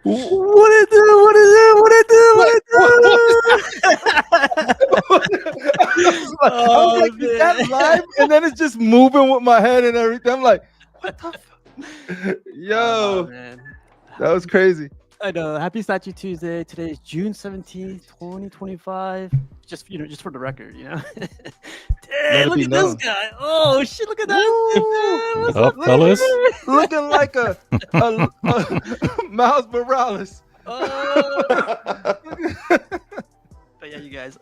What it do? What it do? What it do? What it do? I was like, is that live? And then it's just moving with my head and everything. I'm like, what the fuck? Yo, man. That was crazy. I know. Happy Statue Tuesday. Today is June 17th, 2025. Just just for the record, Damn, look at this guy. Oh shit, look at that. What's up, fellas? Looking like a Miles Morales. But yeah, you guys.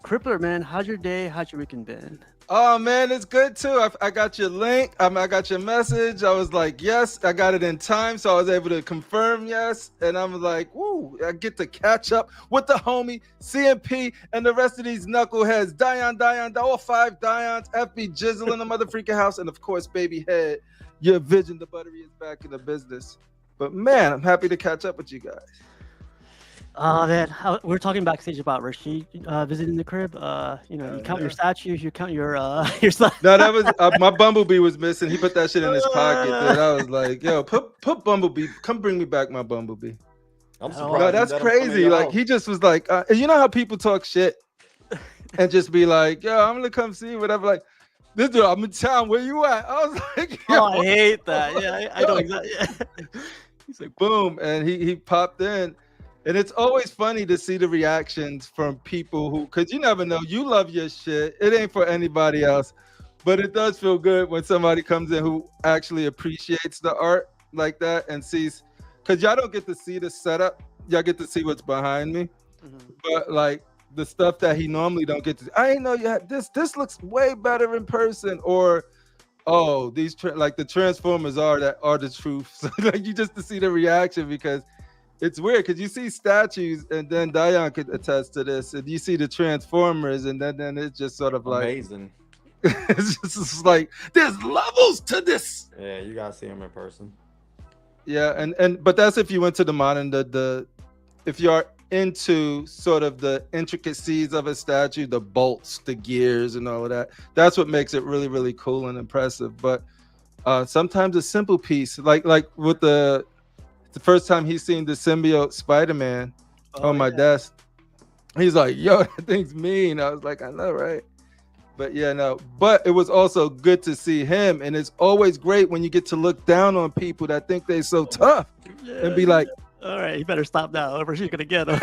Crippler, man, how's your day? How's your weekend been? Oh man, it's good too. I got your link. I got your message. I was like, yes, I got it in time, so I was able to confirm yes. And I'm like, woo, I get to catch up with the homie CNP and the rest of these knuckleheads. Dion, all 5 Dions, FB Jizzle in the mother freaking house, and of course, baby head. Your vision, the buttery is back in the business. But man, I'm happy to catch up with you guys. Oh man, we're talking backstage about Rashid visiting the crib. You count your statues, you count your stuff. No, that was my Bumblebee was missing. He put that shit in his pocket. Dude. I was like, yo, put Bumblebee. Come bring me back my Bumblebee. I'm surprised. No, that's crazy. Like he just was like, you know how people talk shit and just be like, yo, I'm gonna come see you, whatever. Like this dude, I'm in town. Where you at? I was like, yo. Oh, I hate that. Yeah, I know exactly. He's like, boom, and he popped in. And it's always funny to see the reactions from people who, because you never know, you love your shit. It ain't for anybody else. But it does feel good when somebody comes in who actually appreciates the art like that and sees, because y'all don't get to see the setup. Y'all get to see what's behind me. Mm-hmm. But like the stuff that he normally don't get to, I ain't know you had this. This looks way better in person. Or, oh, these like the Transformers are the truth. So like you just to see the reaction because it's weird because you see statues and then Dion could attest to this and you see the Transformers and then it's just sort of like amazing. It's just like there's levels to this. Yeah, you gotta see him in person. Yeah, but that's if you went to the modern if you're into sort of the intricacies of a statue, the bolts, the gears and all of that, that's what makes it really, really cool and impressive. But sometimes a simple piece like with the first time he's seen the symbiote Spider-Man on my desk, he's like, yo, that thing's mean. I was like, I know, right? But yeah, no. But it was also good to see him. And it's always great when you get to look down on people that think they're so tough and be like, all right, you better stop now, or she's gonna get him.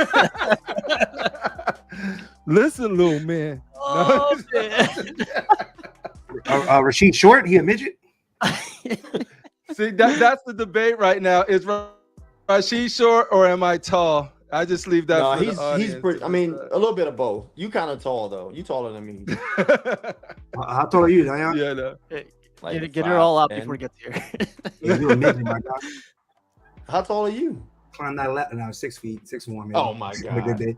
Listen, little man. Oh, no. Rashid short? He a midget? See, that's the debate right now. Is Rashid short or am I tall? I just leave that. No, for the audience. he's pretty. I mean, a little bit of both. You kind of tall though. You taller than me. How tall are you, Dion? Yeah, no. Like get her all out before it gets here. Yeah, you're a midget, my God. How tall are you? I'm not 11. I'm 6 feet, 6'1". Maybe. Oh my God. Good day.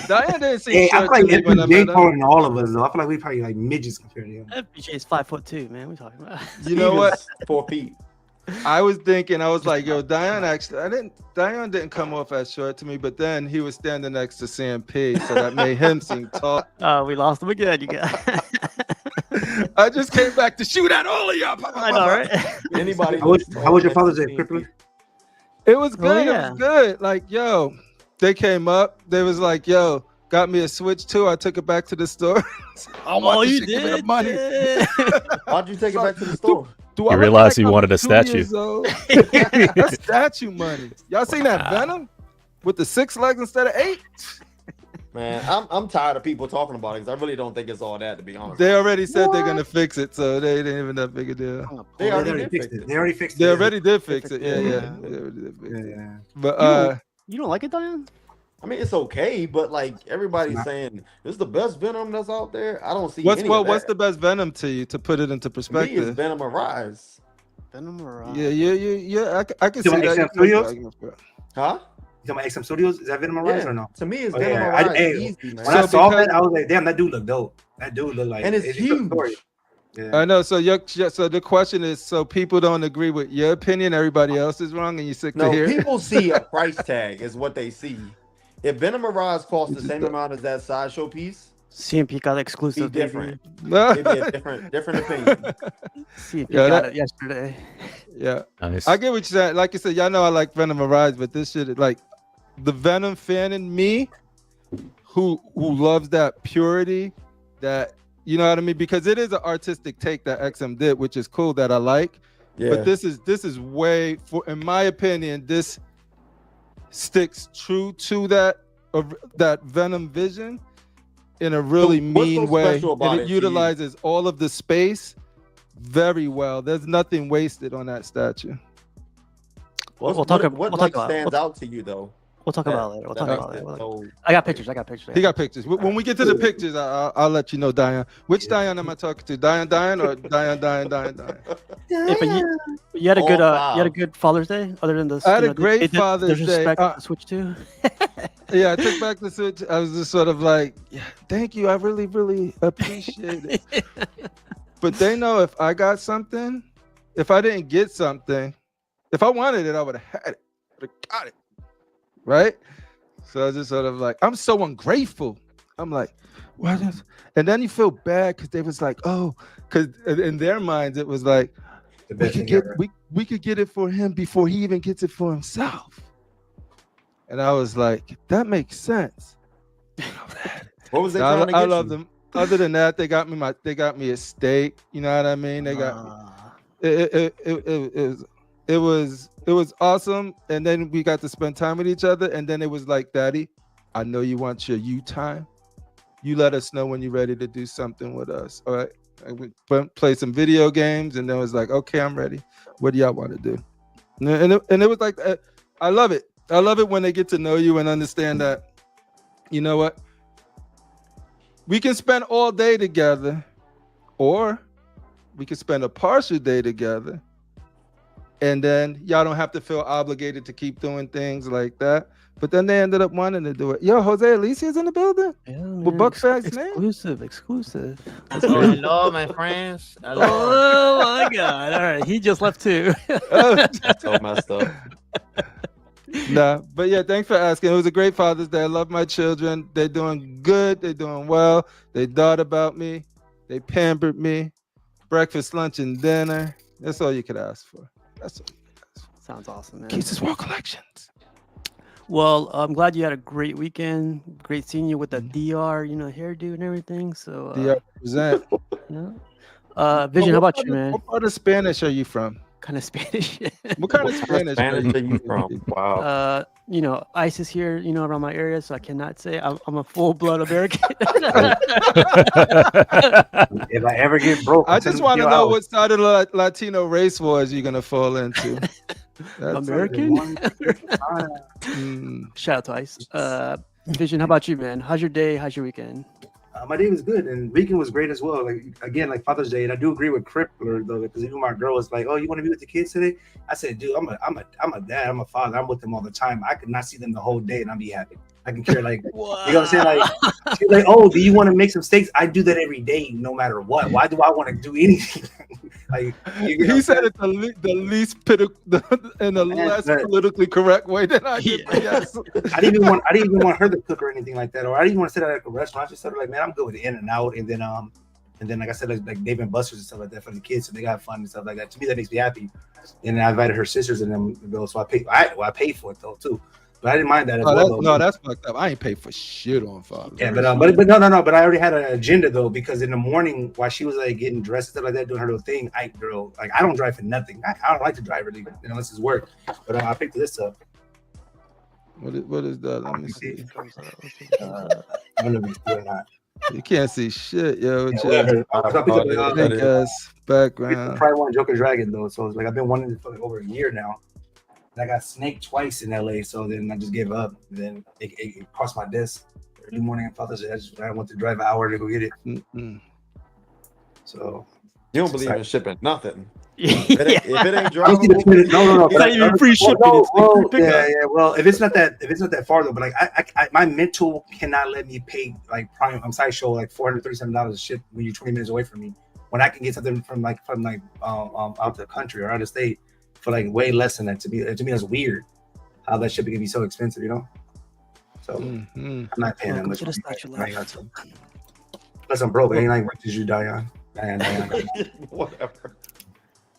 Diane didn't seem Hey, I short feel to me like when I FBJ met him. taller than all of us, though. I feel like we probably like midgets compared to him. FBJ is 5'2", man. We talking about? You know what? 4 feet. I was thinking, I was like, yo, Dion didn't come off as short to me, but then he was standing next to CNP, so that made him seem tall. We lost him again. You got. I just came back to shoot at all of y'all. I know, right? Anybody? How was your Father's Day, Crippler? It was good. yeah. It was good. Like, yo, they came up. They was like, yo, got me a Switch too. I took it back to the store. I want you this shit, give me did? the money. Why'd you take it back to the store? Do You I look realized like he I'm wanted a 2 statue. years old? That's statue money. Y'all seen that Venom with the 6 legs instead of 8? Man, I'm tired of people talking about it because I really don't think it's all that, to be honest. They already said they're gonna fix it, so they didn't even that big a deal. They already They did fixed fix it. it. They already fixed it. They already did fix it. Yeah, Yeah. yeah. They already did fix it. Yeah. But You don't like it, Diane? I mean, it's okay, but like everybody's saying, this is the best Venom that's out there. I don't see what's any of what's that. the best Venom to you to put it into To me, it's perspective? Venom Arise. Venom or Yeah. I can see You talking that. about XM Studios? Huh? You talking about XM Studios? Is that Venom Arise Yeah. or no? To me, it's Oh, Venom yeah. Arise. Hey, Easy, man. When I So saw because- that, I was like, damn, that dude look dope. That dude look like, And it's a good huge. story. Yeah. I know. So so the question is, so people don't agree with your opinion, everybody else is wrong, and you sick No, to hear it? people see a price tag is what they see. If Venom Arise costs the same amount as that sideshow piece, CMP got be exclusive. different. No. It'd be a different opinion. CMP Yeah, got that- it yesterday. Yeah. Nice. I get what you're saying. Like you said, y'all know I like Venom Arise, but this shit, like the Venom fan in me, who loves that purity, that you know what I mean, because it is an artistic take that XM did, which is cool that I like. Yeah. But this is way, in my opinion, this sticks true to that Venom vision in a really So what's so mean way, special about and it it to you? utilizes all of the space very well. There's nothing wasted on that statue. We'll talk about. What We'll like talk about. stands out to you though? We'll talk That- about it later. We'll that talk makes about it it later. so- I got pictures. He got pictures. When we get to the pictures, I'll let you know, Diane. Which Diane am I talking to? Diane or Diane? Hey, but you had a All good five. you had a good Father's Day other than this. I had you a know, great they did- Father's there's Day. respect to Switch too. Yeah, I took back the Switch. I was just sort of like, yeah, thank you. I really, really appreciate it. But they know if I got something, if I didn't get something, if I wanted it, I would have had it. Would have got it. Right? So I was just sort of like, I'm so ungrateful. I'm like, what is? And then you feel bad because they was like, oh, because in their minds it was like, The we best could thing get ever. we could get it for him before he even gets it for himself. And I was like, that makes sense. What was they No, trying to get I love you? them. Other than that, they got me a steak. You know what I mean? They got it was awesome. And then we got to spend time with each other. And then it was like, Daddy, I know you want your you time. You let us know when you're ready to do something with us. All right. And we play some video games, and then it was like, okay, I'm ready. What do y'all want to do? And it was like, I love it. I love it when they get to know you and understand that, you know what? We can spend all day together, or we can spend a partial day together, and then y'all don't have to feel obligated to keep doing things like that. But then they ended up wanting to do it. Yo, Jose Alicia's in the building? Yeah, With man, Buckfast's name? exclusive. Oh, hello, my friends. Hello. Oh my God! All right, he just left too. That's so messed up. Nah, but yeah, thanks for asking. It was a great Father's Day. I love my children. They're doing good. They're doing well. They thought about me. They pampered me. Breakfast, lunch, and dinner. That's all you could ask for. That's all you could ask for. Sounds awesome, man. Keith's Wall Collections. Well, I'm glad you had a great weekend. Great seeing you with the DR, hairdo and everything. So, DR present. Vision, how about you, man? What part of Spanish are you from? Kind of Spanish. What kind of What Spanish? Spanish are you from? Wow. ICE is here, around my area, so I cannot say I'm a full-blood American. If I ever get broke, I just want to know what side of the Latino race wars you're gonna fall into. That's American? Mm. Shout out to ICE. Vision, how about you, man? How's your day? How's your weekend? My day was good, and weekend was great as well. Like again, like Father's Day, and I do agree with Crippler though, because even my girl was like, "Oh, you want to be with the kids today?" I said, "Dude, I'm a dad. I'm a father. I'm with them all the time. I could not see them the whole day, and I'd be happy. I can care like, you know what I'm saying? Like, she's like, "Oh, do you want to make some steaks?" I do that every day, no matter what. Why do I want to do anything? Like He said it the least in the less politically correct way that I could. Yes. I didn't even want her to cook or anything like that, or I didn't even want to sit at a restaurant. I just said like, man, I'm good with In and Out, and then like I said, like Dave and Buster's and stuff like that for the kids, so they got fun and stuff like that. To me, that makes me happy. And then I invited her sisters and them to go, so I paid for it though too. But I didn't mind that as well. No, that's fucked up. I ain't paid for shit on Father's Day. Yeah, but no. But I already had an agenda though, because in the morning while she was like getting dressed and stuff like that, doing her little thing, I don't drive for nothing. I don't like to drive really unless it's work. But I picked this up. What is that? Let me see. I don't know if it's good or not. You can't see shit, yo. Background. Probably one Joker Dragon though, so it's like I've been wanting it for like over a year now. And I got snaked twice in LA, so then I just gave up. Then it crossed my desk early morning on Father's Day. I went to drive an hour to go get it. Mm-mm. So you don't believe in shipping nothing. If it ain't drivable, no. It's not even free shipping. Yeah. Well, if it's not that far though, but like I my mental cannot let me pay like Prime. I'm Sideshow like $437 a ship when you're 20 minutes away from me. When I can get something from out the country or out of state for like way less than that. To me that's weird. How that shipping can be so expensive, you know. So I'm not paying that much. Unless I'm broke, it ain't like what did you die on? Whatever.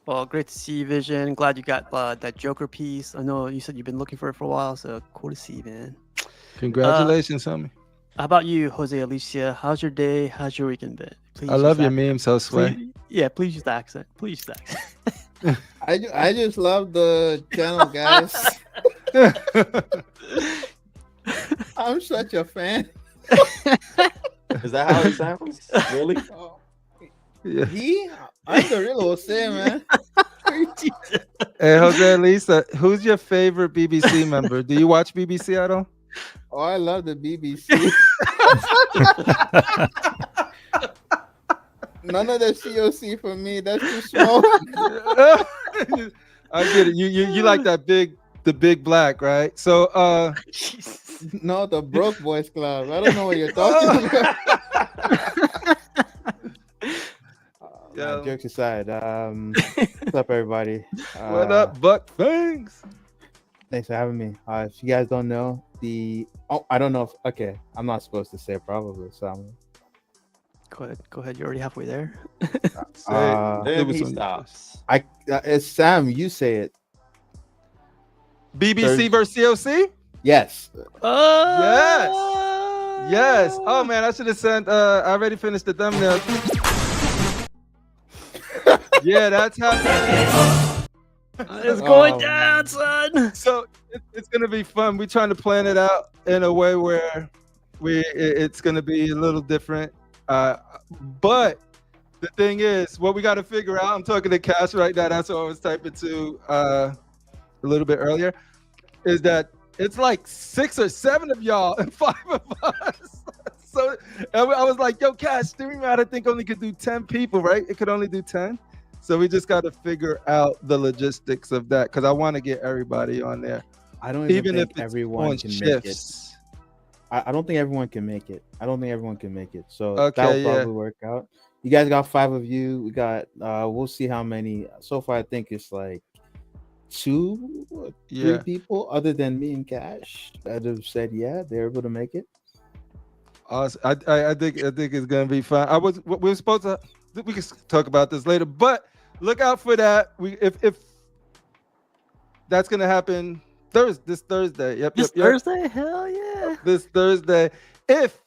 Well, great to see you, Vision. Glad you got that Joker piece. I know you said you've been looking for it for a while, so cool to see you, man. Congratulations, homie. How about you, Jose Alicia? How's your day? How's your weekend been? Please I love your memes, so sway. Please use the accent. Please use the accent. I just love the channel, guys. I'm such a fan. Is that how it sounds? Really? Yeah. I'm the real Jose, man. Hey, Jose Lisa, who's your favorite BBC member? Do you watch BBC at all? Oh, I love the BBC. None of the COC for me. That's too small. I get it. You like the big black, right? So no, the Broke Boys Club. I don't know what you're talking about. Jokes aside, what's up, everybody? What up, Buck Fangs? Thanks for having me. If you guys don't know, I don't know if I'm not supposed to say it probably, so Go ahead. You're already halfway there. He stops. It's Sam. You say it. BBC versus COC? Yes. Yes. Oh man, I should have sent. I already finished the thumbnail. Yeah, that's happening. It's going down, son. So it's gonna be fun. We're trying to plan it out in a way where it's gonna be a little different. But the thing is, what we got to figure out. I'm talking to Cash right now. That's what I was typing to a little bit earlier. Is that it's like 6 or 7 of y'all and 5 of us. So I was like, yo, Cash, streaming out, I think only could do 10 people, right? It could only do 10. So we just got to figure out the logistics of that because I want to get everybody on there. I don't even think everyone can make it. I don't think everyone can make it. So that'll probably work out. You guys got 5 of you. We got, we'll see how many. So far, I think it's like 2 or 3 people other than me and Cash that have said, they're able to make it. Awesome. I think it's gonna be fun. We can talk about this later, but look out for that. If that's gonna happen this Thursday. Yep. Thursday? Hell yeah. This Thursday. If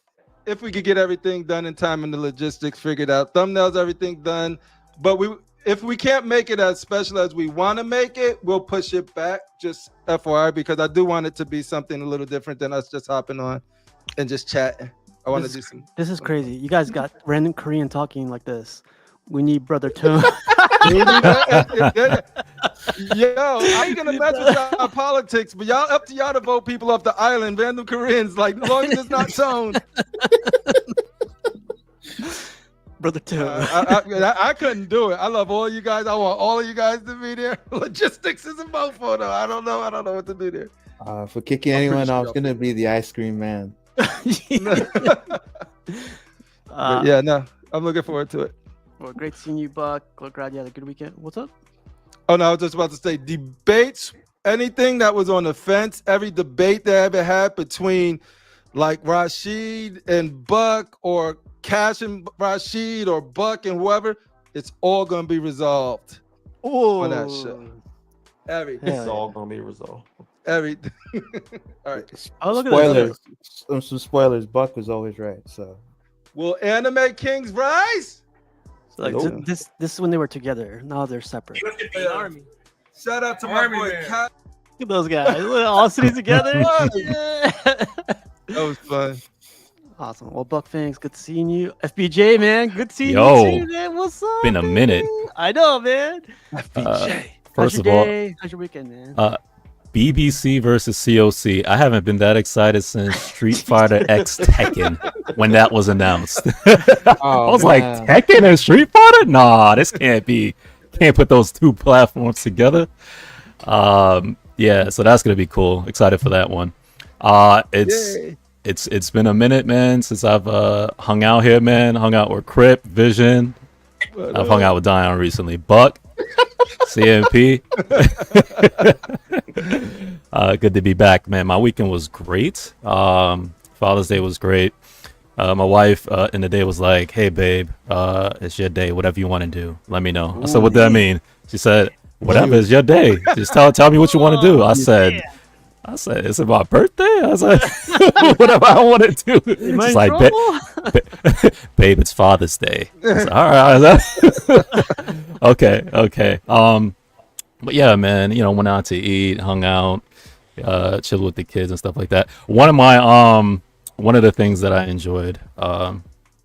we could get everything done in time and the logistics figured out, thumbnails, everything done. But if we can't make it as special as we want to make it, we'll push it back. Just FYI, because I do want it to be something a little different than us just hopping on and just chatting. I want to do some. This is crazy. You guys got random Korean talking like this. We need Brother Tone. Yo, I ain't gonna mess with y'all politics, but y'all up to y'all to vote people off the island. Random Koreans, like as long as it's not Tone. Brother Tone. I couldn't do it. I love all you guys. I want all of you guys to be there. Logistics isn't both for though. I don't know what to do there. For kicking anyone off, it's gonna be the ice cream man. I'm looking forward to it. Well, great seeing you, Buck. Glad you had a good weekend. What's up? Oh no, I was just about to say debates. Anything that was on the fence, every debate that I ever had between like Rashid and Buck, or Cash and Rashid, or Buck and whoever, it's all gonna be resolved on that show. Everything. It's all gonna be resolved. Everything. All right. Oh, look at Spoilers. Some spoilers. Buck was always right. So Will Anime Kings rise? So, like, Nope. this is when they were together. Now they're separate. Shout out to my boy Cat. Look at those guys. All sitting together. Yeah. That was fun. Awesome. Well, Buck Fangs, good seeing you. FBJ, man, good seeing Yo. you too, man. What's up? Been a minute. I know, man. FBJ. How's First your of all, day? How's your weekend, man? BBC versus COC. I haven't been that excited since Street Fighter X Tekken when that was announced. I was like, Tekken and Street Fighter? Nah, this can't be. Can't put those two platforms together. Yeah, so that's gonna be cool. Excited for that one. It's been a minute, man, since I've hung out here, man. Hung out with Crip, Vision. I've hung out with Dion recently. Buck, CNP. Good to be back, man. My weekend was great. Father's Day was great. My wife in the day was like, "Hey, babe, it's your day. Whatever you want to do, let me know." I said, "What does that mean?" She said, "Whatever is your day. Just tell me what you want to do." I said, "It's my birthday." I was like, "Whatever I want to do." She's like, "Babe, it's Father's Day." I said, all right. Okay. But yeah, man, went out to eat, hung out, chilled with the kids and stuff like that. One of the things that I enjoyed,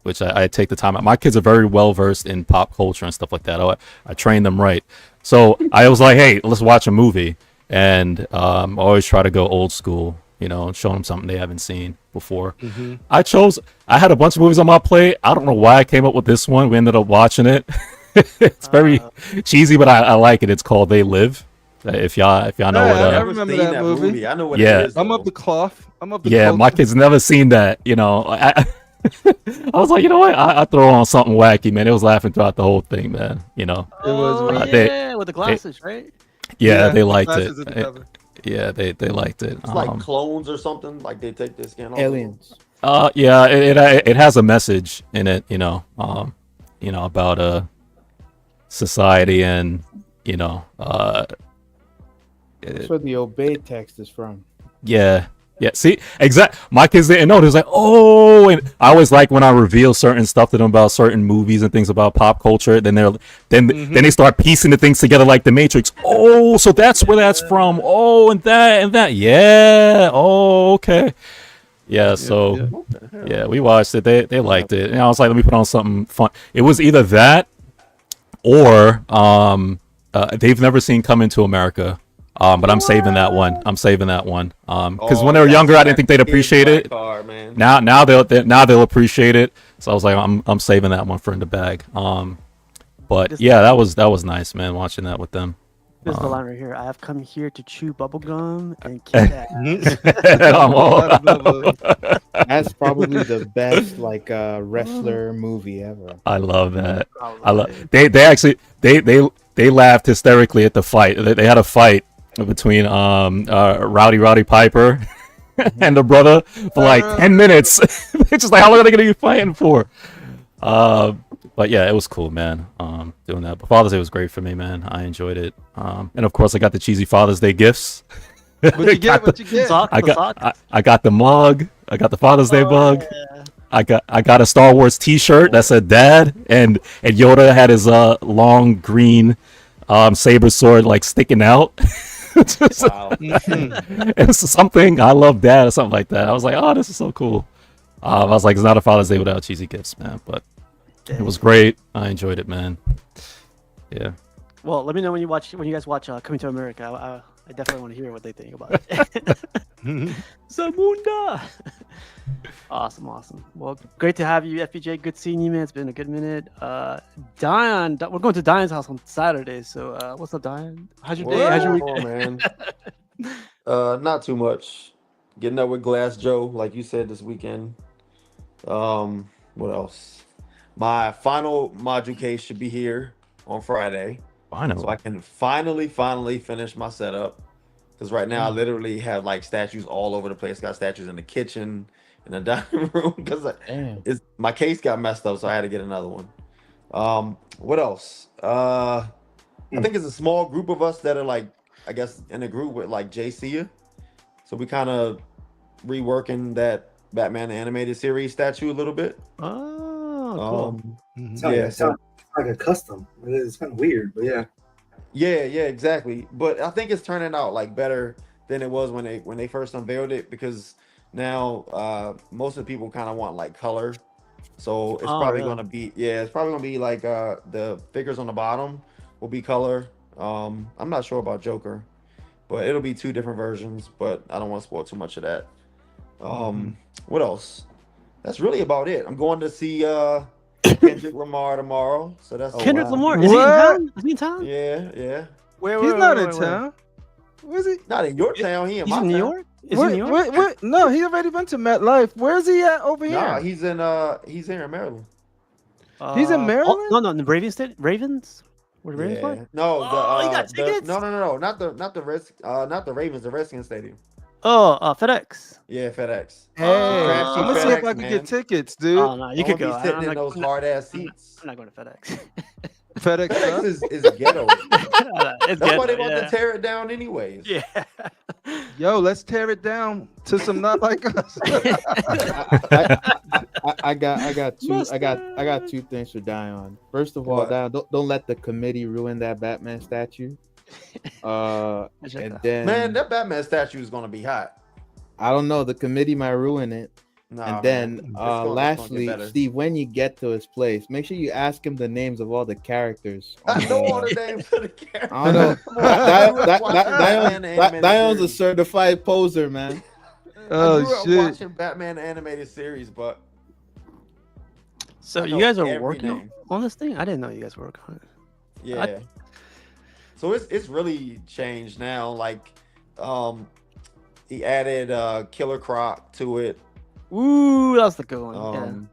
which I take the time. My kids are very well versed in pop culture and stuff like that. I train them right. So I was like, "Hey, let's watch a movie." And I always try to go old school, show them something they haven't seen before. Mm-hmm. I had a bunch of movies on my plate. I don't know why I came up with this one. We ended up watching it. It's very cheesy, but I like it. It's called They Live. If y'all know what. I remember that movie. I know what Yeah. it is. I'm of the cloth. Yeah, my kids never seen that. I was like, you know what? I throw on something wacky, man. It was laughing throughout the whole thing, man. It was. With the glasses, right? Yeah, they liked glasses it. in the cover. Yeah, they liked it. It's like clones or something. Like they take their skin off. aliens. Yeah, it has a message in it, about society and That's where the obey text is from. yeah. See, exact. My kids didn't know. They was like, "Oh," and I always like when I reveal certain stuff to them about certain movies and things about pop culture. Then then they start piecing the things together like the Matrix. Oh, so that's where that's from. Oh, and that. Yeah. Oh, okay. Yeah. So yeah, we watched it. They liked it, and I was like, let me put on something fun. It was either that or they've never seen Coming to America. But I'm saving that one. Because when they were younger, I didn't think they'd appreciate it. Now they'll appreciate it. So I was like, I'm saving that one for in the bag. But yeah, that was nice, man. Watching that with them. There's the line right here. I have come here to chew bubblegum and kick ass. That's probably the best wrestler movie ever. I love that. They laughed hysterically at the fight. They had a fight between Rowdy Piper and the brother for like 10 minutes. It's just like, how long are they gonna be fighting for? But yeah, it was cool, man. Doing that. But Father's Day was great for me, man. I enjoyed it. And of course I got the cheesy Father's Day gifts. What you get? I got the mug. I got the Father's Day mug. Yeah. I got a Star Wars T-shirt that said Dad, and Yoda had his long green saber sword like sticking out. Wow. It's something I love Dad or something like that. I was like, oh, this is so cool. I was like, it's not a Father's Day without cheesy gifts, man. But it was great. I enjoyed it, man. Yeah. Well, let me know when you guys watch Coming to America. I definitely want to hear what they think about it. Zamunda. Awesome. Well, great to have you, FPJ. Good seeing you, man. It's been a good minute. Dion, we're going to Dion's house on Saturday. So, what's up, Dion? How's your day? How's your weekend? Man. Not too much. Getting up with Glass Joe, like you said this weekend. What else? My final module case should be here on Friday. Finally. So I can finally finish my setup. Because right now I literally have like statues all over the place. Got statues in the kitchen, in the dining room. Because my case got messed up, so I had to get another one. What else? I think it's a small group of us that are like, I guess, in a group with like JC. So we kind of reworking that Batman animated series statue a little bit. Oh, cool. It sounds like a custom. It's kind of weird, but yeah. Yeah, exactly. But I think it's turning out like better than it was when they first unveiled it, because now most of the people kind of want like color. So it's probably gonna be like the figures on the bottom will be color. I'm not sure about Joker, but it'll be 2 different versions, but I don't want to spoil too much of that. What else? That's really about it. I'm going to see Kendrick Lamar tomorrow. So that's Kendrick Lamar. Is he in town? Is he in town? Yeah. He's not in town. Where is he? Not in your town. He's in New York. Is he in New York? No, he already went to MetLife. Where is he at over here? Nah, he's here in Maryland. He's in Maryland? No, in the Ravens. Where the Ravens play? No, you got tickets? No, not the Ravens, the Redskins Stadium. Oh, FedEx. Yeah, FedEx. Hey, I'm gonna see if I can get tickets, dude. Oh no, you could go. Sitting in those hard ass seats. I'm not going to FedEx. FedEx is ghetto. That's why they want to tear it down anyways. Yeah. Yo, let's tear it down to some not like us. I got two things to die on. First of all, don't let the committee ruin that Batman statue. And then, man, that Batman statue is gonna be hot. I don't know. The committee might ruin it. Nah, and then, lastly, Steve, when you get to his place, make sure you ask him the names of all the characters. I know all the names of the characters. I don't know. Dion's a certified poser, man. Oh I grew up shit! watching Batman animated series, but so you guys are working on this thing? I didn't know you guys were working on it. Yeah. So it's really changed now. Like, he added Killer Croc to it. Ooh, that's the good one.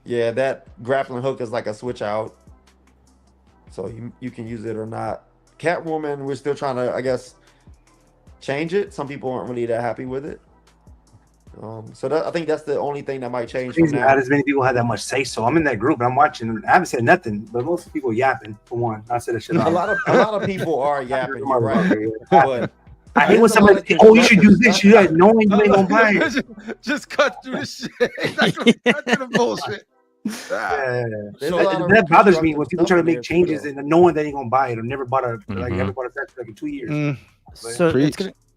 Yeah, that grappling hook is like a switch out, so you can use it or not. Catwoman, we're still trying to, I guess, change it. Some people aren't really that happy with it. So I think that's the only thing that might change. Not as many people have that much say so. I'm in that group and I'm watching. I haven't said nothing, but most people yapping for one. I said that shit. A lot of people are yapping. You're right, but I hate when somebody says, "Oh, you should do this, you that," knowing you ain't gonna buy it. Just cut through the shit. Cut through the bullshit. That bothers me when people try to make changes and knowing they ain't gonna buy it or never bought a never bought a statue like in 2 years. So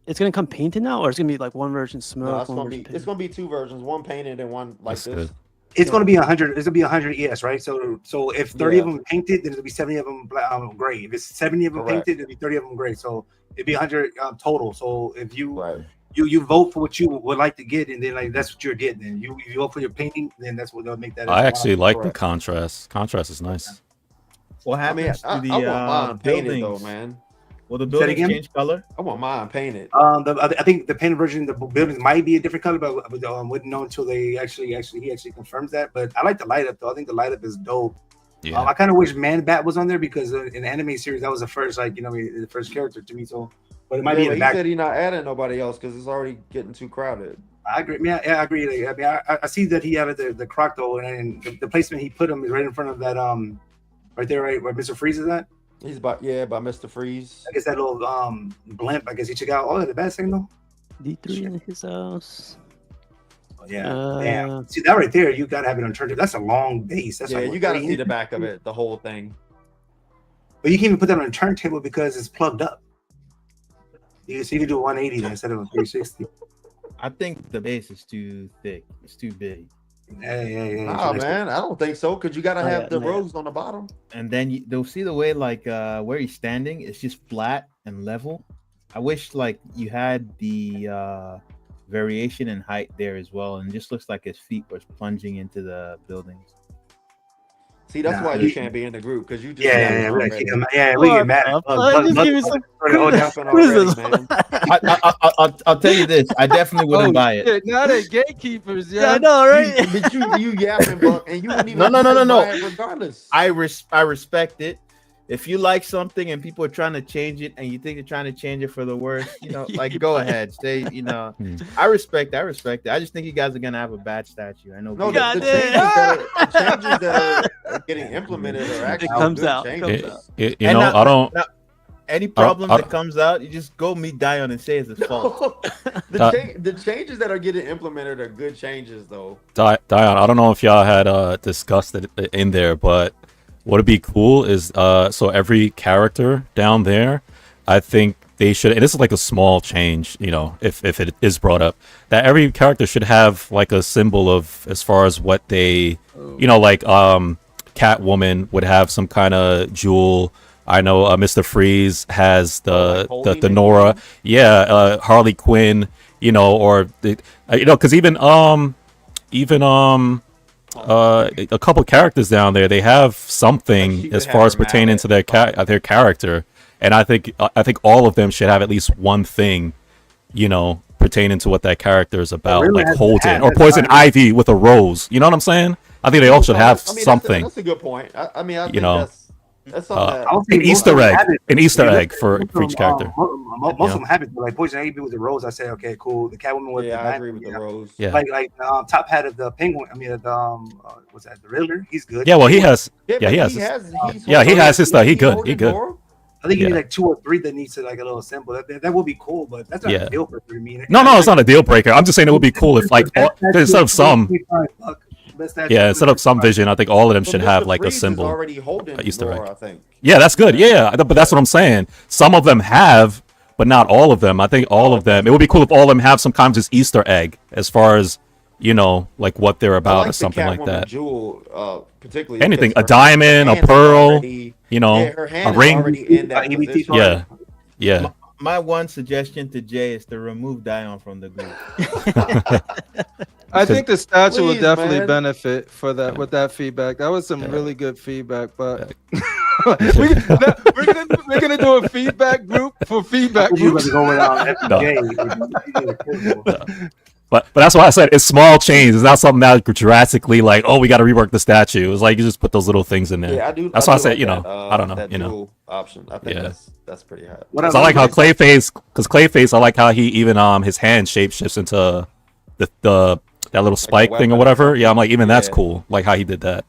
it's gonna come painted now, or it's gonna be like one version smoke. No, it's gonna be 2 versions, one painted and one like this. Good. It's gonna be 100. It's gonna be 100 ES, right? So if 30 of them painted, then it'll be 70 of them gray. If it's 70 of them painted, it'll be 30 of them gray. So it'd be 100 total. So if you vote for what you would like to get, and then like that's what you're getting. And you vote for your painting, then that's what they'll make that. I actually like the contrast. Contrast is nice. What happens to the I want mine painted though, man. Will the buildings change color? I want mine painted. I think the painted version, the buildings might be a different color, but wouldn't know until they he actually confirms that. But I like the light up though. I think the light up is dope. Yeah. I kind of wish Man Bat was on there because in the anime series that was the first the first character to me. So, but it might be in the back. He said he's not adding nobody else because it's already getting too crowded. I agree. Yeah, I agree. I mean, I see that he added the croc though, and the placement he put him is right in front of that right there, right where Mr. Freeze is at. He's by Mr. Freeze. I guess that little blimp. I guess he took out. Oh, the bad signal. D3 in his house. Oh, yeah. Damn. See that right there? You gotta have it on turntable. That's a long base. That's you gotta see the back of it, the whole thing. But you can't even put that on a turntable because it's plugged up. You can do 180 instead of a 360. I think the base is too thick. It's too big. Hey. Oh man, I don't think so. Because you gotta have the rows on the bottom. And then they'll see the way where he's standing. It's just flat and level. I wish you had the variation in height there as well, and it just looks like his feet were plunging into the buildings. See, that's why you can't be in the group because you just yeah, we get mad. What is this, man? I'll tell you this. I definitely wouldn't buy it. Now they gatekeepers, Yeah, I know, right? But you yapping, Buck, and you wouldn't even No. buy it regardless. I respect it. If you like something and people are trying to change it, and you think they're trying to change it for the worse, like go ahead, stay. I respect it. I just think you guys are gonna have a bad statue. I know. No, the changes that are getting implemented are actually comes good out. changes. I don't. Any problem that comes out, you just go meet Dion and say it's his fault. The changes that are getting implemented are good changes, though. Dion, I don't know if y'all had discussed it in there, but what'd be cool is so every character down there, I think they should, and this is like a small change, if it is brought up, that every character should have like a symbol of as far as what they, like Catwoman would have some kind of jewel. I know Mr. Freeze has the Nora, Harley Quinn, or because even a couple characters down there, they have something as far as pertaining to their character, and I think all of them should have at least one thing, pertaining to what that character is about, really, like Holden or Poison Ivy with a rose. You know what I'm saying? I think they all should have something. That's a good point. I think that's an Easter egg for each character. Most of them have it. Like Poison Ivy with the rose, I say okay, cool. The Catwoman with I agree with the rose. Yeah. Like top hat of the Penguin. I mean, what's that? The Riddler. He's good. Yeah, well, he has. He has his stuff. He good. I think you need like 2 or 3 that needs to like a little symbol. That would be cool, but that's not a deal breaker for me. No, it's not a deal breaker. I'm just saying it would be cool if like instead of some. Instead of some vision, I think all of them should have like a symbol. Easter egg. I think. Yeah, that's good. Yeah, but that's what I'm saying. Some of them have, but not all of them. I think all of them. It would be cool if all of them have some kind of just Easter egg as far as like what they're about or something like that. Jewel, particularly anything, a diamond, a pearl, her a ring. Yeah. My one suggestion to Jay is to remove Dion from the group. I think the statue will definitely benefit for that with that feedback. That was some really good feedback, but we're gonna do a feedback group for feedback groups. But that's why I said it's small change. It's not something that drastically like, oh, we got to rework the statue. It's like you just put those little things in there. Yeah, I do. That's why I said, that, I don't know, that option. I think that's pretty hot. I like how Clayface, I like how he even his hand shape shifts into the that little spike thing or whatever. Yeah, I'm like, even that's cool. Like how he did that.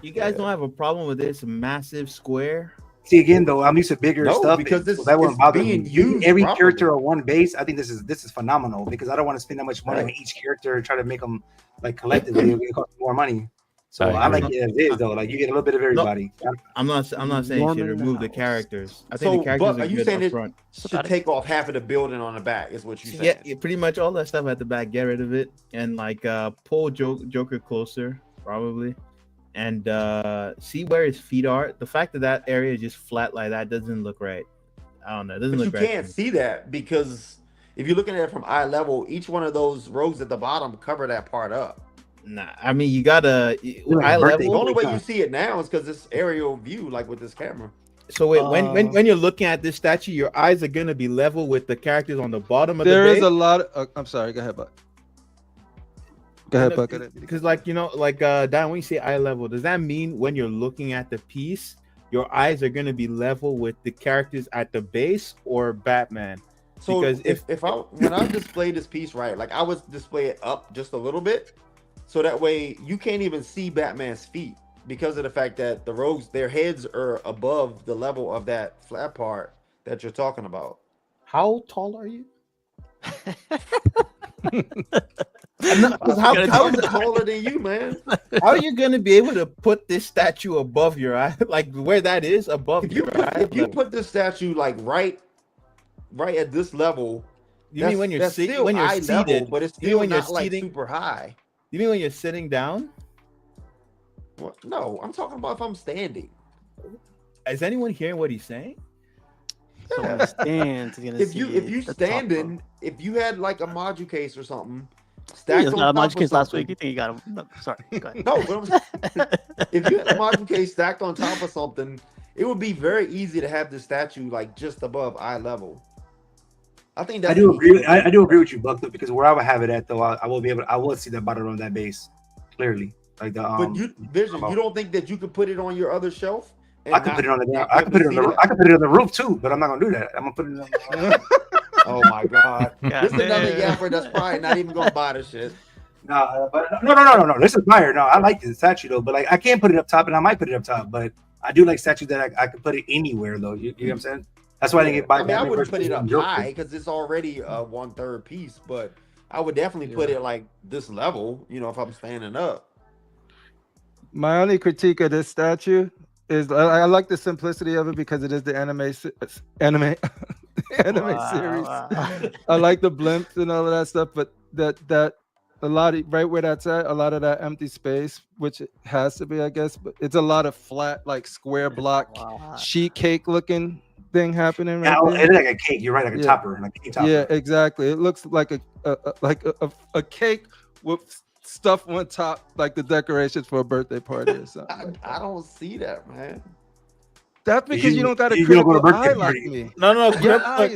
You guys don't have a problem with this massive square? See, again though, I'm used to bigger stuff because that wouldn't bother me. Every character on one base, I think this is phenomenal because I don't want to spend that much money on each character and try to make them like collectively. It costs more money. So I like it as is though. Like you get a little bit of everybody. No, I'm not saying you should remove the characters. I think the characters are you saying it front. Should take off half of the building on the back? Is what you saying? Yeah, pretty much all that stuff at the back. Get rid of it and like pull Joker closer, probably. And see where his feet are. The fact that area is just flat like that doesn't look right. I don't know. It doesn't look right. You can't see that because if you're looking at it from eye level, each one of those rows at the bottom cover that part up. Nah, I mean you gotta eye level. The only way you see it now is because it's aerial view, like with this camera. So wait, when you're looking at this statue, your eyes are gonna be level with the characters on the bottom of the base. There is a lot of. I'm sorry. Go ahead, Buck. Go ahead, Buck. Because Dion, when you say eye level, does that mean when you're looking at the piece, your eyes are gonna be level with the characters at the base or Batman? So because when I display this piece right, like I would display it up just a little bit, so that way you can't even see Batman's feet because of the fact that the rogues, their heads are above the level of that flat part that you're talking about. How tall are you? How is it taller than you, man? How are you gonna be able to put this statue above your eye, like where that is above your eye? If you put this statue like right at this level, you mean when you're seated? When you're seated, level, but it's still not like super high. You mean when you're sitting down? Well, no, I'm talking about if I'm standing. Is anyone hearing what he's saying? Yeah. If you standing, if you had like a module case or something, stacked just on got a top module of case last something. week. You think you got him? No, sorry. Go ahead. No, but if you had a module case stacked on top of something, it would be very easy to have the statue like just above eye level. I think that's I do agree. I do agree with you, Buck, because where I would have it at though, I will be able. I will see the bottom of that base clearly, like the. But Vision, you don't think that you could put it on your other shelf? I could put it on the. I could put it on the. I could put it on the roof too, but I'm not gonna do that. I'm gonna put it on. Oh my God! This is another yapper that's probably not even gonna buy the shit. No. This is fire. No, I like the statue though, but like I can't put it up top, and I might put it up top, but I do like statues that I could put it anywhere though. You know what I'm saying? That's why I didn't get by. I mean, I wouldn't put it up high because it's already a 1/3 piece, but I would definitely put it like this level. You know, if I'm standing up. My only critique of this statue is I like the simplicity of it because it is the anime series. I like the blimps and all of that stuff, but that a lot of right where that's at, a lot of that empty space, which it has to be, I guess, but it's a lot of flat, like square block, sheet cake looking thing happening. Right there. It's like a cake. You're right, like a topper, like a cake topper. Yeah, exactly. It looks like a cake with stuff on top, like the decorations for a birthday party or something. I don't see that, man. That's because you don't got a critical eye like me. No, you gotta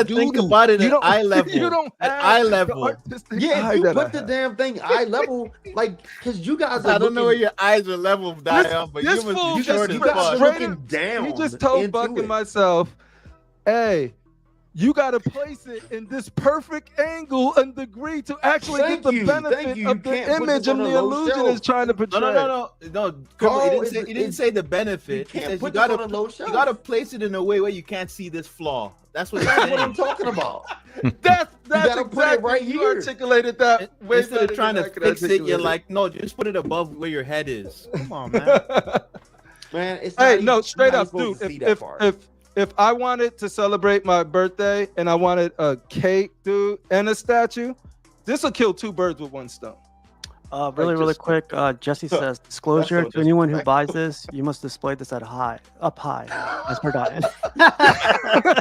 think about it at eye level. You don't have eye level. Yeah, you put the damn thing eye level, like, because you guys. I don't know where your eyes are level, Dion, but you must be short as fuck. Looking down. You just told Buck and myself, hey, you got to place it in this perfect angle and degree to actually get the benefit of the image and the illusion is trying to portray. No. Carl, he didn't say the benefit. You can't put it on a low shelf. You got to place it in a way where you can't see this flaw. That's what I'm talking about. That's exactly right here. You articulated that way. Instead of trying to fix it, you're like, no, just put it above where your head is. Come on, man. Man, it's hey, no, straight up, dude. If I wanted to celebrate my birthday and I wanted a cake, dude, and a statue, this will kill two birds with one stone. Really quick, Jesse says, disclosure to anyone who buys this, you must display this up high, as per Diane.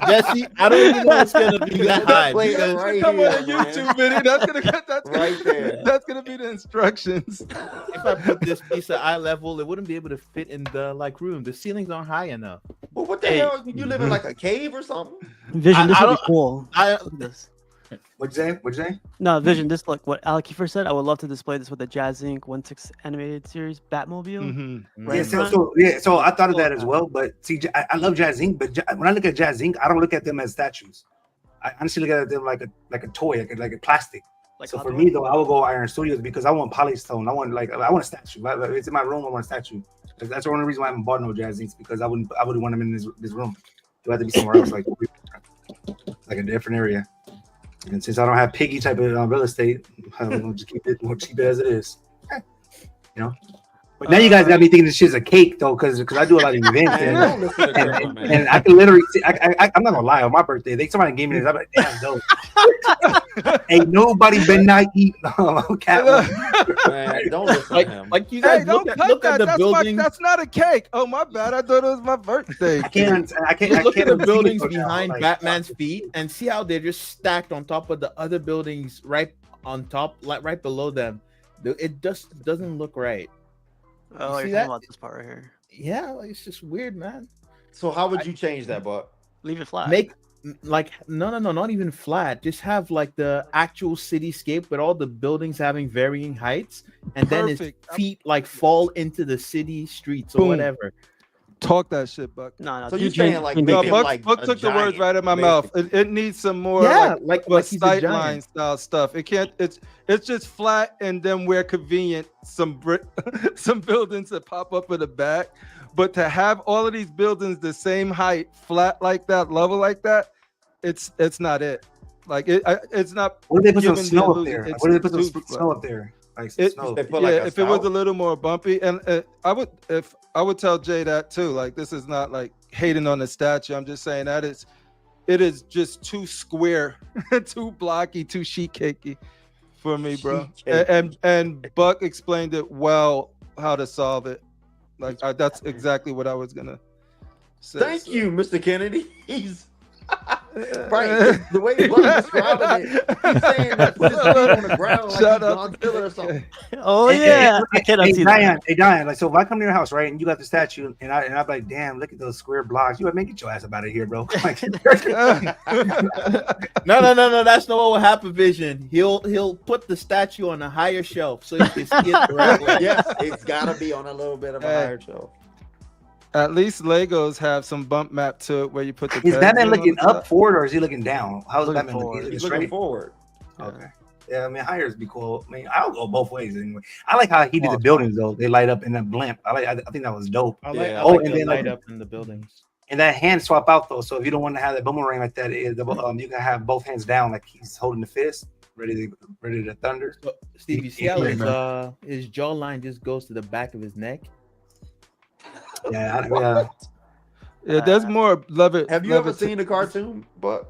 Jesse, I don't even know it's gonna be that high. Right come on a YouTube video. That's right there. That's gonna be the instructions. If I put this piece at eye level, it wouldn't be able to fit in the room. The ceilings aren't high enough. Well, what the hell? You live in like a cave or something? Vision, this would be cool. Look at this. What'd you say? No, Vision, this like what Alec Kiefer said. I would love to display this with the Jazz Inc. 1/6 animated series Batmobile. Mm-hmm. So I thought of that as well. But see, I love Jazz Inc. But when I look at Jazz Inc., I don't look at them as statues. I honestly look at them like a toy, like a plastic. So for me though, I would go Iron Studios because I want polystone. I want a statue. It's in my room. I want a statue. That's the only reason why I haven't bought no Jazz Inc. because I wouldn't want them in this room. It would have to be somewhere else, like a different area. And since I don't have piggy type of real estate, we'll just keep it as it is. You know. But now you guys got me thinking this shit's a cake though, because I do a lot of events and I can literally see. I'm not gonna lie. On my birthday, somebody gave me this. I'm like, damn, dope. Ain't nobody been not eat cat. Man, don't listen to him. Like you guys look at the building. That's not a cake. Oh my bad. I thought it was my birthday. I can't look at the buildings behind Batman's feet and see how they're just stacked on top of the other buildings right on top, like right below them. It just doesn't look right. Oh, you're talking about this part right here. Yeah, it's just weird, man. So how would you change that, Buck? Leave it flat. Make no, not even flat. Just have like the actual cityscape with all the buildings having varying heights, and then his feet like fall into the city streets or whatever. Talk that shit, Buck. No. So you're saying like Buck took the words right out of my mouth. It needs some more like sight line style stuff. It can't. It's just flat, and then where convenient, some buildings that pop up in the back. But to have all of these buildings the same height, flat like that, level like that, it's not it. Like it's not. What if they put some snow up there? What if they put some snow up there? If it was a little more bumpy, and I would tell Jay that too. Like, this is not like hating on the statue. I'm just saying that it is just too square, too blocky, too sheet cakey for me, bro. And Buck explained it well how to solve it. Like that's exactly what I was gonna say. Thank you, Mr. Kennedy. Right, the way Blunt's describing it, he's saying that put his feet on the ground like he's Godzilla or something. Oh yeah, I cannot see that. Hey Diane, like so if I come to your house, right, and you got the statue, and I'm like, damn, look at those square blocks. You would make get your ass up out of here, bro. Like, no, that's not what will happen, Vision. He'll put the statue on a higher shelf so you can see it the right way. Yes, it's gotta be on a little bit of a higher shelf. At least Legos have some bump map to it where you put the. Is Batman looking up forward or is he looking down? How's Batman looking? He's looking forward. Okay. Yeah, I mean, higher would be cool. I mean, I'll go both ways anyway. I like how he did the buildings though; they light up in that blimp. I think that was dope. I like and then light up in the buildings. And that hand swap out though. So if you don't want to have that boomerang like that, you can have both hands down like he's holding the fist, ready to thunder. So, Steve, you see how his jawline just goes to the back of his neck? Yeah. There's more love it. Have you ever seen the cartoon? But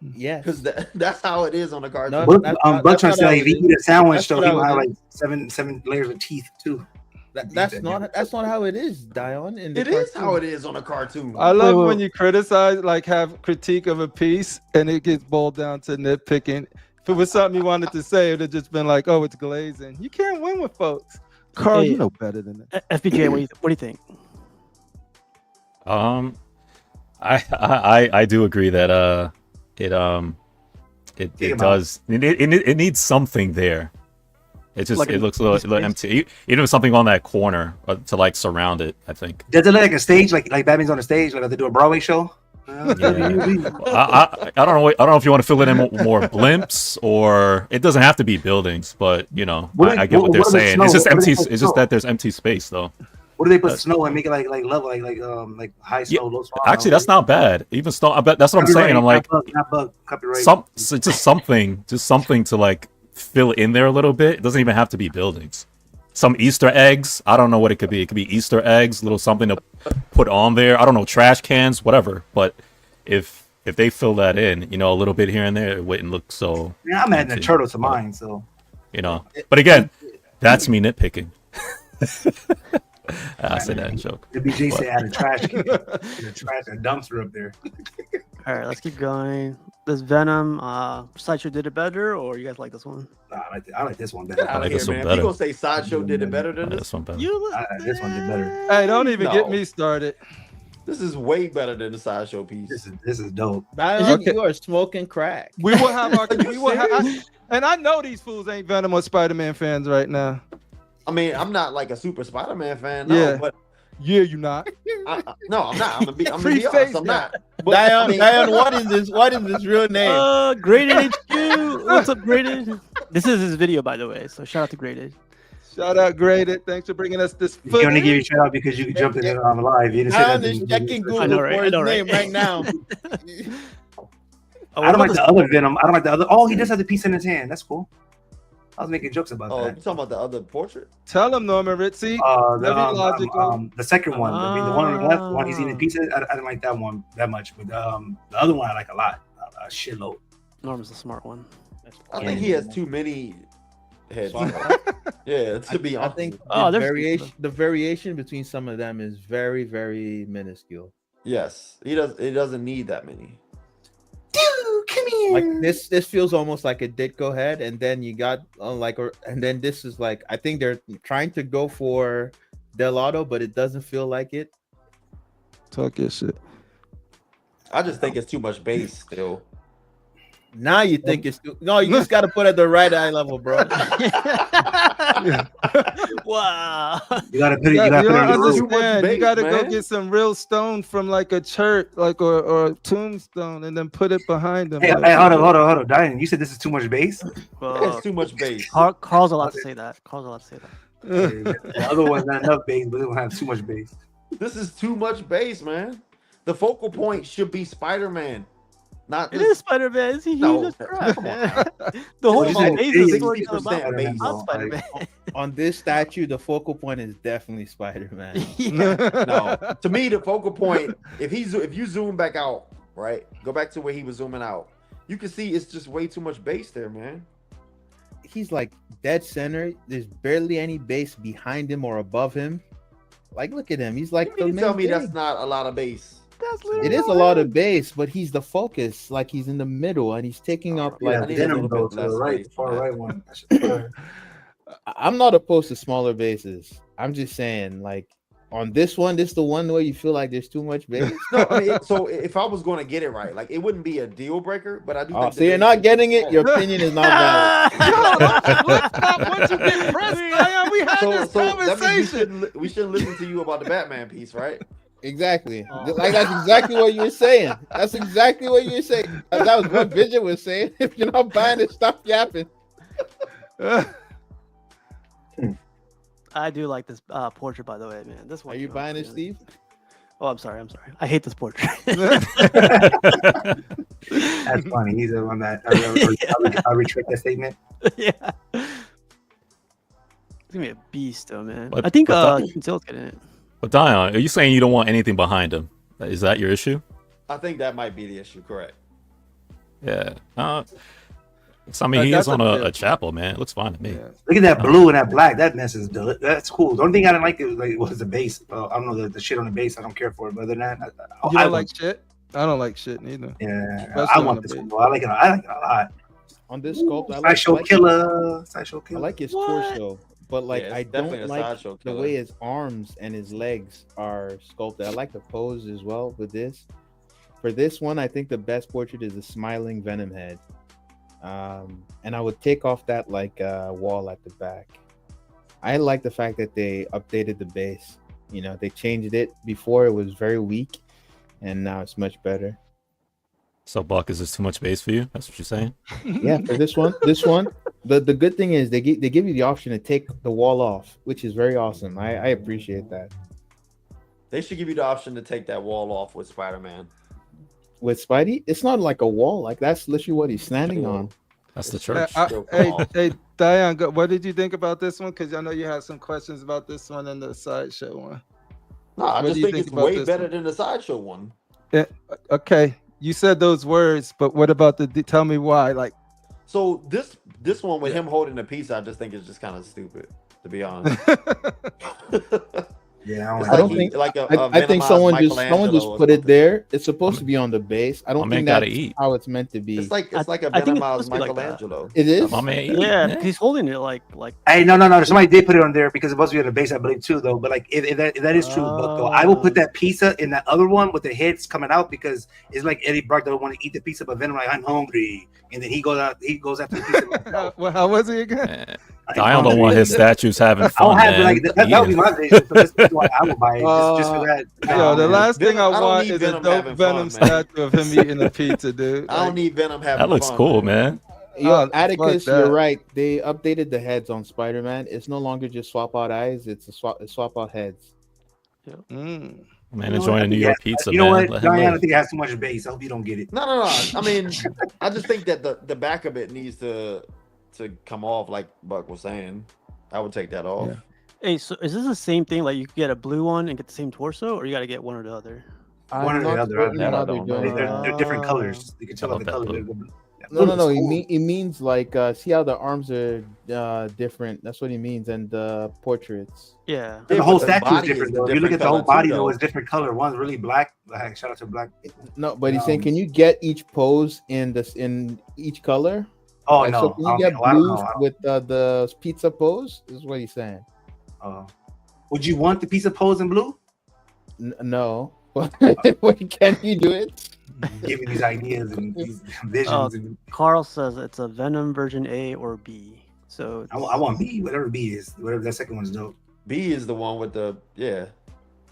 yeah, because that's how it is on the cartoon. Buck trying to say if he eat a sandwich, so he will have like seven layers of teeth too. That's not how it is, Dion. It is how it is on a cartoon. I love when you criticize, like have critique of a piece, and it gets boiled down to nitpicking. If it was something you wanted to say, it'd have just been like, "Oh, it's glazing." You can't win with folks. Carl, you know better than that. FPJ, what do you think? I do agree that it does it needs something there. It just it looks a little empty. Even something on that corner to like surround it. I think. Does it look like a stage, like Batman's on a stage, like they do a Broadway show? I don't know. I don't know if you want to fill it in more blimps, or it doesn't have to be buildings. But I get what they're saying. It's just empty. It's just that there's empty space, though. What do they put snow and make it like level, like high snow, low snow? Actually, that's not bad. Even snow. I bet that's what I'm saying. I'm like, just something to like fill in there a little bit. It doesn't even have to be buildings. Some Easter eggs. I don't know what it could be. It could be Easter eggs, little something to put on there. I don't know, trash cans, whatever. But if they fill that in, a little bit here and there, it wouldn't look so. Yeah, I'm adding a turtle to mine, so. But again, that's me nitpicking. I said that in joke. The BJ said add a trash can, a dumpster up there. All right, let's keep going. This Venom, Sideshow did it better, or you guys like this one? Nah, I like this one better. I like this one better. You gonna say Sideshow did it better than this one better? This one did better. Hey, don't even get me started. This is way better than the Sideshow piece. This is dope. You are smoking crack. We will have our. And I know these fools ain't Venom or Spider-Man fans right now. I mean, I'm not like a super Spider-Man fan, but you're not. No, I'm not. I'm gonna be honest. I'm not. But, Dion, what is this? What is this real name? Graded HQ. What's up, Graded? This is his video, by the way. So shout out to Graded. Shout out, Graded. Thanks for bringing us this. He only give you a shout out because you jumped in it on live. You didn't say that. I'm checking Google for his name right now. I don't like the other Venom. I don't like the other. Oh, he does have the piece in his hand. That's cool. I was making jokes about that. You talking about the other portrait? Tell him, Norman Ritzy. The second one. I mean, the one on the left, one he's eating pizza. I didn't like that one that much, but the other one I like a lot, a shitload. Norman's the smart one. I think he has too many heads. Yeah, to be honest. I think the variation between some of them is very, very minuscule. Yes, he doesn't need that many. Dude, come here. Like this feels almost like a Ditko head, and then you got and then this is like, I think they're trying to go for Delato, but it doesn't feel like it. Talk your shit. I just think it's too much bass still. Now you think it's no, you just got to put it at the right eye level, bro. Wow. You got to put it. You got to understand. You got to go get some real stone from like a church, or a tombstone, and then put it behind them. Hey, hold on, Diane. You said this is too much bass. It's too much bass. Carl's allowed to say that. The other one's not enough bass, but they don't have too much bass. This is too much bass, man. The focal point should be Spider-Man. Not it is Spider-Man. It's huge crap. The whole thing is Spider-Man. On this statue, the focal point is definitely Spider-Man. No, to me, the focal point, if you zoom back out, right, go back to where he was zooming out, you can see it's just way too much bass there, man. He's like dead center. There's barely any bass behind him or above him. Like, look at him. He's like. You tell me that's not a lot of bass. It is a lot of base, but he's the focus. Like he's in the middle and he's taking up like Venom though to the right, far right one. I'm not opposed to smaller bases. I'm just saying, like on this one, this is the one where you feel like there's too much base. No, I mean, so if I was going to get it right, like it wouldn't be a deal breaker, but I do. So you're not getting it. Your opinion is not valid. Let's stop once you get pressed. We had this conversation. We shouldn't listen to you about the Batman piece, right? Exactly. Like that's exactly what you were saying. That's exactly what you were saying. That was what Vision was saying. If you're not buying it, stop yapping. I do like this portrait, by the way, man. This one. Are you buying it, Steve? Oh, I'm sorry. I hate this portrait. That's funny. He's the one that I'll retract that statement. Yeah. It's gonna be a beast, though, man. I think Concealed's getting it. But Dion, are you saying you don't want anything behind him? Is that your issue? I think that might be the issue. Correct. Yeah. I mean, he is on a chapel, man. It looks fine to me. Yeah. Look at that blue and that black. That mess is that's cool. The only thing I didn't like was the base. I don't know the shit on the base. I don't care for it. But other than that, you don't like shit. I don't like shit neither. Yeah, I want this one. I like it. I like it a lot. On this sculpt, Sideshow Killer. I like his torso, but like I don't like the way his arms and his legs are sculpted. I like the pose as well with this. For this one, I think the best portrait is the smiling Venom head. And I would take off that wall at the back. I like the fact that they updated the base. You know, they changed it. Before it was very weak, and now it's much better. So Buck, is this too much base for you? That's what you're saying? Yeah, for this one, the good thing is they give you the option to take the wall off, which is very awesome. I appreciate that. They should give you the option to take that wall off with Spider-Man. With Spidey, it's not like a wall. Like that's literally what he's standing on. That's the church. Hey, Diane, what did you think about this one? Because I know you had some questions about this one and the sideshow one. No, I just think it's way better than the sideshow one. Yeah, okay, you said those words, but what about tell me why? Like, so this one with him holding the piece, I just think it's just kind of stupid, to be honest. Yeah, I think someone just put it there. It's supposed to be on the base. I don't think that's how it's meant to be. It's like a Venomized Michelangelo. It is. Yeah, he's holding it like. Hey, no. Somebody did put it on there because it was supposed to be on the base, I believe, too, though. But like, if that is true, but though, I will put that pizza in that other one with the heads coming out because it's like Eddie Brock that would want to eat the pizza, but Venom like I'm hungry, and then he goes after the pizza. Well, how was he again? I don't want his statues having fun. That would be my vision. So that's why I would buy it just for that. The last thing I want is a dope Venom statue of him eating a pizza, dude. I don't need Venom having fun. That looks cool, man. Yo, Atticus, you're right. They updated the heads on Spider-Man. It's no longer just swap out eyes; it's swap out heads. Yeah. Man, enjoying a New York pizza. You know what, Diane? I think it has too much base. I hope you don't get it. No. I mean, I just think that the back of it needs to come off, like Buck was saying. I would take that off. Yeah. Hey, so is this the same thing? Like you could get a blue one and get the same torso, or you got to get one or the other? One or the other. They're different colors. You can tell by the color. No. It means like see how the arms are different. That's what he means, and the portraits. Yeah. And the whole statue is different. Though. If you look at the whole body, though, it's different color. One's really black. Shout out to black. No, but he's saying, can you get each pose in each color? Oh, like, no. So can you get blues with the pizza pose? This is what he's saying. Would you want the pizza pose in blue? No. Can you do it? Give me these ideas and these visions. Carl says it's a Venom version A or B. So I want B, whatever B is. Whatever that second one's dope. B is the one with the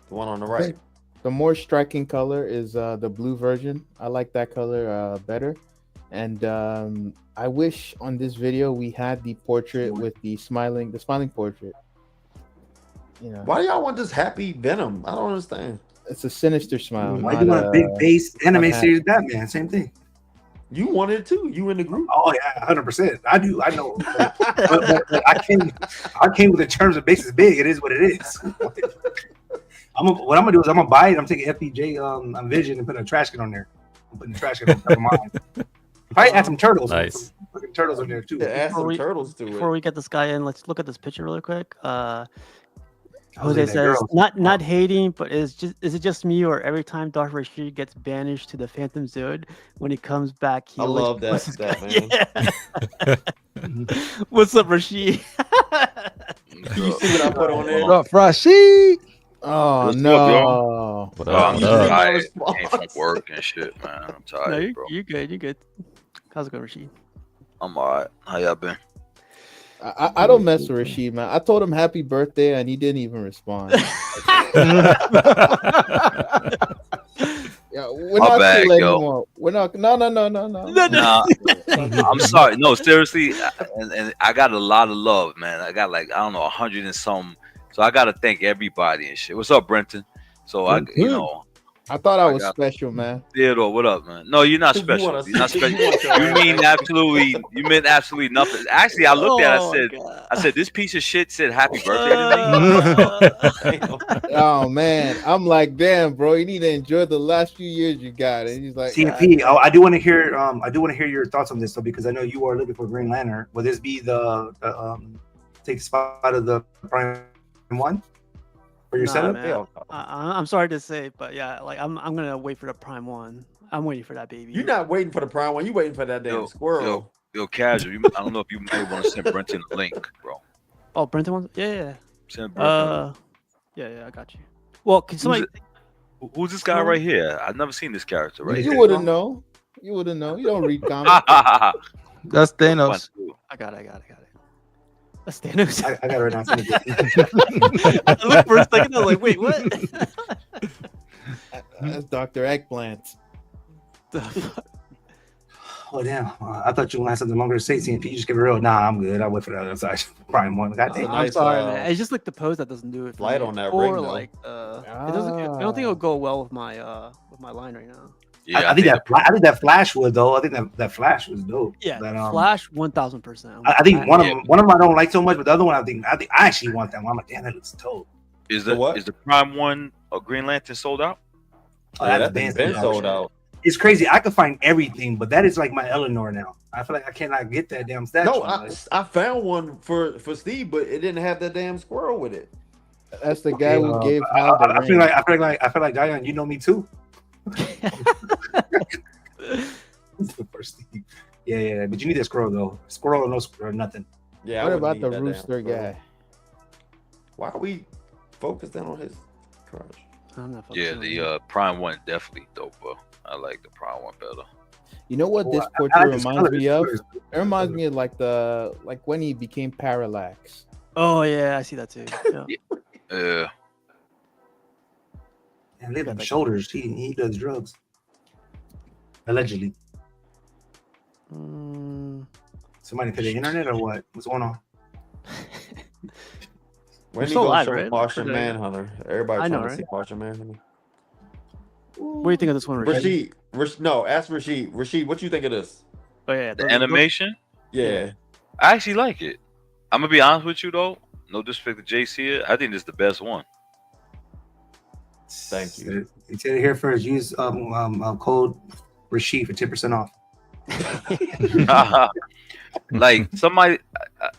one on the right. The more striking color is the blue version. I like that color better. And I wish on this video we had the portrait with the smiling portrait. You know, why do y'all want this happy Venom? I don't understand. It's a sinister smile. Why do you want a big base anime series Batman? Same thing. You wanted it too. You in the group? Oh yeah, 100%. I do. I know. but I came with the terms of base is big. It is what it is. What I'm gonna do is I'm gonna buy it. I'm taking FPJ Vision and put a trash can on there. I'm putting the trash can on top of mine. Probably add some turtles. Nice. Fucking turtles on there too. Yeah, add some turtles to it. Before we get this guy in, let's look at this picture really quick. Jose says, not hating, but is it just me, or every time Dr. Rashid gets banished to the Phantom Zone, when he comes back, he I always love posts his that guy- Yeah. What's up, Rashid? You see what I put on there? What up, Rashid? Oh What's up, no! What Oh, up? I'm What just up? tired. response. Came from work and shit, man. I'm tired, No, bro. you're good. You're good. How's it going, Rashid? I'm alright. How y'all been? I don't mess with Rashid, man. I told him happy birthday and he didn't even respond. Yeah, we're My not bad, cool yo. anymore. We're not. No. Nah, I'm sorry. No, seriously, and I got a lot of love, man. I got like, I don't know, 100 and some. So I gotta thank everybody and shit. What's up, Brenton? So I thought I was got- special, man. Theodore, what up, man? No, you're not You special. want us- You're not you special. want your You ass mean back. absolutely. You meant absolutely nothing. Actually, I looked at it. I said, this piece of shit said happy birthday to me. Oh man, I'm like, damn, bro. You need to enjoy the last few years you got. And he's like, CNP, I do want to hear. I do want to hear your thoughts on this though, because I know you are looking for Green Lantern. Will this be the take the spot of the Prime one for your Nah, setup? man. I'm sorry to say, but yeah, like I'm gonna wait for the Prime one. I'm waiting for that baby. You're not waiting for the prime one. You waiting for that damn squirrel. Yo, casual. I don't know if you may want to send Brenton a link, bro. Oh, Brenton wants. Yeah. Send Brenton. Yeah, I got you. Well, can somebody? Who's this guy right here? I've never seen this character right you here. wouldn't know. You wouldn't know. You don't read comics. That's Thanos. I got it. That's Thanos. I got it right now. I looked for a second. I was like, wait, what? That's Dr. Eggplant. Oh damn! I thought you wanted something longer to say. CNP, you just give it real. Nah, I'm good. I wait for the other side. Prime one. God damn. I'm sorry, man. It's just like the pose that doesn't do it. For Light me. on that or ring, though. like it doesn't. I don't think it'll go well with my line right now. Yeah, I think that Flash would though. I think that Flash was dope. Yeah, that, Flash 1000%. I think one of them I don't like so much, but the other one I think I actually want that one. I'm like, damn, that looks dope. Is the Prime one a Green Lantern sold out? Oh, That's been sold out. It's crazy. I can find everything, but that is like my Eleanor now. I feel like I cannot get that damn statue. No, I found one for Steve, but it didn't have that damn squirrel with it. That's the guy who gave Hal the I feel like Diane, you know me too. Yeah, but you need that squirrel though. Squirrel or no squirrel, nothing. Yeah. What about the rooster guy? Why are we focusing on his crunch? Yeah, the Prime one definitely dope, bro. I like the Prime one better. You know what this portrait reminds me of? It reminds me of like when he became Parallax. Oh yeah, I see that too. Yeah. And look at them shoulders. He does drugs. Allegedly. Somebody to the internet or what? What's going on? When so you live, show right? Martian Manhunter? Everybody trying to see right? Martian Manhunter. What do you think of this one, Rashid? No, ask Rashid. Rashid, what you think of this? Oh yeah, The animation? Yeah. I actually like it. I'm gonna be honest with you though. No disrespect to JC, I think this is the best one. Thank you. You said it here first. Use code Rashid for 10% off. Like somebody,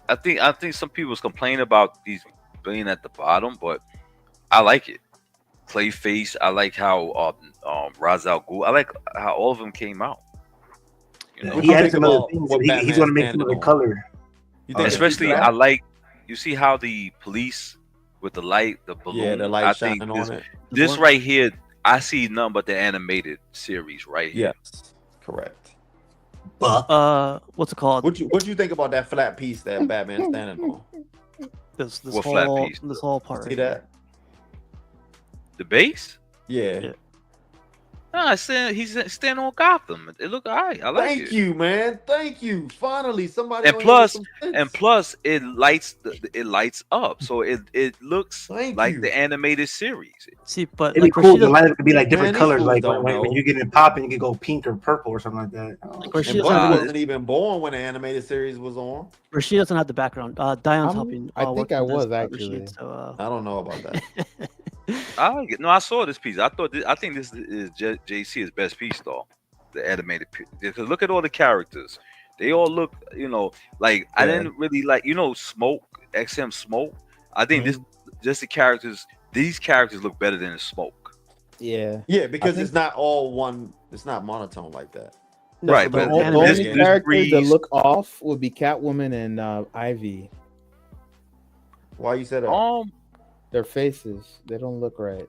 I think some people was complaining about these being at the bottom, but I like it. Clayface, I like how Ra's al Ghul, I like how all of them came out. You know? He added some other things. He's going to make some of the color. Especially, I like. You see how the police with the light, the balloon. Yeah, the light I shining think on it. This right here, I see nothing but the animated series right here. Yes, correct. But what's it called? What you think about that flat piece that Batman's standing on? This What whole flat piece? this whole part. See right that? The base? Yeah. Nah, he's standing on Gotham. It look alright. I like it. Thank you, man. Thank you. Finally, somebody. And plus, it lights up, so it looks like the animated series. See, but it'd like be cool. Rashida, The light could be like different Man, colors. these Like fools don't when know. you get it popping, you could go pink or purple or something like that. like And Rashida, Bucky wasn't even born when the animated series was on. Rashid doesn't have the background. Dion's helping. I think working I with was this, actually. Rashid, so, I don't know about that. I like it. No, I saw this piece. I think this is JC's best piece though. The animated piece. Because look at all the characters. They all look, like I didn't really like, Smoke, XM Smoke. I think just the characters. These characters look better than the smoke. Yeah. Yeah, because it's not all one. It's not monotone like that. No, Right, The but only characters that Breeze- look off would be Catwoman and Ivy. Why you said that? Their faces, they don't look right.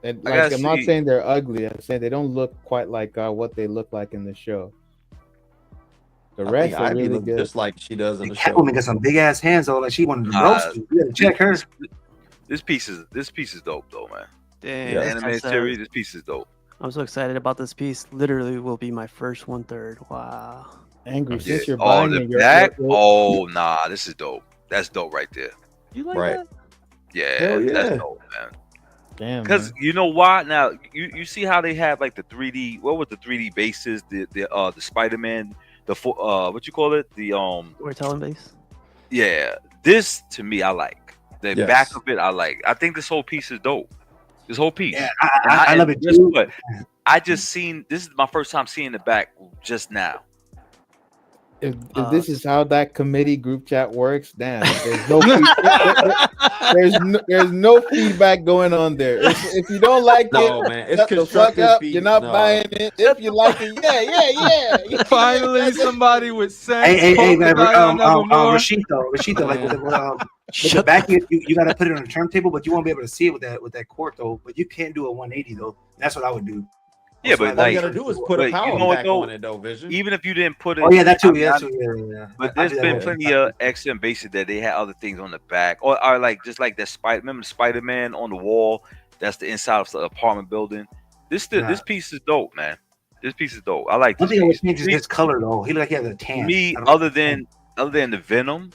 And, I gotta I'm not see- saying they're ugly. I'm saying they don't look quite like what they look like in the show. The I rest think are Ivy really looks good. just like she does in the show. Catwoman got some big ass hands though, like she wanted to roast you. You gotta check her. This piece is dope though, man. Dang, The that's animated so- series, this piece is dope. I'm so excited about this piece. Literally will be my first 1/3. Wow. Angry Yeah. since you're Oh, buying the it. back. Oh, nah, this is dope. That's dope right there. You like Right. that? Yeah, Hell yeah. that's dope, man. Damn. Because you know why? Now you see how they have like the 3D. What was the 3D bases? The Spider-Man. What you call it? We're telling base. Yeah. This to me, I like the Yes. back of it. I like. I think this whole piece is dope. This whole piece. Yeah, And I love it guess too. what? I just seen. This is my first time seeing the back just now. If this is how that committee group chat works, damn, there's no there's no feedback going on there. If you don't like No, it, man, it's shut the fuck constructive up. feed- You're not no. buying it. If you like it, yeah. Finally, somebody with sense. Hey, Poke man, the guy another more. Rashito, like with the back, you gotta put it on a turntable, but you won't be able to see it with that cord though. But you can't do a 180 though. That's what I would do. Yeah, So but All like, you gotta do is put a but power you know what back though? on it though, Vision. even if you didn't put it. Oh yeah, that too. I mean, Yeah, I- that too. Yeah. But I there's do that been with- plenty of XM bases that they had other things on the back, or like just like that Spider. Remember the Spider-Man on the wall? That's the inside of the apartment building. This piece is dope, man. This piece is dope. I like One this thing I would piece. change is his color though. He looked like he had a tan. Me, I don't know. other than the Venom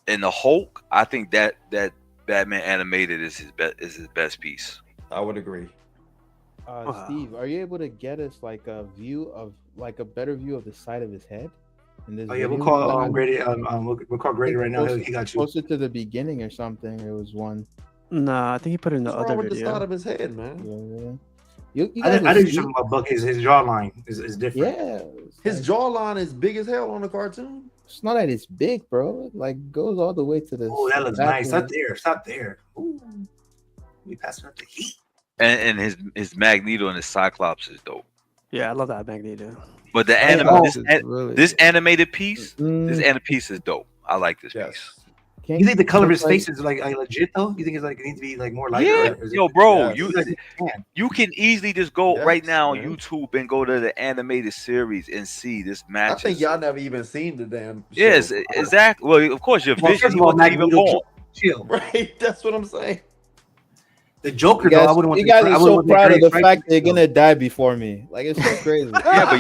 and the Hulk, I think that Batman animated is his best piece. I would agree. Wow. Steve, are you able to get us like a view of like a better view of the side of his head? In this Oh yeah, we'll video? call Grady. We'll call Grady right now. He got you. Closer to the beginning or something. It was one. Nah, I think he put it in the What's wrong other with the side video. of his head, man? You I guys think will you're see- talking about Buck. His jawline is different. Yeah. His Like, jawline is big as hell on the cartoon. it's not that it's big, bro. It, like goes all the way to the. Oh, that looks back nice. of Stop it. there. Stop there. Ooh. We passing up the heat. And his Magneto and his Cyclops is dope. Yeah, I love that Magneto. But the this animated piece, this animated piece is dope. I like this piece. Can't You think the color of his like- face is like legit though? You think it's like it needs to be like more lighter? Yeah, or is yo, it- bro, Yes. you can easily just go right Yes, now on man. YouTube and go to the animated series and see this match. I think y'all never even seen the damn. Yes, show. exactly. Well, of course, your Well, vision first of all, wasn't even Magneto born. chill. Right, that's what I'm saying. The Joker You though, I guys, wouldn't want. you guys I are wouldn't so want proud of the Grady fact they're Frank, gonna die before me. Like it's so crazy. Yeah, but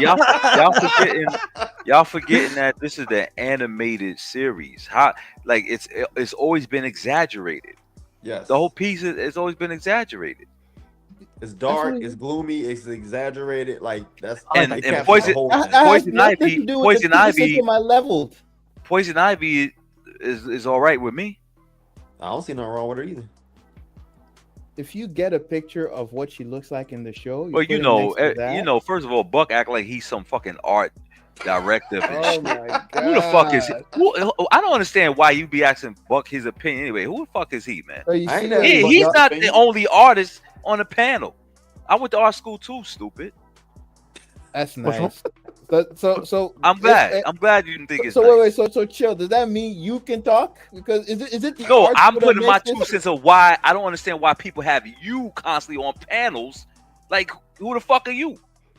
y'all forgetting that this is the animated series. How like it's always been exaggerated. Yes, The whole piece it's always been exaggerated. it's dark, That's what- it's gloomy, it's exaggerated. Like that's And- they and captured Poison- the whole I thing. have Poison nothing Ivy- to do with Poison the Ivy- criticism I leveled. Poison Ivy is all right with me. I don't see nothing wrong with her either. If you get a picture of what she looks like in the show, Well, put it next to that. first of all, Buck act like he's some fucking art director. And Oh shit. my god! Who the fuck is he? I don't understand why you be asking Buck his opinion anyway. Who the fuck is he, man? So you I ain't see never that- Yeah, Buck he's Buck's not the opinion. only artist on the panel. I went to art school too, stupid. That's What's nice. So I'm glad. I'm glad you didn't think it's So nice. wait. So chill. Does that mean you can talk? Because is it the No, art I'm that putting my makes 2 this- cents of why I don't understand why people have you constantly on panels. Like, who the fuck are you?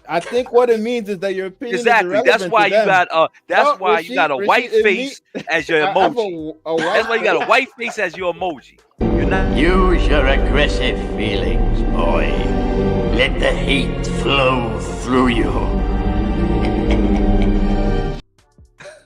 I think what it means is that your opinion Exactly. is That's irrelevant why to you them. got that's No, why you got a Rashid, white it face as your I have emoji. a white That's why you got a white face as your emoji. You're not. Use your aggressive feelings, boy. Let the heat flow through you.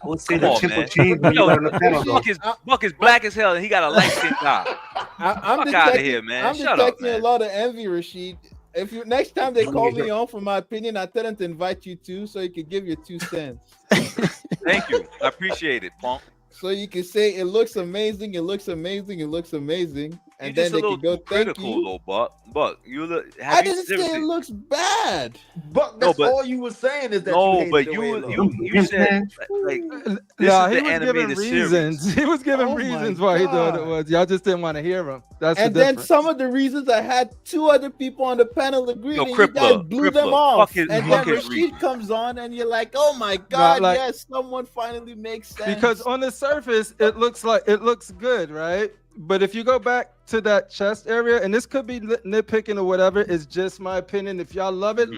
I would say Come the on, temple man. changed when you Yo, got on the panel though. Buck is black as hell and he got a light skinned guy. I'm Fuck detecting, outta here, man. I'm Shut up, detecting man. a lot of envy, Rashid. If you next time they call me on for my opinion, I tell them to invite you too, so you can give your 2 cents. Thank you. I appreciate it, punk. So you can say it looks amazing, it looks amazing, it looks amazing, and just then a they little can go too thank critical, you. though, Buck. You look. I didn't say it looks bad. But that's all you were saying is that you hated the way it looked. you said like No, he the was giving animated reasons. series. He was giving Oh reasons my why he thought it God. was. Y'all just didn't want to hear him. That's And the then difference. some of the reasons I had 2 other people on the panel agree, Yo, and you guys Crippler, blew them Crippler, off. fuck his- And fuck then his Rashid reasons. comes on, and you're like, "Oh my God, like- yes, someone finally makes sense." Because on the surface, it looks good, right? But if you go back to that chest area, and this could be nitpicking or whatever, it's just my opinion. If y'all love it,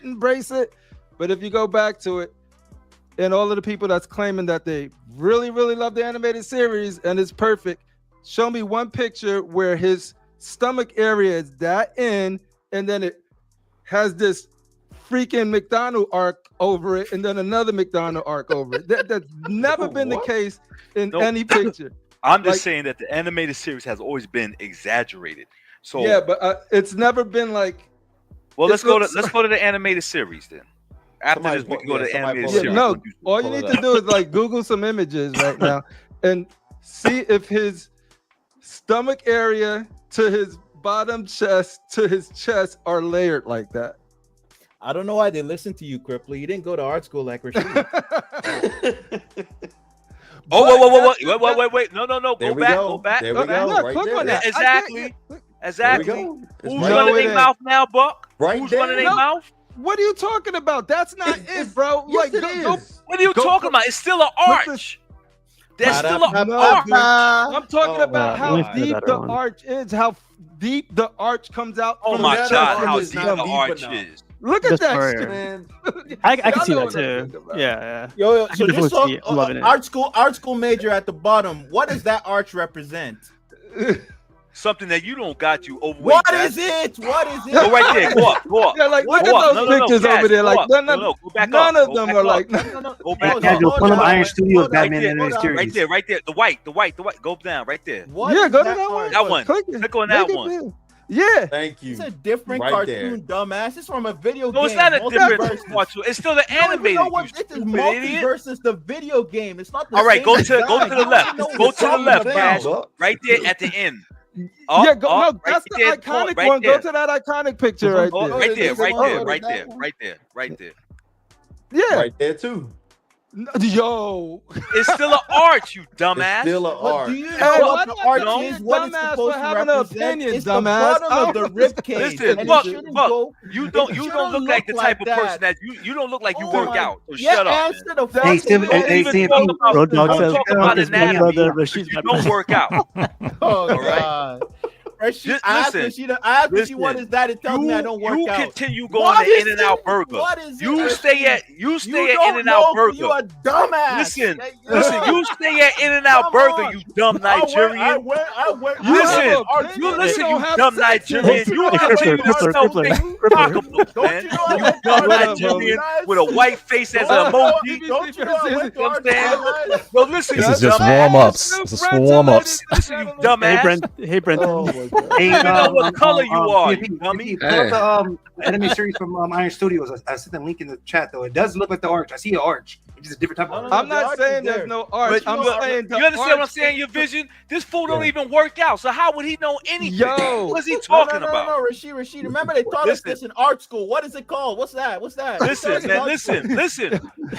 embrace it. But if you go back to it, and all of the people that's claiming that they really, really love the animated series and it's perfect, show me one picture where his stomach area is that in, and then it has this freaking McDonald arc over it, and then another McDonald arc over it. That's never been the case in any picture. I'm just saying that the animated series has always been exaggerated. So yeah, but it's never been like. Well, let's go to the animated series then. After this, we can go to the animated series. No, all you need to do is like Google some images right now and see if his stomach area to his bottom chest to his chest are layered like that. I don't know why they listen to you, Crippler. You didn't go to art school like Rashid. Oh, wait. No. There Go we back. go. Go back. There we go. Look, Right click there. on that. Exactly. There we go. It's Who's right running there. their mouth now, Buck? Right Who's there. running their No. mouth? What are you talking about? That's not it, bro. Yes, Like, it go. is. What are you Go talking put- about? It's still an put arch. There's still an No, arch. I'm talking about let how me put deep that the on. arch is, how deep the arch comes out. Oh from my the that God, chest how and deep his the stomach. arch enough. is. Look at Just that for- shit. Man, I can Y'all see know that what I'm too. talking about. Yeah. Yo, I so can just definitely see it. I'm loving it. art school major at the bottom. What does that arch represent? Something that you don't got you overweight. What is it? What is it? Go right there. Go up. Yeah, like look Go at up. those No, pictures Cass, over there. go Like up. none No, go back none up. of Go them back are up. like. Go back Yeah, up. Joe, one of on, Iron Studios hold on. Batman Right animated there, series. Right there. The white. Go down. Right there. What Yeah, is go to that one. arch? That one. Click it. Click on Make that it one. big. Yeah. thank you. It's a different Right cartoon, dumbass. It's from a video game. No, it's not a different Multiverses. cartoon. It's still the You don't even animated. know You what this is. stupid idiot. Multiverses, the video game. It's not the All right, same go to design. the You left. don't know what Go you're to the talking left, about. Cash. Buck. Right there at the end. Yeah, go, no, right that's the there, iconic right one. there. Go to that iconic picture right Oh, there. right there, This right one, there, oh, right that there, one. right there, right there. Yeah. Right there too. Yo. It's still an arch, you It's dumbass. still an But art. do you Hey, know why what do the I arch call is? you What it's dumbass supposed for to having an represent? opinion, It's dumbass? the bottom of the rib cage. Listen, and it Buck, shouldn't Buck, go- you it don't shouldn't look like the look type like of person that. that you don't look like you Oh work my- out. So Yeah, shut up. answer Man. the That's Hey, fucking Sim, Don't hey, even CNP. talk about, Road Dogg don't says, talk "Come about on, this anatomy. video." brother, because Rashid's you my don't work out. Oh All right. God. Rashid, Just I asked listen, Rashid what is that? It tells me I don't work you out. continue going What to is In-N-Out it? Burger. What is it, You Rashid? stay at You In-N-Out know, Burger. You a dumbass. Listen, Yeah. listen. You stay at In-N-Out Come Burger. on. You dumb Nigerian. I went. Listen, You listen, don't you have dumb sex. Nigerian. You Hey, continue to Crippler, sell Crippler, fake Crippler. pocketbooks, Don't man. you know I You went to dumb What up, Nigerian homie? with a white face as an Don't emoji. Don't you know I went to You know what I'm art saying? Well, listen, This you is just dumbass. warm-ups. This is warm-ups. Listen, you Hey, dumbass. Brent. Hey, Brent. Oh my God. Hey, You don't know what color you are, you dummy. Pull up the anime series from Iron Studios. I sent the link in the chat though. It does look like the arch. I see an arch. It's just a different type of arch. I'm The not arch saying is there. there's no arch. But I'm saying the you understand what I'm arch- saying? Your vision. This fool don't even work out. So how would he know anything? Yo. What's he talking no, about? No, Rashid. Remember they taught us Listen. this in art school. What is it called? What's that? Listen, man. Listen.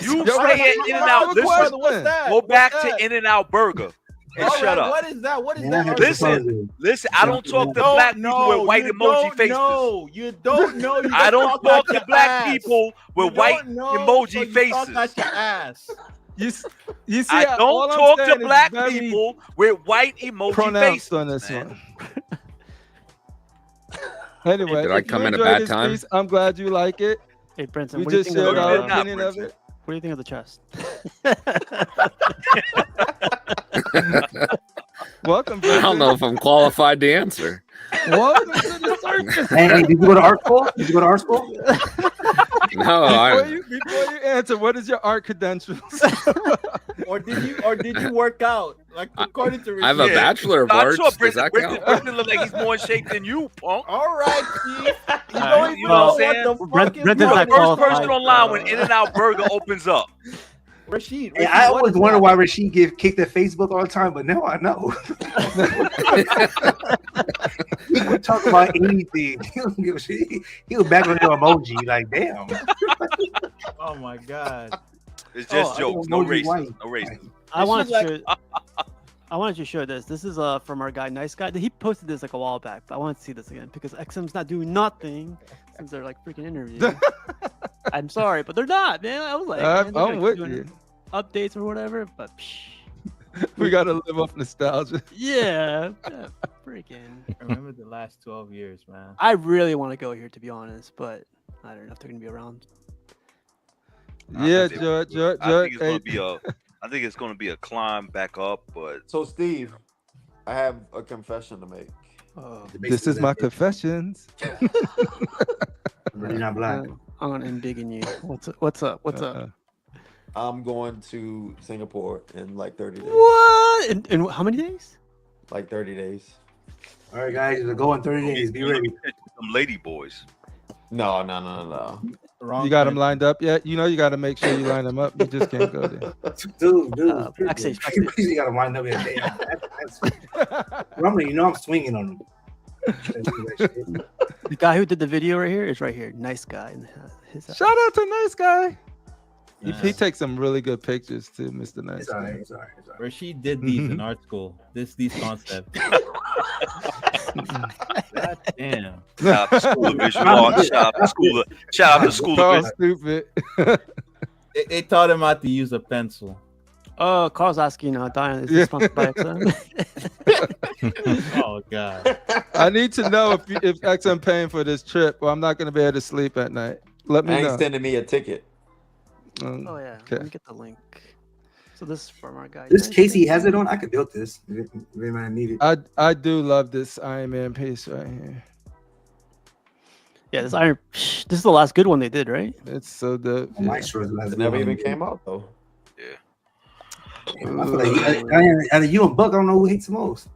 You Yo, stay Rashid, at you In-N-Out. have a Listen. question. What's that? Go back What's that? to In-N-Out Burger and All shut right, up. What is that? What is Yeah, that? Listen. I don't talk to black people with white emoji faces. No, you don't know. You I don't talk talk out to your black ass. people with You white don't know, emoji so you faces. Talk out your ass. You see, I all don't I'm talk saying to is black very people with white emoji pronounced faces. on this man. one. Anyway, Did I if you come in a enjoyed bad this time? piece, I'm glad you like it. Hey, Brenton. We What do you just think of shared No, our you did not, opinion of Brenton. it. What do you think of the chest? Welcome. I don't know if I'm qualified to answer. Welcome to the circus. Hey, did you go to art school? Did you go to art school? No, Before you answer, what is your art credentials? Or did you work out? Like according to I have a Rashid. bachelor of I'm arts. sure Does that Brenton count? look like he's more in shape than you, punk. All right, Keith. You All don't right, even well, know what the Brent- fuck is Brenton's You're going the not first on. qualified. person online when In-N-Out Burger opens up. Rashid. Hey, I always wonder why Rashid get kicked at Facebook all the time, but now I know. He would talk about anything. He don't give a shit. He was back on your emoji, like damn. Oh my god. It's just jokes. No racism. No racism. I wanted to show this. This is from our guy, Nice Guy. He posted this like a while back, but I wanted to see this again because XM's not doing nothing since they're like freaking interviewing. I'm sorry, but they're not, man. I was like, I'm with you. Updates or whatever, but we gotta live off nostalgia. Yeah, freaking. Remember the last 12 years, man. I really want to go here, to be honest, but I don't know if they're gonna be around. Yeah, George. I think it's gonna be a climb back up, but so Steve, I have a confession to make. This is my confessions. Really not black. I'm gonna embiggen you. What's up? What's up? I'm going to Singapore in like 30 days. What? In how many days? Like 30 days. All right, guys, we're going 30 days. Be ready. Some lady boys. No. You got them lined up yet? You know you got to make sure you line them up. You just can't go there. Dude. You got to line up here. Normally, I'm swinging on them. The guy who did the video right here is right here. Nice Guy. Shout out to Nice Guy. He takes some really good pictures too, Mr. Nice Guy. It's all right. Rashid did these in art school. These concepts. God damn. Shout out to School of Visual Art. Shout out to School of Visual. Stupid. They taught him how to use a pencil. Oh, Carl's asking, Diane, is this sponsored by XM? Oh god. I need to know if XM paying for this trip, or I'm not going to be able to sleep at night. Let me know. Ain't sending me a ticket. Oh yeah. Okay. Let me get the link. So this is from our guy. This Casey has it on. I could build this. If I need it. I do love this Iron Man piece right here. Yeah, this Iron. This is the last good one they did, right? It's so dope. It never even came out though. Yeah. Damn, I feel like out of you and Buck, I don't know who hates the most.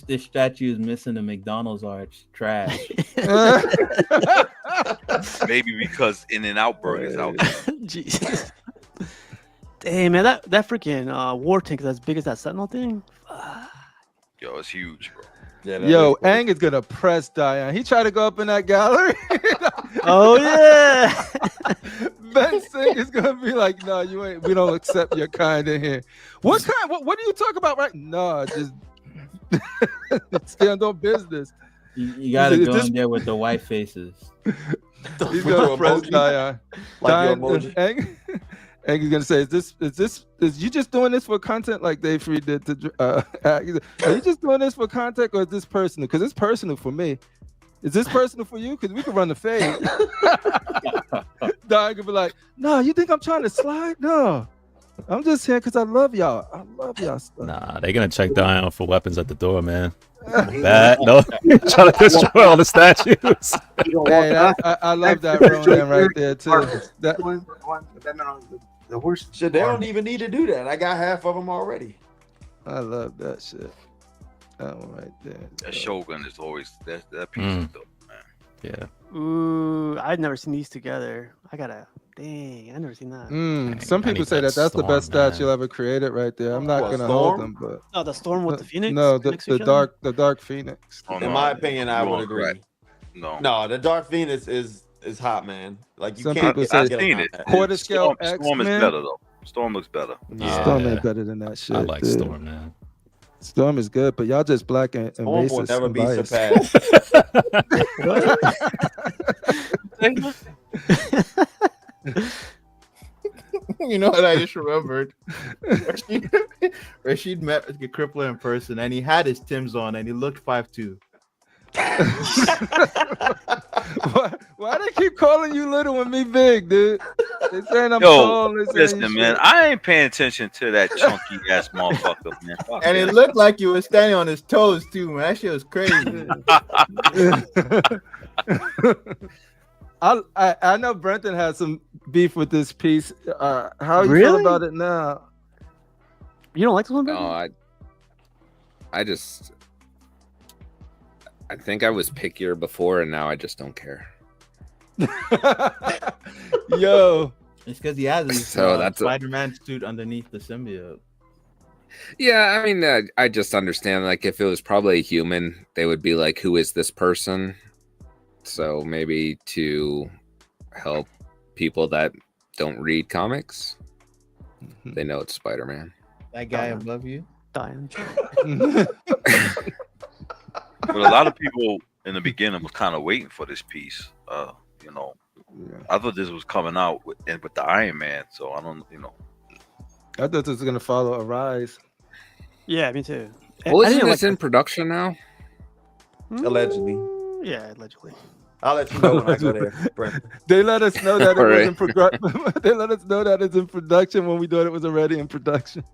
This statue is missing the McDonald's arch. Trash. Maybe because In-N-Out Burger's out. Jesus. Damn, man, that freaking war tank is as big as that Sentinel thing. Yo, it's huge, bro. Yeah, Yo, Aang is gonna press Diane. He tried to go up in that gallery. Oh yeah. Ben Singh is gonna be like, no, you ain't. We don't accept your kind in here. What kind? What do you talk about right? No, just stand on business. You gotta go in there with the white faces. He's gonna press Diane. Aang is gonna say, is you just doing this for content like Dave Free did to are you just doing this for content, or is this personal? Because it's personal for me. Is this personal for you? Because we can run the fade. Diane could be like, no, you think I'm trying to slide? No. I'm just here because I love y'all. I love y'all stuff. Nah, they're gonna check Diane for weapons at the door, man. Bad. No, trying to destroy all the statues. Hey, I love that Ronin right there too. The horse. Shit, they don't even need to do that. I got half of them already. I love that shit. That one right there. That Shogun is always that piece is dope, man. Yeah. Ooh, I've never seen these together. I never seen that. Some people say that's the best statue ever created right there. I'm not gonna hold them, but no, the storm with the phoenix. No, the dark phoenix. Oh, In my opinion, I would agree. Right. No, the dark phoenix is hot, man. Like you Some can't. people say I've seen it. Quarter scale Storm is X-Men. better though. Storm looks better. Yeah. Storm ain't better than that shit. I like dude. Storm, man. Storm is good, but y'all just black and Storm racist. will never and be biased. surpassed. You know what I just remembered? Rashid met a crippler in person, and he had his Timbs on, and he looked 5'2". Why they keep calling you little and me big, dude? They saying I'm tall. Listen, man, I ain't paying attention to that chunky ass motherfucker, man. Fuck And it looked like you were standing on his toes too, man. That shit was crazy. I know Brenton had some beef with this piece. How you feel Really? about it now? You don't like this one, No, Brendan? I think I was pickier before, and now I just don't care. Yo, It's because he has his Spider-Man suit underneath the symbiote. Yeah, I mean, I just understand. Like, if it was probably a human, they would be like, "Who is this person?" So maybe to help people that don't read comics, they know it's Spider-Man. That guy above you, dying. But a lot of people in the beginning was kind of waiting for this piece. You know, I thought this was coming out with the Iron Man, so I don't, I thought this was gonna follow a rise. Yeah, me too. Well, isn't this in production now? Allegedly. Yeah, allegedly. I'll let you know when I go there, Brent. They let us know that it was in production. They let us know that it's in production when we thought it was already in production.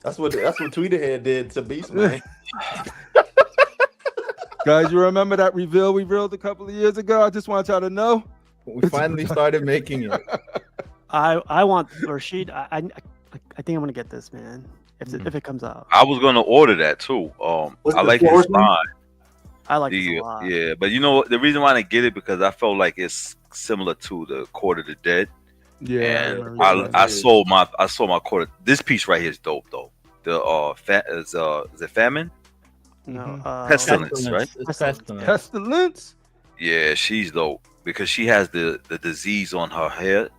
That's what Tweeterhead did to Beast Man. Guys, you remember that reveal we revealed a couple of years ago? I just want y'all to know. We finally started making it. I want Rashid. I think I'm gonna get this, man. If it comes out, I was gonna order that too. I like his style. I like it a lot. Yeah, but you know the reason why I didn't get it because I felt like it's similar to the Court of the Dead. Yeah, and I sold my quarter. This piece right here is dope though. The is it Famine? No, Pestilence, right? Pestilence. Yeah, she's dope because she has the disease on her head,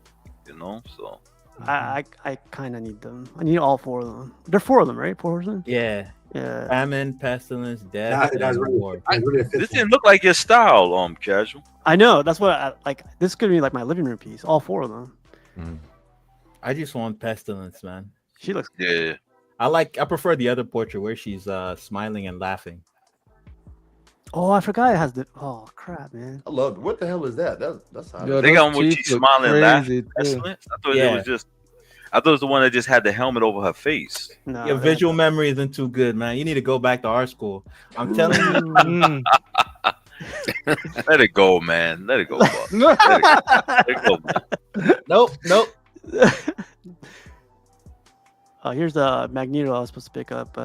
So I kind of need them. I need all 4 of them. There are 4 of them, right? 4 of them. Yeah. Yeah. Famine, pestilence, death. This didn't look like your style, Casual. I know. That's what I like. This could be like my living room piece. All 4 of them. I just want pestilence, man. She looks. Yeah. I prefer the other portrait where she's smiling and laughing. Oh, I forgot it has the. Oh crap, man! I love. What the hell is that? That's how. They got one where she's smiling and laughing. Excellent. I thought it was just. I thought it was the one that just had the helmet over her face. No, your visual memory isn't too good, man. You need to go back to art school. I'm telling you. Let it go, man. Let it go. Let it go, man. Nope. Here's the Magneto I was supposed to pick up.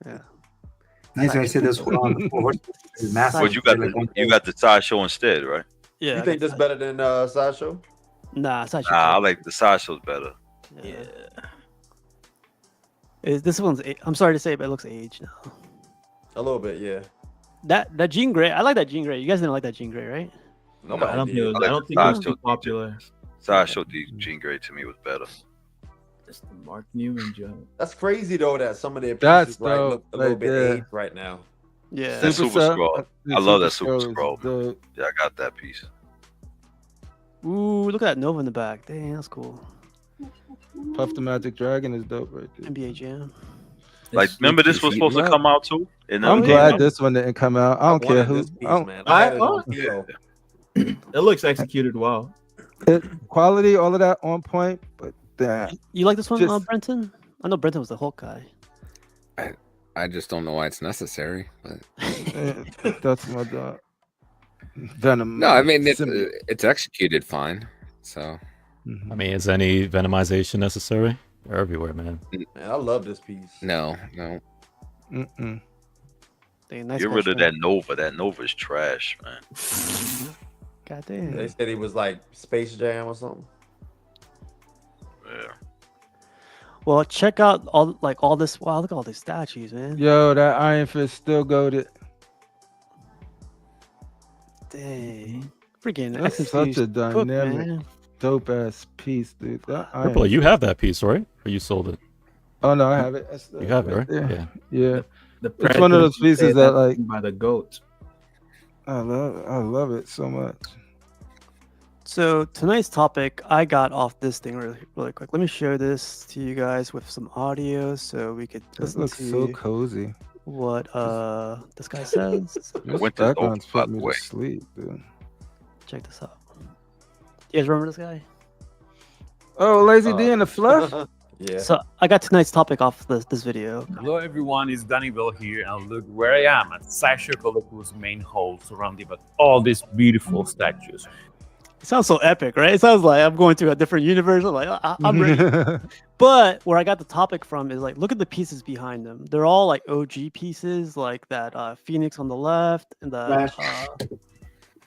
Yeah. Nice. I said this. But you got the sideshow instead, right? Yeah. You think this better than sideshow? Nah, sideshow. I like the sideshow's better. Yeah. This one's. I'm sorry to say, but it looks aged now. A little bit, yeah. That Jean Grey. I like that Jean Grey. You guys didn't like that Jean Grey, right? No, I don't think it was too popular. Sideshow Jean Grey to me was better. It's the Mark Newman joke. That's crazy though that some of their pieces look a little bit aged right now. Yeah. That Super Scroll. I love that Super Scroll. Yeah, I got that piece. Ooh, look at that Nova in the back. Dang, that's cool. Puff the Magic Dragon is dope right there. NBA Jam. Like, remember this was supposed to come out too? I'm glad this one didn't come out. I don't care who. It looks executed well. Quality, all of that on point, but you like this one, Brenton? I know Brenton was the Hulk guy. I just don't know why it's necessary, but that's my dog. Venom. No, I mean it's executed fine. So, I mean, is any Venomization necessary? They're everywhere, man. Man, I love this piece. No. Dang, nice. Get rid of that Nova. That Nova is trash, man. God damn. They said he was like Space Jam or something. Yeah. Well, check out all this. Wow, look at all these statues, man. Yo, that Iron Fist still goated. Dang. Freaking that's such a dynamic, dope ass piece, dude. Purple, you have that piece, right? Or you sold it? Oh no, I have it. You have it, right? There. Yeah. It's one of those pieces that like by the goat. I love it so much. So tonight's topic, I got off this thing really quick. Let me show this to you guys with some audio so we could this looks so cozy. What this guy says. This background's put me to sleep, dude. Check this out. You guys remember this guy? Oh, Lazy D and the Fluff? Yeah. So I got tonight's topic off this video. Hello everyone, it's Danny Bell here, and look where I am at Sideshow Collectibles main hall, surrounded by all these beautiful statues. It sounds so epic, right? It sounds like I'm going to a different universe. I'm like, I'm ready. But where I got the topic from is like, look at the pieces behind them. They're all like OG pieces, like that Phoenix on the left and the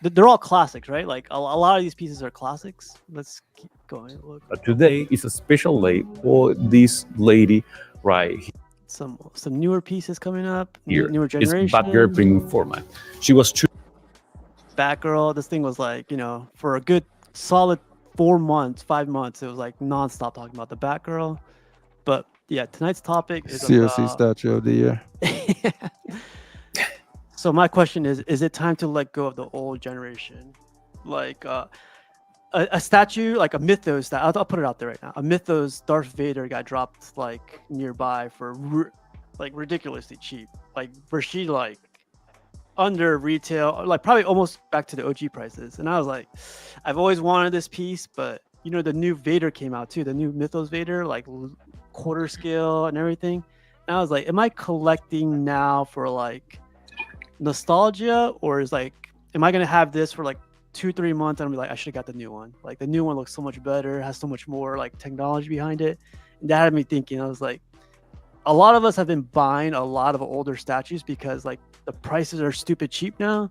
they're all classics, right? Like a lot of these pieces are classics. Let's keep going. Look. Today is a special day for this lady right here. Some newer pieces coming up. Newer generation. It's Batgirl premium format. She was Batgirl. This thing was like, for a good solid 4 months, 5 months, it was like nonstop talking about the Batgirl. But yeah, tonight's topic is COC statue of the year. So my question is it time to let go of the old generation? Like a statue, like a Mythos, I'll put it out there right now. A Mythos Darth Vader got dropped like nearby for like ridiculously cheap. Like for she like under retail, like probably almost back to the OG prices. And I was like, I've always wanted this piece, but the new Vader came out too, the new Mythos Vader, like quarter scale and everything. And I was like, am I collecting now for like nostalgia, or am I gonna have this for like 2-3 months and I'll be like, I should have got the new one. Like the new one looks so much better, has so much more like technology behind it. And that had me thinking, I was like, a lot of us have been buying a lot of older statues because like the prices are stupid cheap now.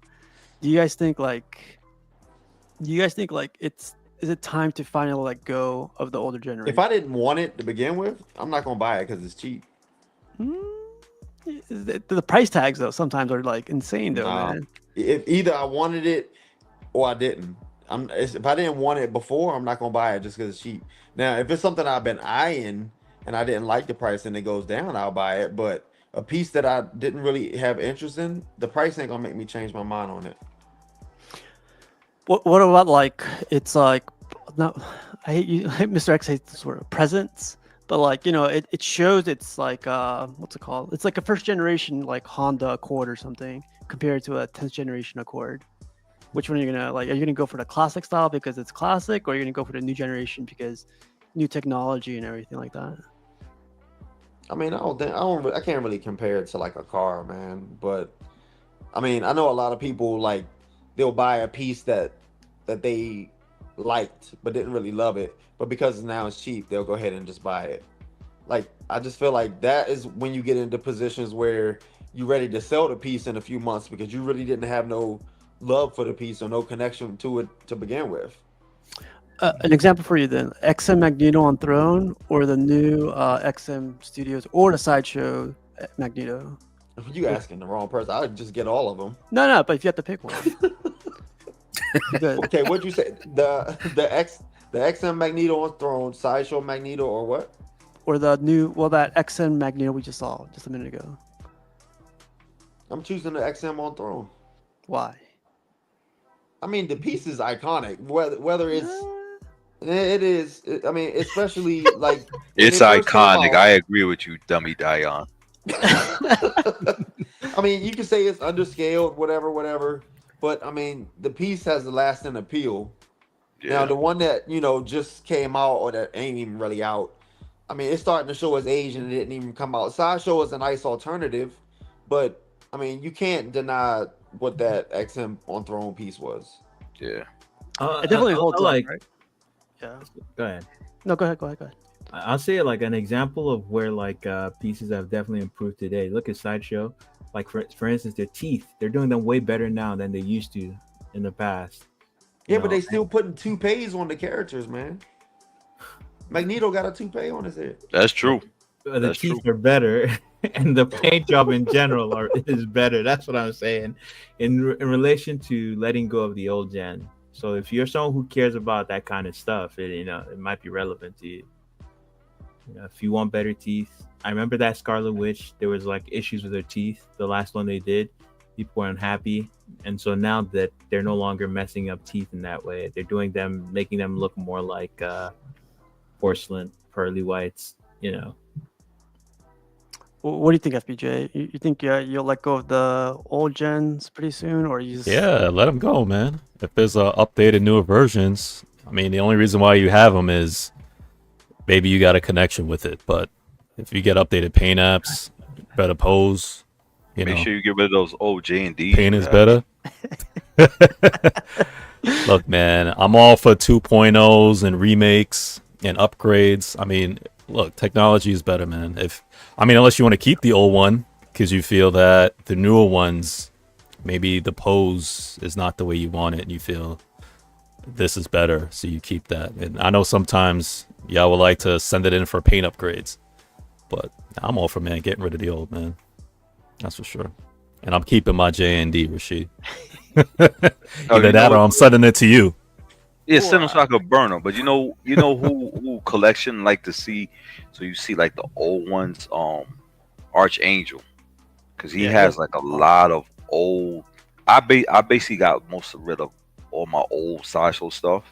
Do you guys think like is it time to finally let go of the older generation? If I didn't want it to begin with, I'm not gonna buy it because it's cheap. The price tags though sometimes are like insane though, man. If either I wanted it or I didn't. If I didn't want it before, I'm not gonna buy it just because it's cheap. Now, if it's something I've been eyeing and I didn't like the price and it goes down, I'll buy it. But a piece that I didn't really have interest in, the price ain't gonna make me change my mind on it. What about like it's like not? I hate you, Mr. X hates this word, presents. But like it shows it's like what's it called? It's like a first generation like Honda Accord or something compared to a 10th generation Accord. Which one are you gonna like? Are you gonna go for the classic style because it's classic, or are you gonna go for the new generation because new technology and everything like that? I mean, I can't really compare it to like a car, man. But I mean, I know a lot of people like they'll buy a piece that they liked but didn't really love it, but because now it's cheap, they'll go ahead and just buy it. Like I just feel like that is when you get into positions where you're ready to sell the piece in a few months because you really didn't have no love for the piece or no connection to it to begin with. An example for you then: XM Magneto on Throne, or the new XM Studios, or the Sideshow Magneto. You asking the wrong person. I would just get all of them. No, but if you have to pick one. Okay, what'd you say? The XM Magneto on Throne, Sideshow Magneto, or what? Or the new, that XM Magneto we just saw just a minute ago. I'm choosing the XM on Throne. Why? I mean, the piece is iconic. Whether it's it is. I mean, especially like it's iconic. I agree with you, dummy Dion. I mean, you can say it's underscaled, whatever. But I mean, the piece has a lasting appeal. Yeah. Now, the one that just came out or that ain't even really out, I mean, it's starting to show its age and it didn't even come out. Sideshow is a nice alternative, but I mean, you can't deny what that XM on Throne piece was. Yeah, it definitely holds up, right? Yeah. Go ahead. No, go ahead. I'll say like an example of where like pieces have definitely improved today. Look at Sideshow. Like for instance, their teeth, they're doing them way better now than they used to in the past. Yeah, but they still putting toupees on the characters, man. Magneto got a toupee on his head. That's true. The teeth are better, and the paint job in general is better. That's what I'm saying in relation to letting go of the old gen. So if you're someone who cares about that kind of stuff, it might be relevant to you. If you want better teeth, I remember that Scarlet Witch. There was like issues with her teeth. The last one they did, people were unhappy, and so now that they're no longer messing up teeth in that way, they're making them look more like porcelain, pearly whites. What do you think, FBJ? You think you'll let go of the old gens pretty soon, or you just... Yeah, let them go, man. If there's updated, newer versions, I mean, the only reason why you have them is maybe you got a connection with it. But if you get updated paint apps, better pose, make sure you get rid of those old J&D. Paint is better. Look, man, I'm all for 2.0s and remakes and upgrades. I mean, look, technology is better, man. Unless you want to keep the old one because you feel that the newer ones maybe the pose is not the way you want it, and you feel this is better, so you keep that. And I know sometimes y'all would like to send it in for paint upgrades, but I'm all for, man, getting rid of the old, man. That's for sure. And I'm keeping my J&D, Rashid. Either that or I'm sending it to you. Yeah, send them so I could burn them. But you know who collection like to see? So you see like the old ones, Archangel, because he has like a lot of old. I basically got most rid of all my old Sideshow stuff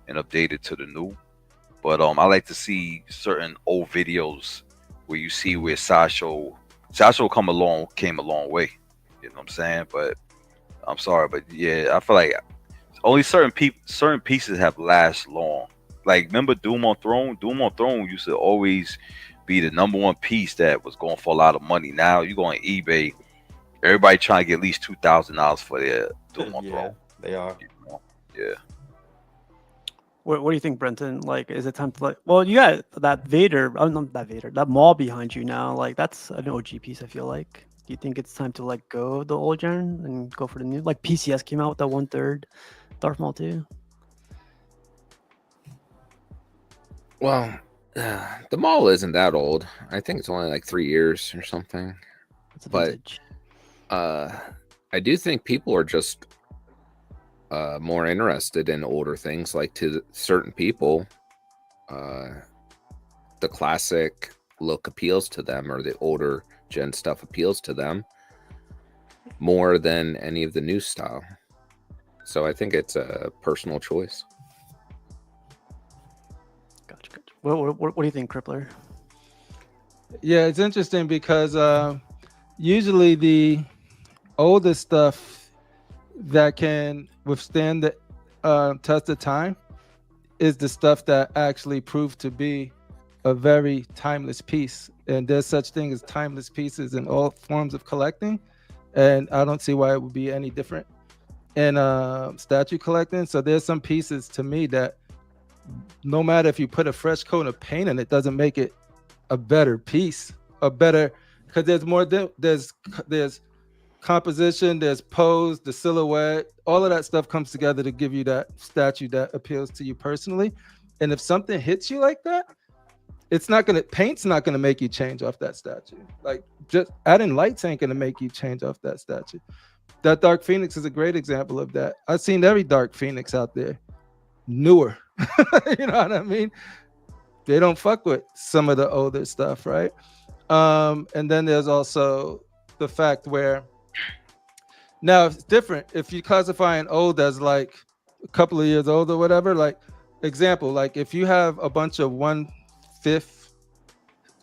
and updated to the new. But I like to see certain old videos where you see where Sideshow came a long way. You know what I'm saying? But I'm sorry, but yeah, I feel like only certain pieces have last long. Like, remember Doom on Throne? Doom on Throne used to always be the #1 piece that was going for a lot of money. Now you go on eBay, everybody trying to get at least $2,000 for their Doom on Throne. They are. Yeah. What do you think, Brenton? Like, is it time to well, you got that Vader, not that Vader, that Maul behind you now. Like, that's an OG piece, I feel like. Do you think it's time to let go of the old gen and go for the new? Like, PCS came out with that 1/3 Darth Maul too. Well, the Maul isn't that old. I think it's only like 3 years or something. But I do think people are just more interested in older things. Like, to certain people, the classic look appeals to them, or the older gen stuff appeals to them more than any of the new style. So I think it's a personal choice. Gotcha. What do you think, Crippler? Yeah, it's interesting because usually the older stuff that can withstand the test of time is the stuff that actually proved to be a very timeless piece. And there's such thing as timeless pieces in all forms of collecting, and I don't see why it would be any different in statue collecting. So there's some pieces to me that no matter if you put a fresh coat of paint in it, doesn't make it a better piece, because there's more, there's composition, there's pose, the silhouette, all of that stuff comes together to give you that statue that appeals to you personally. And if something hits you like that, paint's not gonna make you change off that statue. Like, just adding lights ain't gonna make you change off that statue. That Dark Phoenix is a great example of that. I've seen every Dark Phoenix out there, newer. You know what I mean? They don't fuck with some of the older stuff, right? And then there's also the fact where now it's different. If you classify an old as like a couple of years old or whatever, like example, like if you have a bunch of 1/5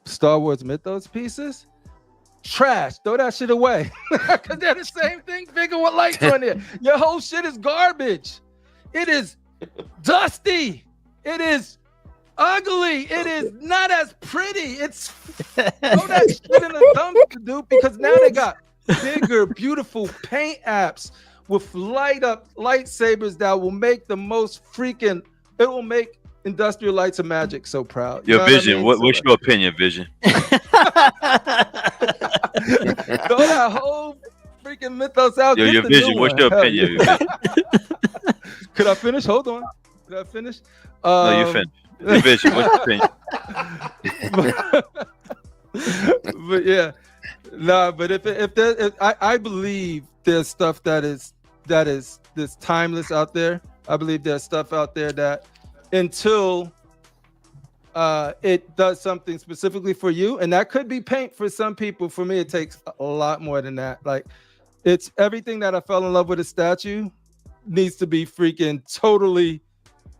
Star Wars Mythos pieces, trash, throw that shit away. Because they're the same thing, bigger with lights on it. Your whole shit is garbage. It is dusty. It is ugly. It is not as pretty. It's throw that shit in the dumpster, dude, because now they got bigger, beautiful paint apps with light up lightsabers that will make the most freaking, it will make Industrial Lights of Magic so proud. Your Vision, what's your opinion, Vision? Throw that whole freaking Mythos out. Your Vision, what's your opinion? Could I finish? Hold on. Could I finish? No, you finish. Your Vision, what's your opinion? But yeah, nah. But if I believe there's stuff that is this timeless out there. I believe there's stuff out there that until it does something specifically for you, and that could be paint for some people. For me, it takes a lot more than that. Like, it's everything that I fell in love with a statue needs to be freaking totally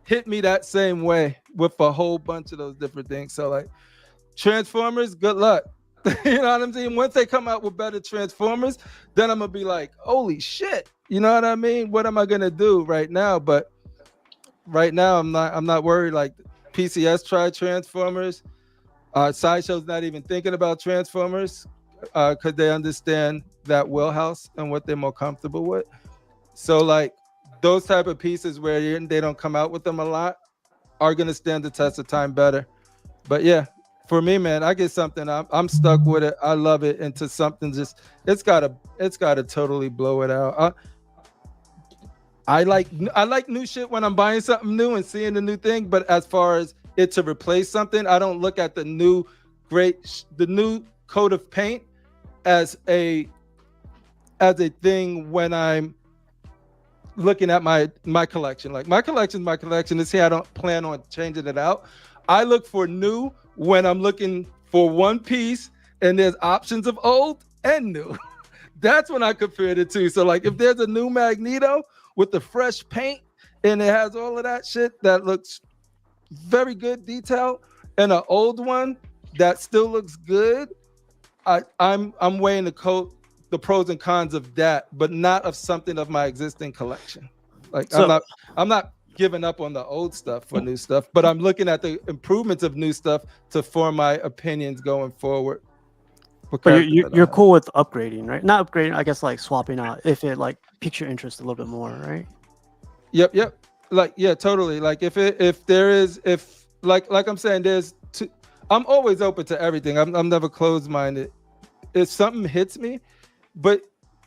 hit me that same way with a whole bunch of those different things. So like Transformers, good luck. You know what I'm saying? Once they come out with better Transformers, then I'm gonna be like, holy shit. You know what I mean? What am I gonna do right now? But right now I'm not worried. Like, PCS tried Transformers. Sideshow's not even thinking about Transformers because they understand that wheelhouse and what they're more comfortable with. So like those type of pieces where they don't come out with them a lot are gonna stand the test of time better. But yeah, for me, man, I get something, I'm stuck with it. I love it. Into something just it's gotta totally blow it out. I like new shit when I'm buying something new and seeing the new thing. But as far as it to replace something, I don't look at the new coat of paint as a thing when I'm looking at my collection. Like my collection. This here, I don't plan on changing it out. I look for new when I'm looking for one piece and there's options of old and new. That's when I compare the two. So like if there's a new Magneto with the fresh paint and it has all of that shit that looks very good detail, and an old one that still looks good, I'm weighing the pros and cons of that, but not of something of my existing collection. Like so, I'm not giving up on the old stuff for new stuff, but I'm looking at the improvements of new stuff to form my opinions going forward. But you're cool with upgrading, right? Not upgrading, I guess, like swapping out if it like piques your interest a little bit more, right? Yep. Like, yeah, totally. Like if I'm saying, I'm always open to everything. I'm never closed-minded. If something hits me, but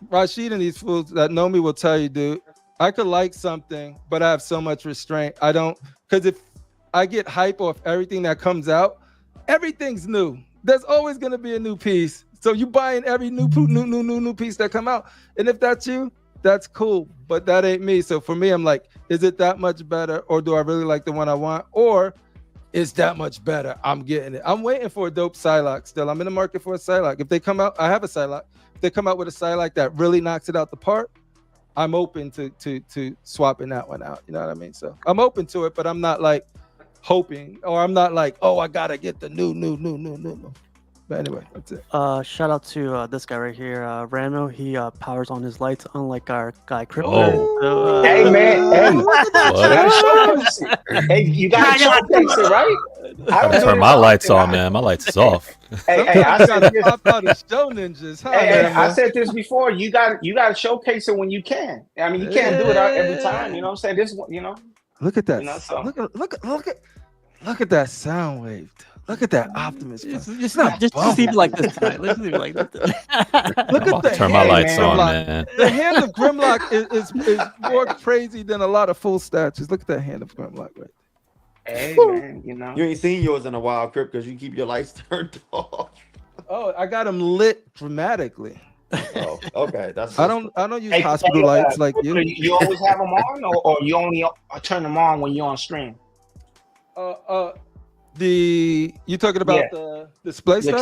Rashid and these fools that know me will tell you, dude, I could like something, but I have so much restraint. I don't, because if I get hype off everything that comes out, everything's new. There's always gonna be a new piece. So you buying every new piece that come out. And if that's you, that's cool. But that ain't me. So for me, I'm like, is it that much better? Or do I really like the one I want? Or is that much better? I'm getting it. I'm waiting for a dope Psylocke still. I'm in the market for a Psylocke. If they come out, I have a Psylocke. If they come out with a Psylocke that really knocks it out the park, I'm open to swapping that one out. You know what I mean? So I'm open to it, but I'm not like hoping, or I'm not like, oh, I gotta get the new. But anyway, that's it. Shout out to this guy right here, Ramo. He powers on his lights, unlike our guy Crypto. Oh. Hey man, hey, you gotta showcase it, right? I turn my lights on, man. My lights is off. Hey, I said this. Pop out of show ninjas. Huh, I said this before. You got to showcase it when you can. I mean, you can't do it every time. You know what I'm saying? This, Look at that. You know, so. Look at that sound wave. Look at that Optimus. Just leave it like this tonight. Let's leave it like this. Look at the turn my lights on, man. The hand of Grimlock is more crazy than a lot of full statues. Look at that hand of Grimlock right there. Hey man, you ain't seen yours in a while, Crip, because you keep your lights turned off. Oh, I got them lit dramatically. Oh, okay. I don't use hospital lights like you. You always have them on, or you only turn them on when you're on stream? You talking about the display stuff?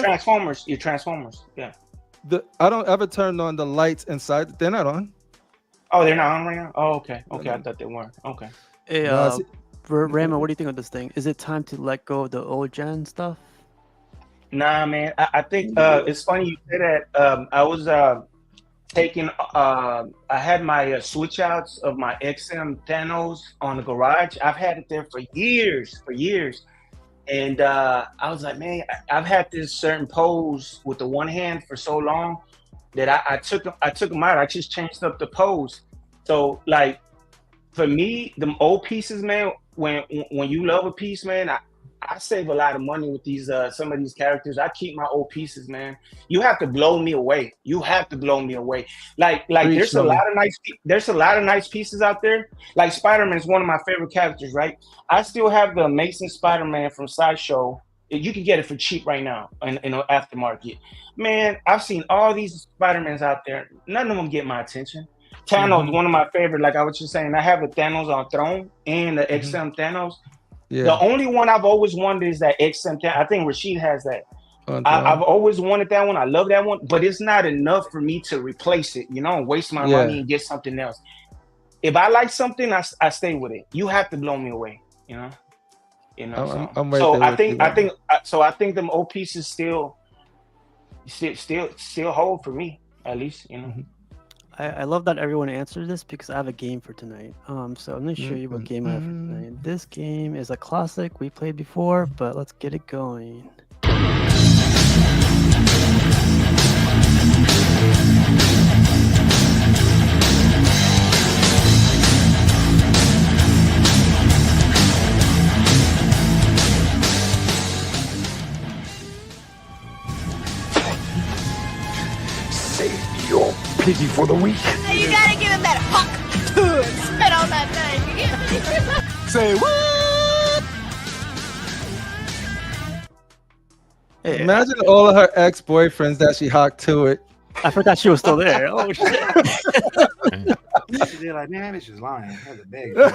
Your Transformers, yeah. I don't ever turn on the lights inside. They're not on. Oh, they're not on right now? Oh, okay. Okay, I thought they were. Okay. Hey, Ramo, what do you think of this thing? Is it time to let go of the old gen stuff? Nah, man. I think it's funny you say that. I was taking. I had my switch outs of my XM Thanos on the garage. I've had it there for years. And I was like, man, I've had this certain pose with the one hand for so long that I took them out. I just changed up the pose. So like for me, them old pieces, man, when you love a piece, man, I save a lot of money with these some of these characters. I keep my old pieces, man. You have to blow me away. Like there's a lot of nice pieces out there. Like Spider-Man is one of my favorite characters, right? I still have the Amazing Spider-Man from Sideshow. You can get it for cheap right now in the aftermarket. Man, I've seen all these Spider-Mans out there. None of them get my attention. Thanos, one of my favorite. Like I was just saying, I have a Thanos on Throne and the XM Thanos. Yeah. The only one I've always wanted is that XM Thanos. I think Rashid has that. I've always wanted that one. I love that one, but it's not enough for me to replace it, and waste my money and get something else. If I like something, I stay with it. You have to blow me away, I think them old pieces still hold for me, at least, I love that everyone answered this because I have a game for tonight. So I'm gonna show you what game I have for tonight. This game is a classic we played before, but let's get it going. piggy for the week. You gotta give him that hawk. Spit on that thing. Say what? Hey, Imagine all of her ex-boyfriends that she hocked to it. I forgot she was still there. Oh shit! They're like, man, this is lying. That's a bag. All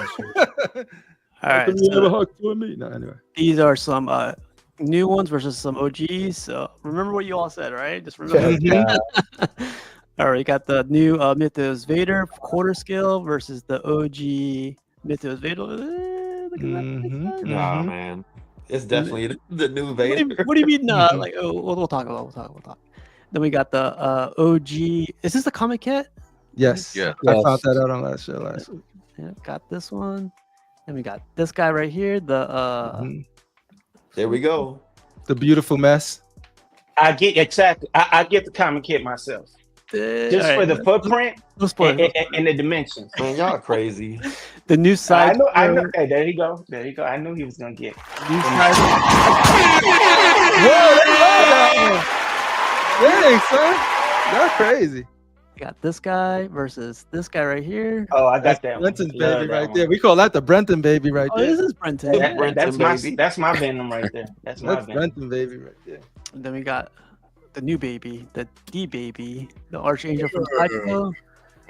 right. You So ever hocked to me? No, anyway. these are some new ones versus some OGs. So remember what you all said, right? Just remember. All right, you got the new Mythos Vader quarter scale versus the OG Mythos Vader. Look at that. Nah, man. It's definitely the new Vader. What do you mean? Like, we'll talk about. We'll talk. Then we got the OG. Is this the comic kit? Yes. Yeah. I found that out on last show. Yeah, got this one. And we got this guy right here. The There we go. The beautiful mess. I get I get the comic kit myself. Just for the footprint and the dimensions. Man, y'all crazy. The new side. I know. Hey, there you go. I knew he was gonna get. New side. Whoa, they love that one. Dang, son. That's crazy. Got this guy versus this guy right here. Oh, I got that. Brenton's baby right there. We call that the Brenton baby right there. This is Brenton. That's my Venom right there. That's my Venom. Brenton baby right there. And then we got the new baby, the D baby, the Archangel from Sideshow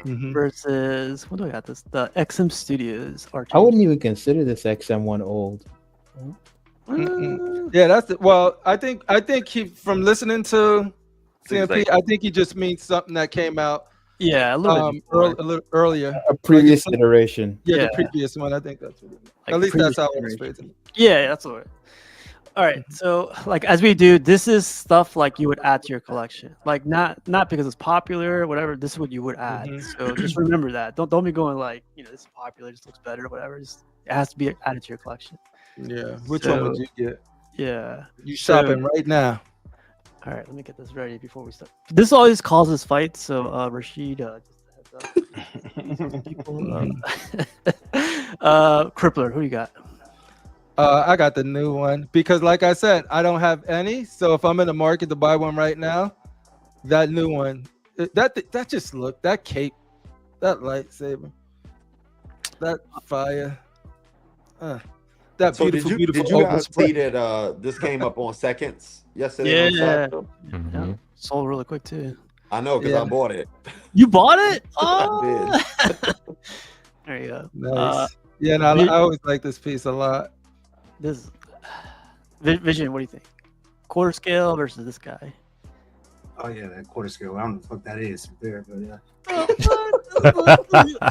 versus what do I got? This the XM Studios Archangel. I wouldn't even consider this XM1 old. Yeah, that's it. Well, I think he from listening to CNP, like- I think he just means something that came out Yeah, a little bit a little earlier. A previous iteration. Yeah, the previous one. I think that's what it means. Like At least that's how previous it's phrasing. Yeah, that's what. All right, so like as we do, this is stuff like you would add to your collection. Like not because it's popular or whatever. This is what you would add. So just remember that. Don't be going like this is popular, just looks better, or whatever. Just, it has to be added to your collection. Yeah. Which one would you get? Yeah. You shopping right now? All right, let me get this ready before we start. This always causes fights, so Rashid, just a heads up. People, Crippler, who you got? I got the new one because, like I said, I don't have any. So if I'm in the market to buy one right now, that new one, that just look, that cape, that lightsaber, that fire, that So beautiful, did beautiful. you guys overspray. see that this came up on seconds yesterday? Yeah. On Yeah. Sold really quick too. I know because I bought it. You bought it? I Oh, there you go. Nice. Yeah, no, I always like this piece a lot. This Vision, what do you think? Quarter scale versus this guy. Oh yeah, that quarter scale. I don't know what the fuck that is there, but yeah.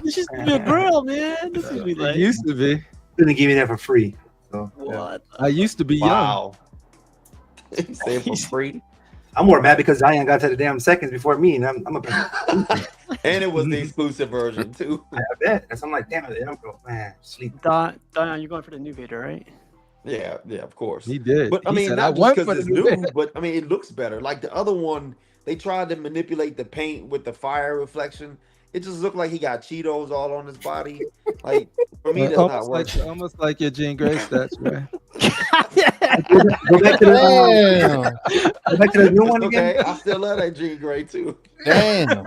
This used to be a grill, man. This used to be like. It used to be. Didn't give me that for free. So What? I used to be Wow. Say it for free. I'm more mad because Zion got to the damn seconds before me, and I'm a And it was the exclusive version too. I bet. So I'm like, damn it, I'm going, man, sleep. Dion, you're going for the new Vader, right? Yeah, of course. He did. But I He mean, said, not "I want just for because the it's new new, Vader." but I mean, it looks better. Like the other one, they tried to manipulate the paint with the fire reflection. It just looked like he got Cheetos all on his body. Like for me, that's not working. Almost like your Jean Grey statue, man. Go back to the new one again. Okay, I still love that Jean Grey too. Damn.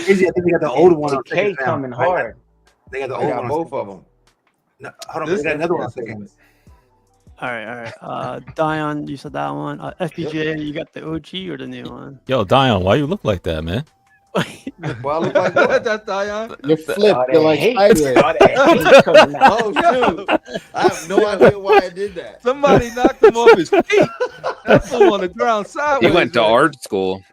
Crazy, I think they got the old one. The on K second now. coming hard. They got the I old got one. both of them. No, hold on, they got another one on second. All right. Dion, you said that one. FPGA, you got the OG or the new one? Yo, Dion, why you look like that, man? Well, I look like what? That's Dion. You're flipped. You're like sideways. Oh shoot! I have no idea why I did that. Somebody knocked him off his feet. That's him on the ground sideways. He went to right? art school.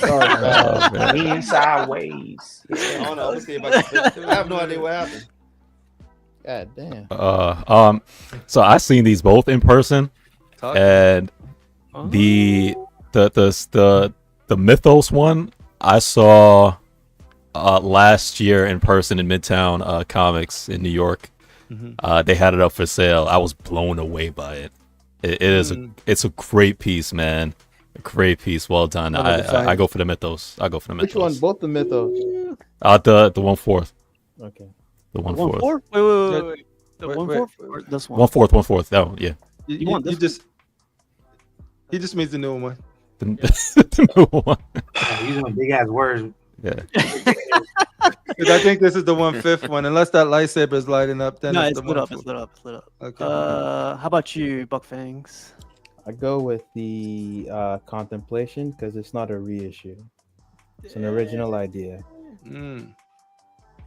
Oh, man. Lean sideways. I don't know. Let's see if I can fix it. I have no idea what happened. God damn. So I seen these both in person, Talk. and the Mythos one I saw last year in person in Midtown Comics in New York. They had it up for sale. I was blown away by it. It is it's a great piece, man. A great piece. Well done. I go for the Mythos. I go for the Mythos. Which one? Both the Mythos. The 1/4. Okay. The 1/4. 1/4? Wait. The 1/4 or this one? 1/4. 1/4. Oh yeah. You want you this just. He just means the new one. the new one. Using big ass words. Yeah. Because I think this is the 1/5 one. Unless that lightsaber is lighting up, then No, it's it's the lit 1/4. up. It's lit up. It's lit up. Okay. How about you, Buckfangs? I go with the contemplation because it's not a reissue. It's an original idea. Mm.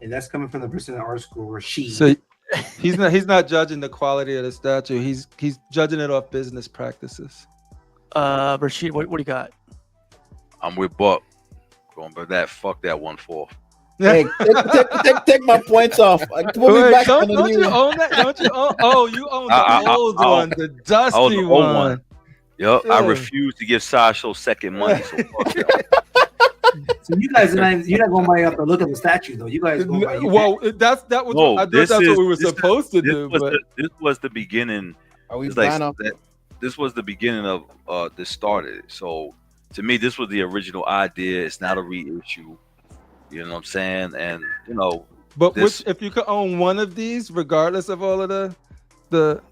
And that's coming from the person in our school, Rashid. So he's not judging the quality of the statue. He's judging it off business practices. Rashid, what do you got? I'm with Buck. Going by that. Fuck that 1/4. Hey, take my points off. Put me back on the Don't new you own that? Don't you own? Oh, you own the old one, the dusty own the old one. Yep, I Yeah. refuse to give Sasho second money. So fuck that. So you guys, you're not going by up to look at the statue though. You guys going by. Well, that was. No, I thought this that's what is- we were this is- supposed to do. But This was the beginning. Are we It's like flying off? this was the beginning of this started. So to me, this was the original idea. It's not a reissue. You know what I'm saying? And you know, but this- which, if you could own one of these, regardless of all of the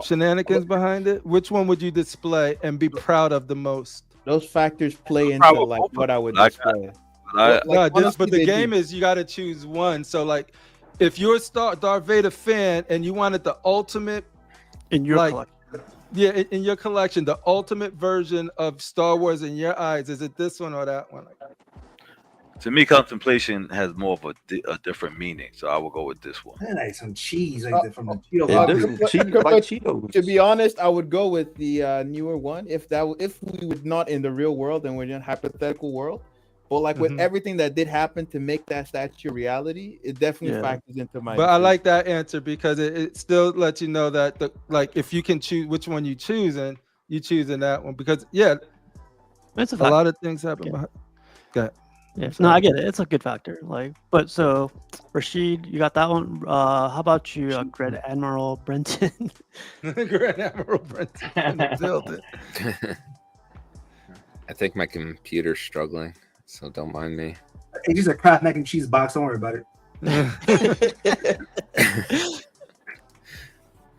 shenanigans behind it, which one would you display and be proud of the most? Those factors play into Probably like both what I would like display. But Like, but honestly, the they game do. is you got to choose one. So like, if you're a Darth Vader fan and you wanted the ultimate In your like, collection. yeah, in your collection, the ultimate version of Star Wars in your eyes, is it this one or that one? to me, contemplation has more of a different meaning. So I will go with this one. Like some cheese like that from the Cheeto. Yeah, box. this is cheap, like Cheetos. To be honest, I would go with the newer one if we would not in the real world and we're in a hypothetical world. But like with everything that did happen to make that statue reality, it definitely factors into my. But I like that answer because it still lets you know that if you can choose which one you choose and you choosing that one because It's a lot of things happen behind. Okay. Yeah, no, I get it. It's a good factor. Like, but so Rashid, you got that one. How about you, Grand Admiral Brenton? Grand Admiral Brenton in the building. I think my computer's struggling, so don't mind me. It's just a Kraft mac and cheese box. Don't worry about it.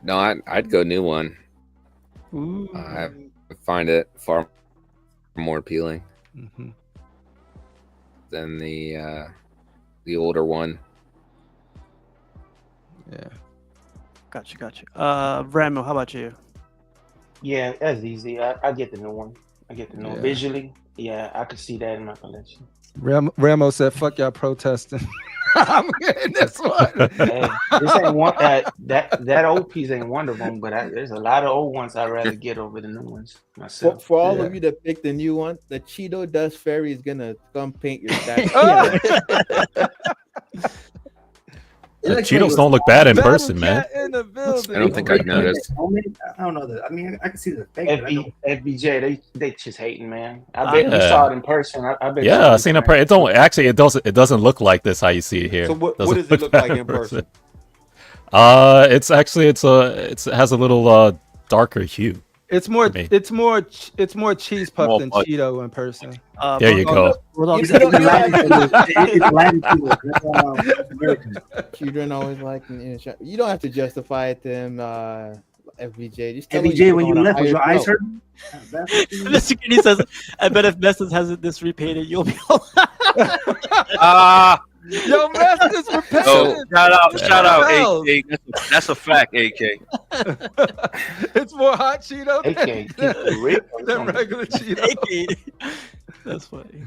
No, I'd go new one. Ooh. I find it far more appealing than the older one. Yeah. Gotcha. Ramo, how about you? Yeah, that's easy. I get the new one. Yeah. Visually. Yeah, I could see that in my collection. Ramo said, "Fuck y'all protesting." I'm getting this one. Hey, this ain't one. That old piece ain't one of them, but there's a lot of old ones I'd rather get over the new ones myself. For all of you that picked the new one, the Cheeto Dust Fairy is gonna come paint your statue. The Cheetos don't look bad in person, man. In the building. I don't think I'd notice. I don't know that. I mean, I can see the fake. FBJ, they just hating, man. I bet you saw it in person. I bet. Yeah, I seen it. It don't actually. It doesn't look like this. How you see it here. So what Doesn't does it look like in person? It's actually it has a little darker hue. It's more cheese puff than Cheeto in person. There you go. Children always like you don't have to justify it to him, FBJ. Just tell FBJ, when you on a left, was your higher eyes note. hurting? Mr. Kenny says, "I bet if Messes has this repainted, you'll be." Yo, Messes repainted. So, shout out, AK. That's a fact, AK. It's more hot Cheeto AK, than regular Cheeto. That's funny.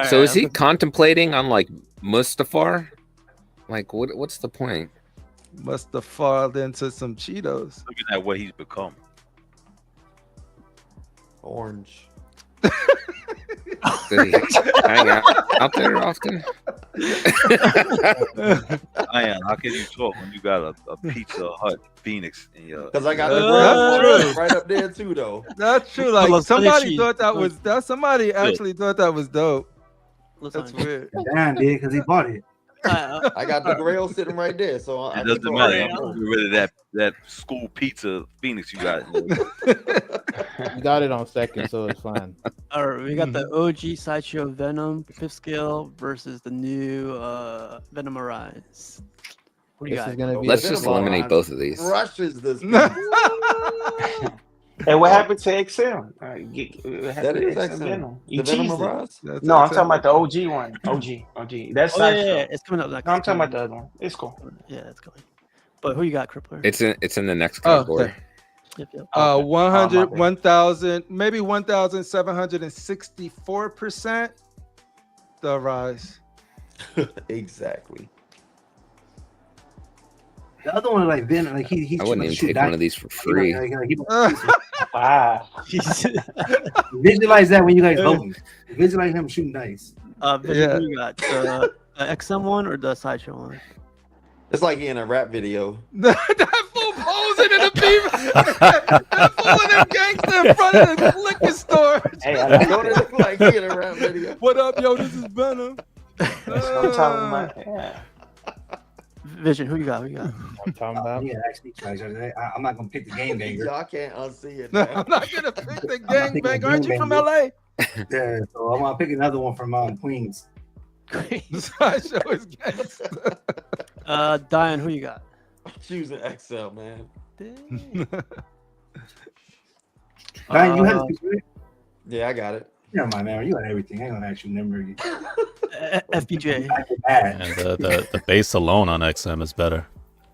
So is he contemplating on like Mustafar? Like what's the point? Must have fallen into some Cheetos. Looking at what he's become. Orange. Does he hang out there often? I am. How can you talk when you got a Pizza Hut Phoenix in your? Because I got the grail right up there too, though. That's true. Like somebody thought that was somebody actually thought that was dope. That's weird. Damn, dude, because he bought it. I got the grail sitting right there, so I It doesn't matter. Get rid of that school pizza Phoenix you got. You got it on second, so it's fine. All right, we got the OG sideshow Venom 5th scale versus the new Venom Arise. What do you got? Let's just eliminate both of these. Rushes this. And what happened to XM? That is XM. Venom. The You Venom cheesed it. Mirage? No, I'm talking about the OG one. OG. That's Sideshow. It's coming up next. No, I'm talking about the other one. It's cool. Yeah, it's coming. But who you got, Crippler? It's in the next category. Yep. 100, 1,000, maybe 1,764%. The rise. Exactly. The other one, like Venom, like he I wouldn't even take one of these for free. Wow. Visualize that when you guys voting. Visualize him shooting dice. Who you got? The XM one or the Sideshow one? It's like he in a rap video. That fool posing in the beef. That fool in them gangster in front of the liquor store. Hey, I Don't it look like he in a rap video? What up, yo? This is Venom. That's what I'm talking about. Yeah. Vision, who you got? I'm talking about. Yeah, actually, I'm not gonna pick the game banger. Y'all can't unsee it. No, Now. I'm not gonna pick the gangbang. Aren't you from LA? Yeah, so I'm gonna pick another one from Queens. Sideshow is gangster. Diane, who you got? I'm choosing XL, man. Diane, you had it, right? Yeah, I got it. Never mind, man. You got everything. I ain't gonna ask you number. FPJ. And the base alone on XM is better.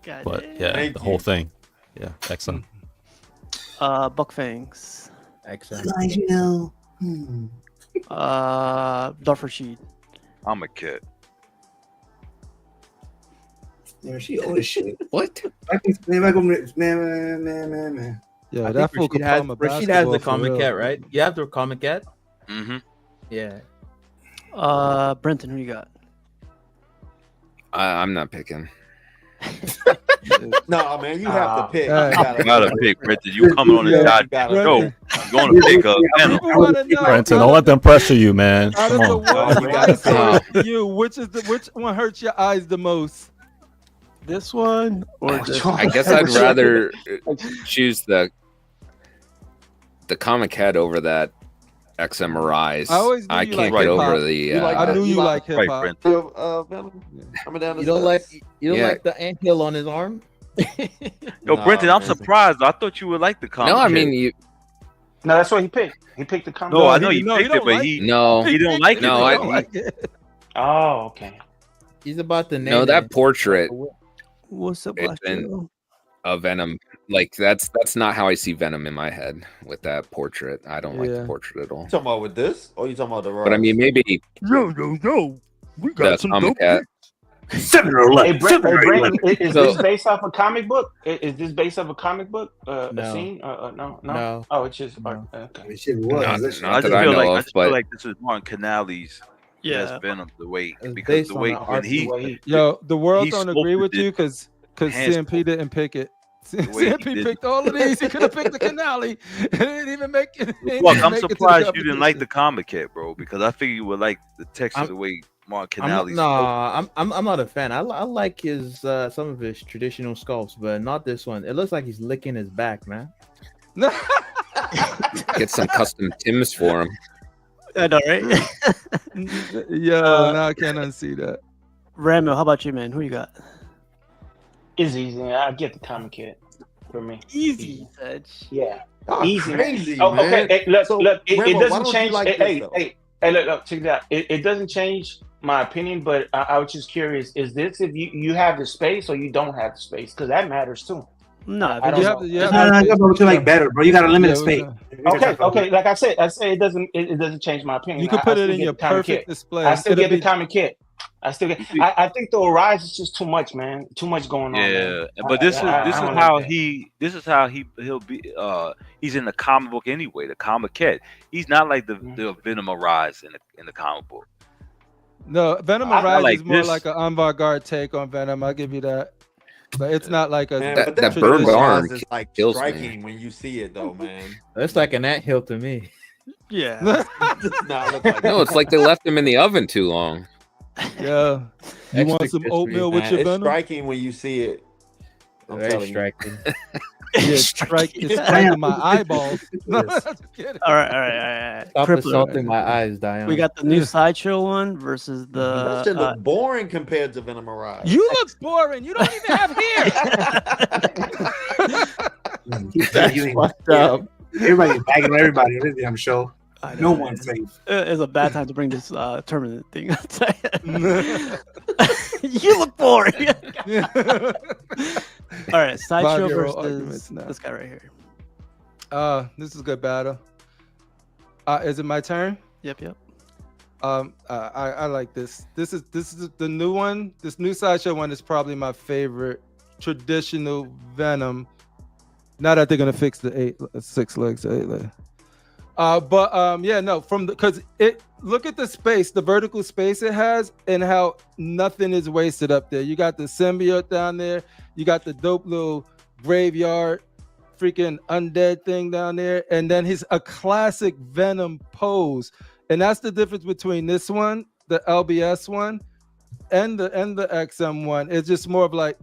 God But damn. yeah, Thank the you. whole thing. Yeah, XM. Buckfangs. XM. Guys, you know. Darfur Sheed. I'm a kid. Yeah, she old as shit. What? Man. Yeah, I that think fool could Rashid has, palm a Rashid has the basketball for comic real. cat, right? You have the comic cat? Mm-hmm. Yeah. Brenton, who you got? I'm not picking. No, man, you have to pick. Hey. You You gotta pick, Brenton. You coming on the Yeah, goddamn gotta show. pick. You're gonna pick Venom. People wanna know. Brenton, don't let them pressure you, man. Out Come of the on. ones You gotta for you, which one hurts your eyes the most? This one or this? I guess I'd rather choose the comic cat over that XM Mirage. I always knew I you can't like get hip-hop. over the. You like I that? knew you like hip Right, hop. Brenton. Venom coming down the You don't like steps. you don't Yeah. like the anthill on his arm? Yo, Nah, Brenton, I'm man. surprised. I thought you would like the comic. No, I kid. mean you. No, that's what he picked. He picked the comic. No, I he know didn't you know. picked He it, but don't he No, he don't like it. No, though. I- don't like it. Oh, okay. He's about to name no, that it. portrait What's up, It's Black been- Joe? of Venom, like that's not how I see Venom in my head with that portrait. I don't like Yeah. the portrait at all. You talking about with this, or you talking about the? But I mean, maybe Yo, we the comic cat. 7 or 11. Hey, Brandon, is So- this based off a comic book? Is this based off a comic book? A No. scene? No. No. Oh, it's just No. okay. This shit was. Not- This shit- not I that just I feel know like of, I just but- feel like this is Martin Canales. Yeah. That's Venom the way It's because based the on way the when art he Well, he- Yo, the world He don't agree with sculpted you because hand CNP didn't pick it. way he CNP did. picked all of these. He could have picked the Canali. It didn't even make it. Look, I'm surprised you didn't like the comic cat, bro, because I figured you would like the text I'm- of the way Martin I'm, Canales. I'm not a fan. I like his some of his traditional sculpts, but not this one. It looks like he's licking his back, man. Get some custom Tims for him. I know, right? Yo, now I can't unsee that. Ramil, how about you, man? Who you got? It's easy. I get the comic kit for me. Easy, Sedge. Yeah. Y'all Easy. crazy, Oh, man. okay. Hey, look, So, look. It Rambo, why doesn't don't you change. like Hey, this, hey, look. Check it out. It doesn't change my opinion, but I was just curious. Is this if you have the space or you don't have the space? Because that matters too. No, I don't know. You have No, you gotta like better, bro. You got a limited space. Okay. Like I said, it doesn't change my opinion. You could I put it still in get your the comic perfect kit. display. I still It'll get the be- comic kit. I still get. I think the Rise is just too much, man. Too much going on. Yeah, man. but this I is don't how like that. he'll be. He's in the comic book anyway. The comic cat. He's not like the Venom Rise in the comic book. No, Venom I Rise like is more this. like an avant-garde take on Venom. I'll give you that. But it's not like a Man, That- but that traditional burned arm is like kills me. striking when you see it, though, man. That's like an anthill to me. Yeah. It does not look like No, it's like they left him in the oven too long. Yeah. You want Extra some crispy. oatmeal with Man, your it's Venom? striking when you see it. I'm Very telling you. striking. Yeah, it's striking my eyeballs. No, just kidding. All right. Stop Crippler. assaulting my eyes, Dion. We got the new Sideshow one versus That the. shit look boring compared to Venom Mirage. You look boring. You don't even have hair. That's fucked up. Everybody bagging on everybody on this damn show. No one's safe. It's a bad time to bring this tournament thing. You look boring. All right, Sideshow versus this guy right here. This is a good battle. Is it my turn? Yep. I like this. This is the new one. This new Sideshow one is probably my favorite traditional Venom. Now that they're gonna fix the 6 legs to 8 legs. Because it look at the space, the vertical space it has, and how nothing is wasted up there. You got the symbiote down there, you got the dope little graveyard, freaking undead thing down there, and then he's a classic Venom pose, and that's the difference between this one, the LBS one, and the XM one. It's just more of like,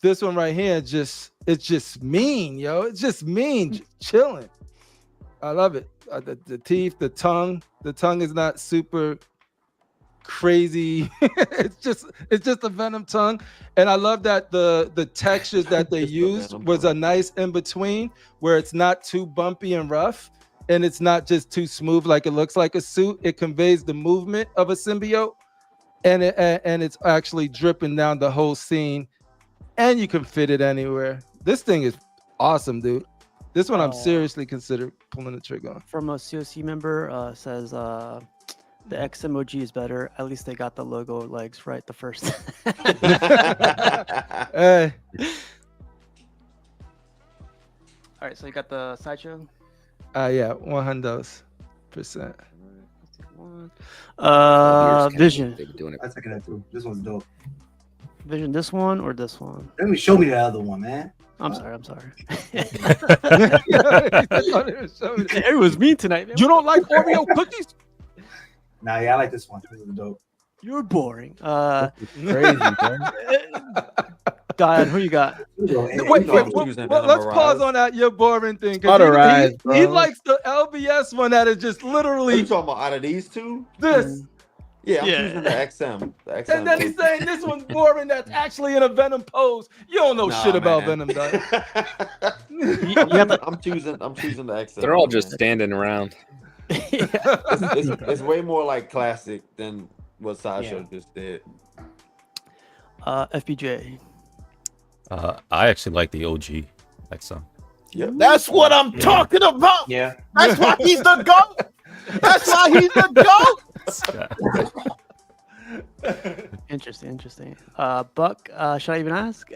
this one right here, it's just mean, yo. It's just mean, just chilling. I love it. The teeth, the tongue is not super crazy. it's just a Venom tongue, and I love that the textures that they used was a nice in between, where it's not too bumpy and rough, and it's not just too smooth like it looks like a suit. It conveys the movement of a symbiote, and it's actually dripping down the whole scene, and you can fit it anywhere. This thing is awesome, dude. This one I'm seriously considering pulling the trigger on. From a COC member says the XMOG is better. At least they got the logo legs right the first. Hey. All right, so you got the Sideshow. Yeah, 100%. Vision. I took it too. This one's dope. Vision, this one or this one? Let me show me the other one, man. I'm sorry. It was me tonight, man. You don't like Oreo cookies? Nah, yeah, I like this one. This is dope. You're boring. Crazy, man. God, who you got? Wait, let's pause on that. You're boring thing. He likes the LBS one that is just literally. Are you talking about out of these two? This. Yeah, I'm choosing the XM. And then he's saying this one's boring. That's actually in a Venom pose. You don't know shit about Venom, dog. I'm choosing the XM. They're all just standing around. It's way more like classic than what Sideshow just did. FPJ. I actually like the OG XM. Yep. That's what I'm talking about. Yeah. That's why he's the GOAT. That's why he's the GOAT. Interesting. Buck, should I even ask?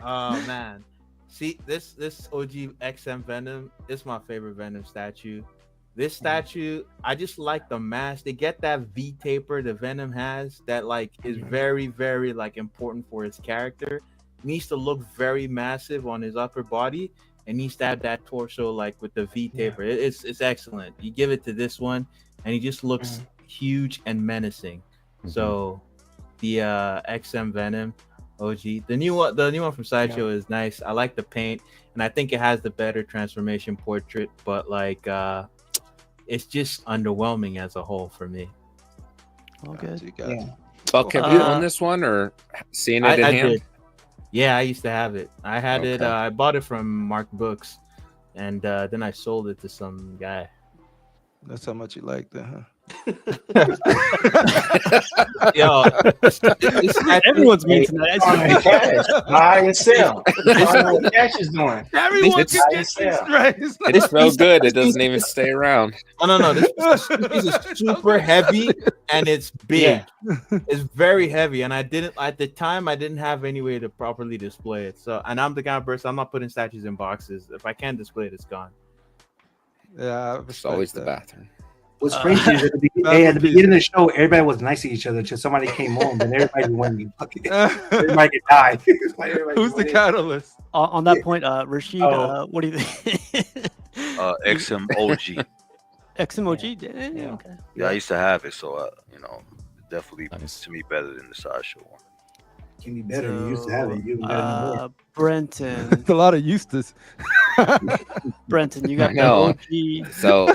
Oh man. See, this OG XM Venom is my favorite Venom statue. This statue, I just like the mask. They get that V taper the Venom has that like is very, very like important for his character. Needs to look very massive on his upper body and needs to have that torso like with the V taper. It's excellent. You give it to this one and he just looks huge and menacing. So the XM Venom OG, the new one from Sideshow is nice. I like the paint and I think it has the better transformation portrait, but like it's just underwhelming as a whole for me. All good. Buck, have you owned this one or seen it in hand? Did. Yeah, I used to have it. I had it. I bought it from Mark Books, and then I sold it to some guy. That's how much you liked it, huh? Yo, everyone's mean tonight. Buy and sell. What cash is doing. Everyone can get straight. It's so good it doesn't even stay around. No. This is super heavy and it's big. Yeah. It's very heavy, and I didn't have any way to properly display it. So, and I'm the kind of person, I'm not putting statues in boxes. If I can't display it, it's gone. Yeah, it's always the bathroom. What's crazy is at the beginning of the show, everybody was nice to each other until somebody came home, and everybody went everybody could die. Who's the catalyst? On that point, Rashid, what do you think? XMOG. XMOG? Yeah. Okay. Yeah, I used to have it, so definitely to me better than the Sideshow one. Can be better. You used to have it. You better Brenton. It's a lot of Eustace. Brenton, you got the OG. So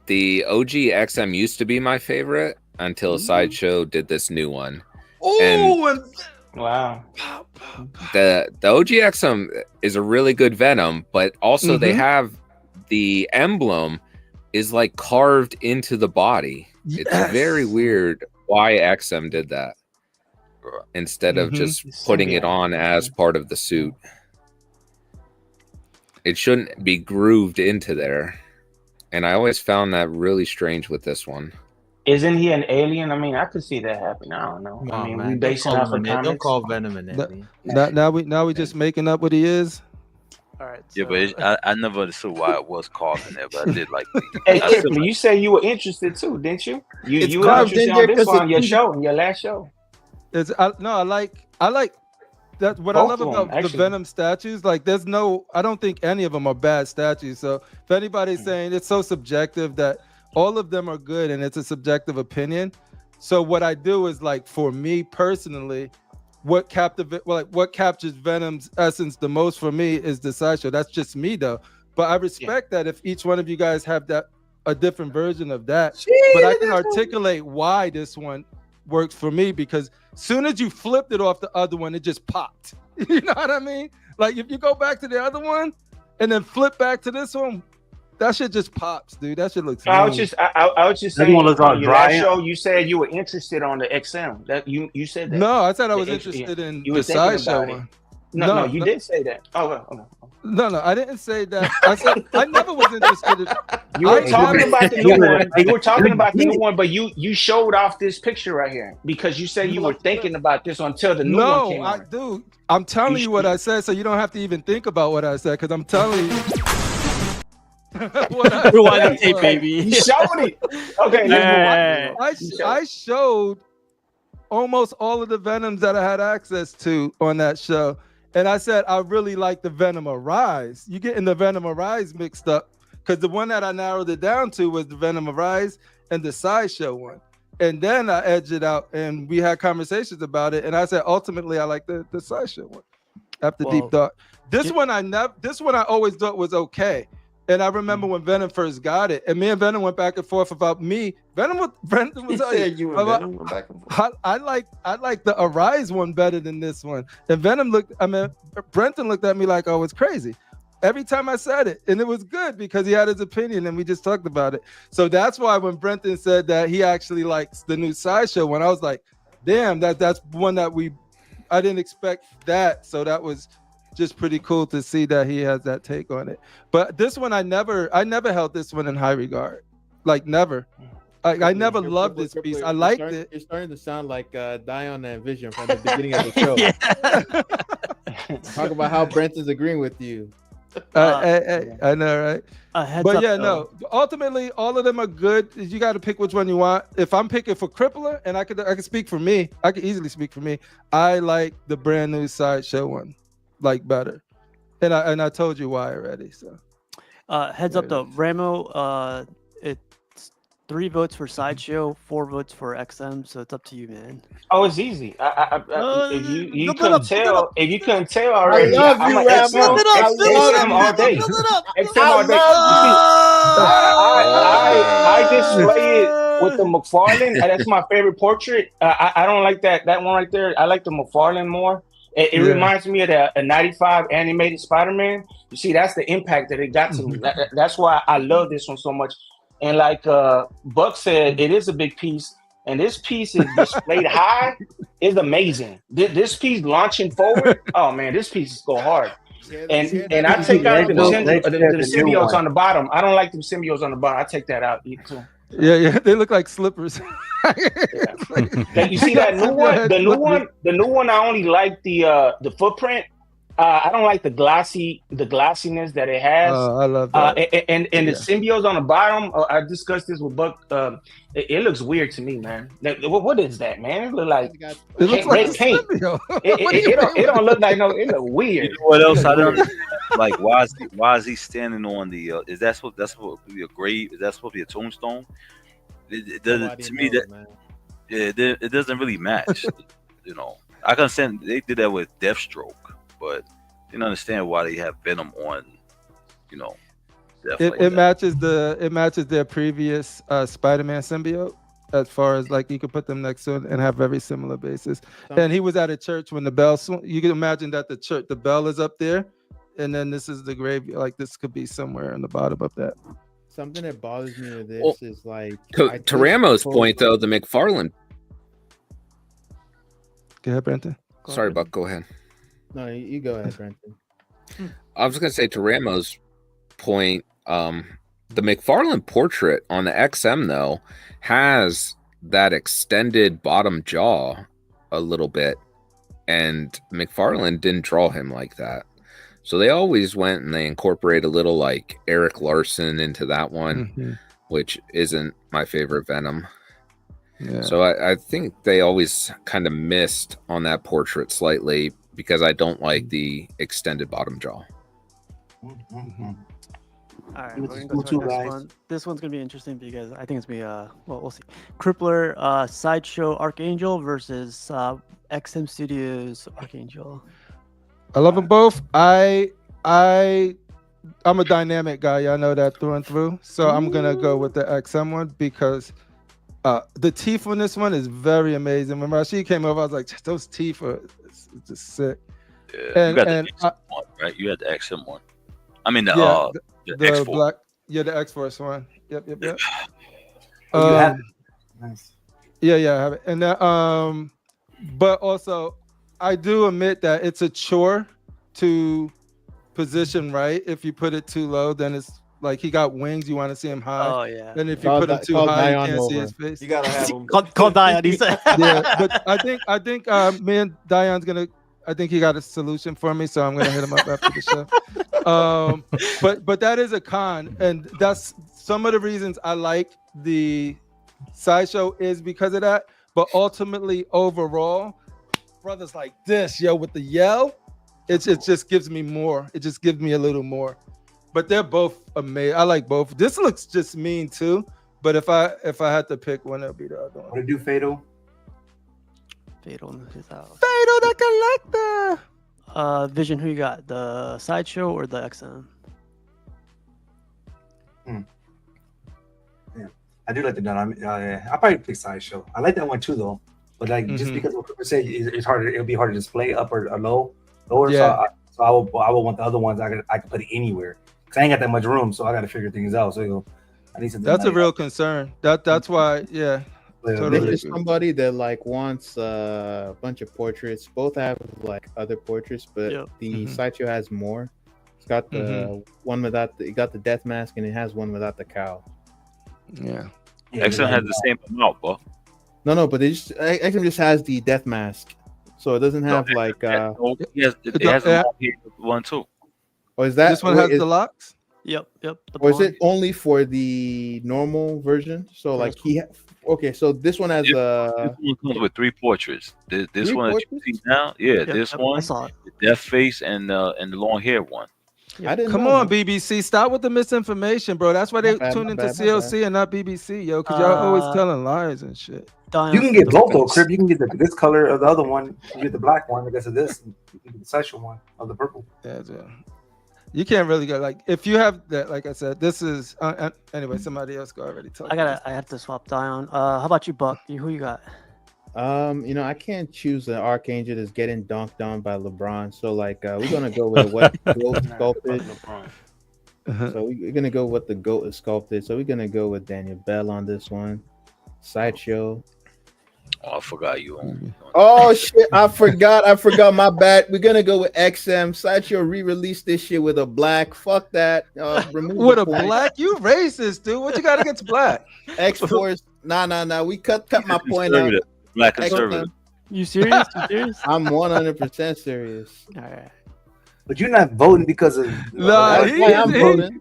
the OG XM used to be my favorite until Sideshow did this new one. Oh, and Wow. The OGXM is a really good Venom, but also they have the emblem is like carved into the body. It's very weird why XM did that instead of just putting it on as part of the suit. It shouldn't be grooved into there. And I always found that really strange with this one. Isn't he an alien? I mean, I could see that happening. I don't know. I mean, we basing off of comics. Don't call Venom an alien. Now we just making up what he is. All right. Yeah, but I never understood why it was called in there, but I did like. Hey, Triple, you said you were interested too, didn't you? You were interested on this one, your show, your last show. I like that. What Both I love of about them, the Venom statues, like I don't think any of them are bad statues. So if anybody's saying it's so subjective, that all of them are good and it's a subjective opinion. So what I do is, like, for me personally, what captures Venom's essence the most for me is the sideshow. That's just me though. But I respect that if each one of you guys have a different version of that. But I can articulate why this one works for me, because soon as you flipped it off the other one, it just popped. You know what I mean? Like, if you go back to the other one and then flip back to this one, that shit just pops, dude. That shit looks. I was just saying on your last show, you said you were interested on the XM. That you said that. No, I said I was interested in the sideshow one. No, you did say that. Oh. No, I didn't say that. I said I never was interested in. You were talking about the new one. You were talking about the new one, but you showed off this picture right here because you said you were thinking about this until the new one came on. No, I'm telling you what I said, so you don't have to even think about what I said, because I'm telling you. Rewind the tape, baby. You showed it. Okay, I showed almost all of the Venoms that I had access to on that show. And I said, I really like the Venom Arise. You getting the Venom Arise mixed up, because the one that I narrowed it down to was the Venom Arise and the sideshow one. And then I edged it out and we had conversations about it. And I said, ultimately, I like the sideshow one after deep thought. This one I always thought was okay. And I remember when Venom first got it, and me and Venom went back and forth about me. Venom was you and Venom went back and forth. I like the Arise one better than this one. And Brenton looked at me like I was crazy every time I said it. And it was good because he had his opinion and we just talked about it. So that's why when Brenton said that he actually likes the new sideshow one, I was like, damn, that's one that I didn't expect that. So that was just pretty cool to see that he has that take on it. But this one, I never held this one in high regard. Like, never. I never loved this piece. I liked it. You're starting to sound like Dion and Vision from the beginning of the show. Talk about how Brenton's agreeing with you. I know, right? But yeah, no. Ultimately, all of them are good. You got to pick which one you want. If I'm picking for Crippler, and I could speak for me, I could easily speak for me. I like the brand new sideshow one, like, better, and I told you why already. So, heads up though, Ramo. It's 3 votes for sideshow, 4 votes for XM. So it's up to you, man. Oh, it's easy. If you couldn't tell, already, I love you, Ramo. XM all day. XM all day. I display it with the McFarlane. That's my favorite portrait. I don't like that one right there. I like the McFarlane more. It reminds me of a 95 animated Spider-Man. You see, that's the impact that it got to me. That's why I love this one so much. And like Buck said, it is a big piece. And this piece is displayed high. It's amazing. This piece launching forward. Oh, man, this piece go hard. And I take out the symbiotes on the bottom. I don't like the symbiotes on the bottom. I take that out too. Yeah, they look like slippers. You see that new one? The new one. I only like the footprint. I don't like the glassiness that it has. I love that. And the symbiotes on the bottom. I discussed this with Buck. It looks weird to me, man. What is that, man? It looks like red paint. It don't look like no. It look weird. You know what else I don't like? Why is he standing on the? Is that supposed to be a grave? Is that supposed to be a tombstone? It doesn't to me that. Yeah, it doesn't really match. You know, I can understand they did that with Deathstroke, but didn't understand why they have Venom on. You know, it matches their previous Spider-Man symbiote. as far as like you could put them next to it and have very similar bases. And he was at a church when the bell you can imagine that the bell is up there, and then this is the grave. Like this could be somewhere in the bottom of that. Something that bothers me with this is like to Ramo's point though, the McFarlane. Go ahead, Brenton. Sorry, Buck. Go ahead. No, you go ahead, Brenton. I was gonna say to Ramo's point, the McFarlane portrait on the XM though has that extended bottom jaw a little bit, and McFarlane didn't draw him like that. So they always went and they incorporate a little like Eric Larson into that one, which isn't my favorite Venom. Yeah. So I think they always kind of missed on that portrait slightly because I don't like the extended bottom jaw. All right, we're gonna go to our next one. This one's gonna be interesting because I think it's gonna be well, we'll see. Crippler Sideshow Archangel versus XM Studios Archangel. I love them both. I'm a dynamic guy. Y'all know that through and through. So I'm gonna go with the XM one because the teeth on this one is very amazing. When Rashid came over, I was like, those teeth are just sick. Yeah, you got the XM one, right? You had the XM one. I mean the X-Force. Black, the X-Force one. Yep. You have it. Nice. Yeah, I have it. And that, but also I do admit that it's a chore to position right. If you put it too low, then it's like he got wings, you want to see him high. Oh yeah. Then if you put him too high, you can't see his face. You gotta have him. Call Dion, he said. Yeah, but I think me and Dion's gonna. I think he got a solution for me, so I'm gonna hit him up after the show. But that is a con, and that's some of the reasons I like the Sideshow is because of that. But ultimately, overall, brothers like this, with the yell, it just gives me more. It just gives me a little more. But they're both amazing. I like both. This looks just mean too. But if I had to pick one, it would be the other one. Want to do Fatal? Fatal is out. Fatal the Collector. Vision, who you got? The Sideshow or the XM? Yeah, I do like the dynamic. I'll probably pick Sideshow. I like that one too, though. But like just because what Cooper said, it's harder. It'll be harder to display up or lower. Yeah. So I will want the other ones. I can put it anywhere because I ain't got that much room. So I got to figure things out. So I need something. That's a real concern. That's why. Yeah. Totally. There's somebody that like wants a bunch of portraits. Both have like other portraits, but the Sideshow has more. It's got the one without it got the death mask, and it has one without the cowl. Yeah. XM has the same amount, bro. No, but XM just has the death mask, so it doesn't have like. It has one too. Or is that this one has the locks? Yep. Or is it only for the normal version? So like okay, so this one has this one comes with 3 portraits. This one that you see now, this one, the death face, and the long hair one. Come on, BBC, stop with the misinformation, bro. That's why they tune into CLC and not BBC, because y'all always telling lies and shit. You can get both though, Crip. You can get this color of the other one. You get the black one. I guess of this. You can get the Sideshow one of the purple. Yeah. You can't really go like if you have that. Like I said, this is anyway. Somebody else go already. I have to swap Dion. How about you, Buck? Who you got? I can't choose an Archangel that's getting dunked on by LeBron. So like, we're gonna go with what GOAT sculpted. So we're gonna go with the GOAT is sculpted. So we're gonna go with Daniel Bell on this one. Sideshow. Oh, I forgot you on. Oh shit! I forgot. My bad. We're gonna go with XM. Sideshow re-released this shit with a black. Fuck that. With a black? You racist, dude. What you got against black? X-Force. Nah. We cut my point out. Black conservative. You serious? I'm 100% serious. All right. But you're not voting because of. I'm voting.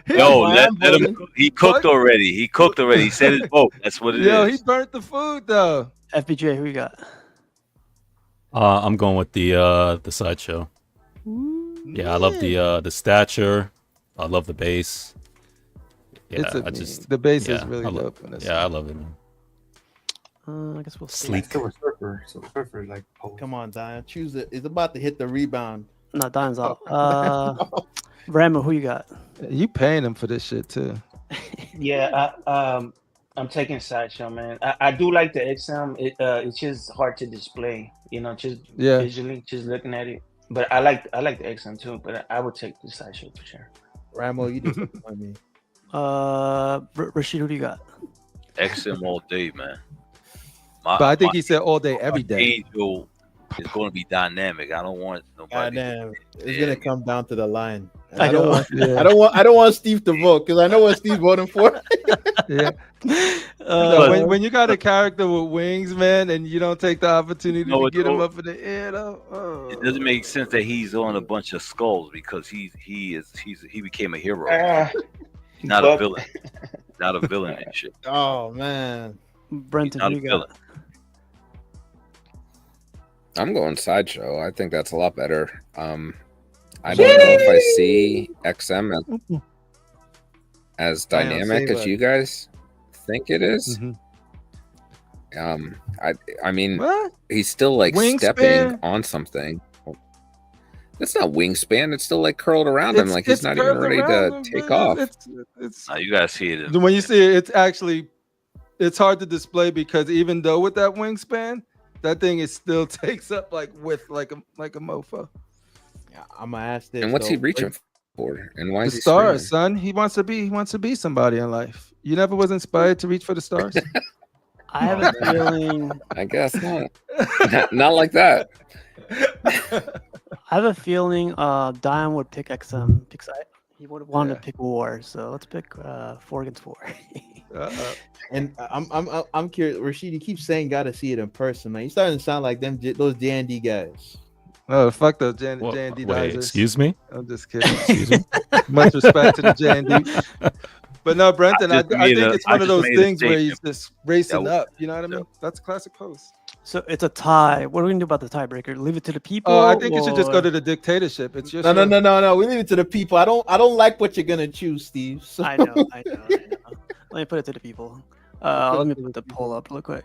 Yo, let him cook. He cooked already. He said his vote. That's what it is. Yo, he burnt the food though. FBJ, who you got? I'm going with the Sideshow. Yeah, I love the stature. I love the bass. Yeah, the bass is really dope. I love it, man. I guess we'll see. Sleek. Silver Surfer, like. Come on, Dion. Choose it. It's about to hit the rebound. No, Dion's out. Ramo, who you got? You paying him for this shit too. Yeah, I'm taking Sideshow, man. I do like the XM. It's just hard to display, just visually, just looking at it. But I like the XM too. But I would take the Sideshow for sure. Ramo, you disappoint me. Rashid, who do you got? XM all day, man. But I think he said all day, every day. Angel is going to be dynamic. I don't want nobody. Goddamn, it's gonna come down to the line. I don't want Steve to vote because I know what Steve's voting for. Yeah. When you got a character with wings, man, and you don't take the opportunity to get him up in the air, though, it doesn't make sense that he's on a bunch of skulls because he became a hero, not a villain, not a villain and shit. Oh man, Brenton, who you got? I'm going Sideshow. I think that's a lot better. I don't know if I see XM as dynamic as you guys think it is. I mean, he's still like stepping on something. It's not wingspan. It's still like curled around him, like he's not even ready to take off. You guys see it. When you see it, it's hard to display because even though with that wingspan, that thing is still takes up like width like a mofo. Yeah, I'm gonna ask this. And what's he reaching for? And why is he stars, son? He wants to be somebody in life. You never was inspired to reach for the stars? I have a feeling. I guess not. Not like that. I have a feeling Dion would pick XM because he would want to pick War. So let's pick 4 against 4. And I'm curious, Rashid. You keep saying gotta see it in person, man. You starting to sound like those J&D guys. Oh, fuck those J&D guys. Excuse me? I'm just kidding. Excuse me. Much respect to the J&D. But no, Brenton, I think it's one of those things where he's just racing up. You know what I mean? That's a classic pose. So it's a tie. What are we gonna do about the tiebreaker? Leave it to the people? Oh, I think you should just go to the dictatorship. It's just no. We leave it to the people. I don't like what you're gonna choose, Steve. So. I know. Let me put it to the people. Let me put the poll up real quick.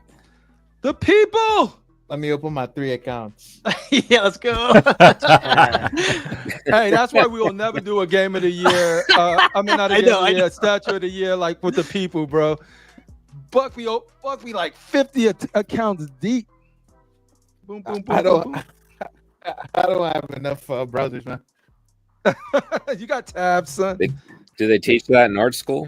The people. Let me open my 3 accounts. Yeah, let's go. Hey, that's why we will never do a game of the year. Not a game of the year, statue of the year, like with the people, bro. Buck, we like 50 accounts deep. Boom, boom, boom. I don't have enough brothers, man. You got tabs, son. Do they teach that in art school?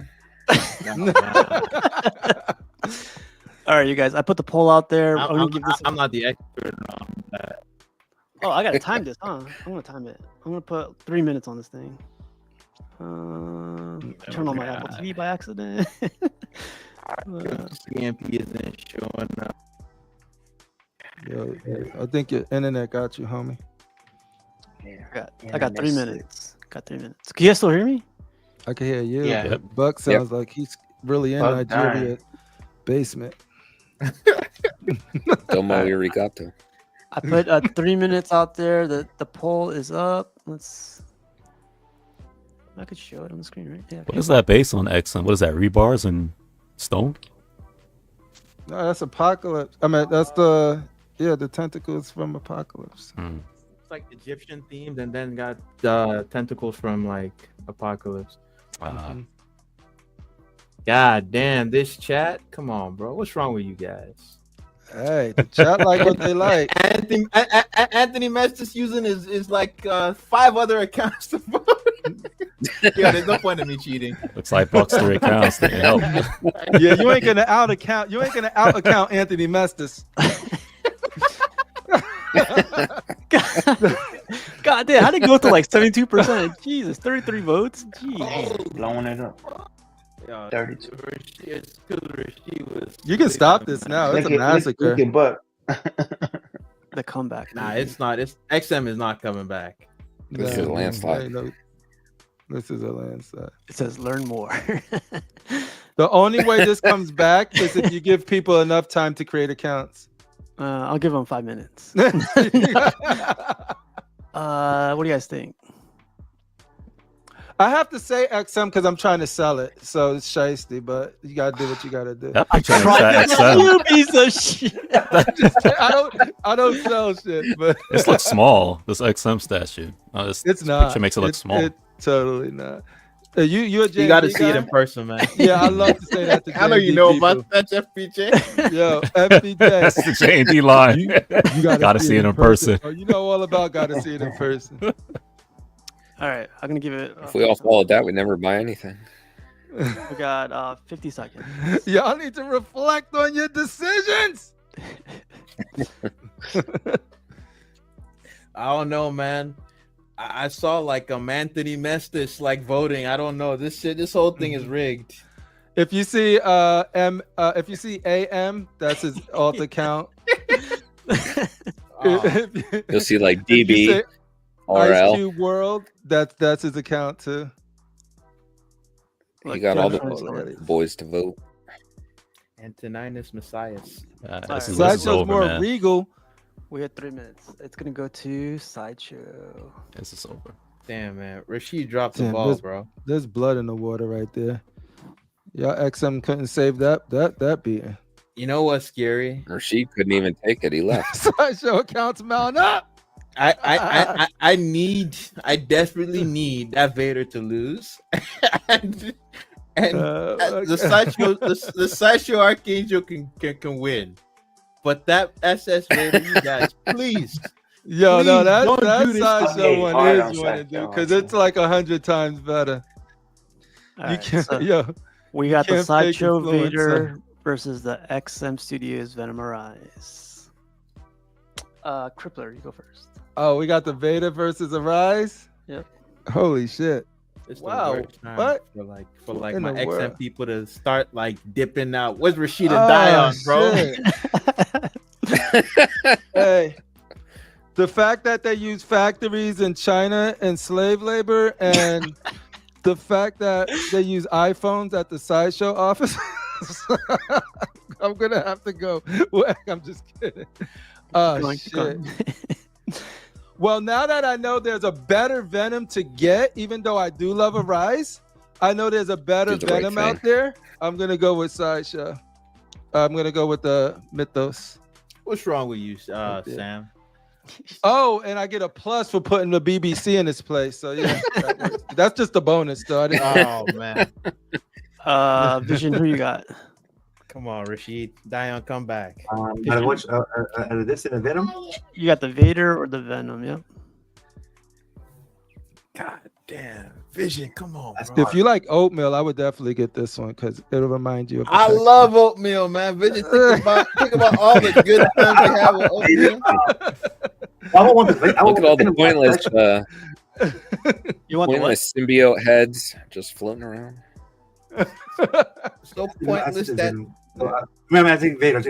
All right, you guys. I put the poll out there. I'm not the expert on that. Oh, I gotta time this, huh? I'm gonna time it. I'm gonna put 3 minutes on this thing. Turn on my Apple TV by accident. CNP isn't showing up. Yo, I think your internet got you, homie. Yeah, I got 3 minutes. Got 3 minutes. Can you guys still hear me? I can hear you. Yeah. But Buck sounds like he's really in Nigeria basement. Domo arigato. I put 3 minutes out there. The poll is up. I could show it on the screen, right? Yeah. What is that based on, XM? What is that? Rebars and stone? No, that's Apocalypse. I mean, that's the tentacles from Apocalypse. It's like Egyptian themed, and then got tentacles from like Apocalypse. God damn, this chat! Come on, bro. What's wrong with you guys? Hey, the chat like what they like. Anthony Metz just using his like 5 other accounts to vote. Yeah, there's no point in me cheating. Looks like Buck's 3 accounts. Yeah, you ain't gonna out account Anthony Mestis. God damn, how'd it go to like 72%? Jesus, 33 votes. Jeez. Blowing it up. 32. You can stop this now. It's a massacre. The comeback. Nah, it's not. XM is not coming back. This is a landslide. This is a landslide. It says learn more. The only way this comes back is if you give people enough time to create accounts. I'll give them 5 minutes. What do you guys think? I have to say XM because I'm trying to sell it, so it's shiesty, but you gotta do what you gotta do. I'm trying to sell XM. You piece of shit. I don't sell shit, but this looks small. This XM statue. It's not. Picture makes it look small. Totally not. You a JMD You got to guy? see it in person, man. Yeah, I love to say that to I know you JMD know people. about that, FPJ. Yo, FPJ. That's the JD line. You Gotta see it in person. Oh, you know all about gotta see it in person. All right, I'm gonna give it. If we all followed that, we'd never buy anything. We got 50 seconds. Y'all need to reflect on your decisions. I don't know, man. I saw like Anthony Mestis like voting. I don't know. This whole thing is rigged. If you see if you see AM, that's his alt account. You'll see like If you DB, say Ice RL. Cube World, that's his account too. You got all the boys to vote. Antoninus Messias. This is Sideshow's over, more man. regal. We had 3 minutes. It's gonna go to Sideshow. This is over. Damn, man. Rashid dropped the Damn, ball, bro. There's blood in the water right there. Y'all XM couldn't save that beating. You know what's scary? Rashid couldn't even take it. He left. Sideshow accounts mount up. I desperately need that Vader to lose. and the sideshow Archangel can win. But that SS Vader, you guys, please. Yo, please no, that do this sideshow one hard is on one to do Sideshow, because it's like 100 times better. All You right, can't, so yo. we got the can't fake Sideshow influencer. Vader versus the XM Studios Venom Arise. Crippler, you go first. Oh, we got the Vader versus Arise. Yep. Holy shit! It's the Wow, worst time what? for like in my the XM world? people to start like dipping out. Where's Rashida Oh, Dion, bro? shit. Hey, the fact that they use factories in China and slave labor, and the fact that they use iPhones at the Sideshow office, I'm gonna have to go. Well, I'm just kidding. Oh shit. Well, now that I know there's a better Venom to get, even though I do love Arise, I know there's a better Do the right Venom thing. out there. I'm gonna go with Sideshow. I'm gonna go with the Mythos. What's wrong with you, Sam? Oh, and I get a plus for putting the BBC in its place. So yeah, that's just a bonus, though. Oh man. Vision, who you got? Come on, Rashid. Dion, come back. Out of this and a Venom? You got the Vader or the Venom? Yep. God damn. Vision, come on, bro. If you like oatmeal, I would definitely get this one because it'll remind you of. I love oatmeal, man. Vision, think about all the good times we have with oatmeal. Look at all the pointless, You want the what? pointless symbiote heads just floating around. So pointless that. I think Vader.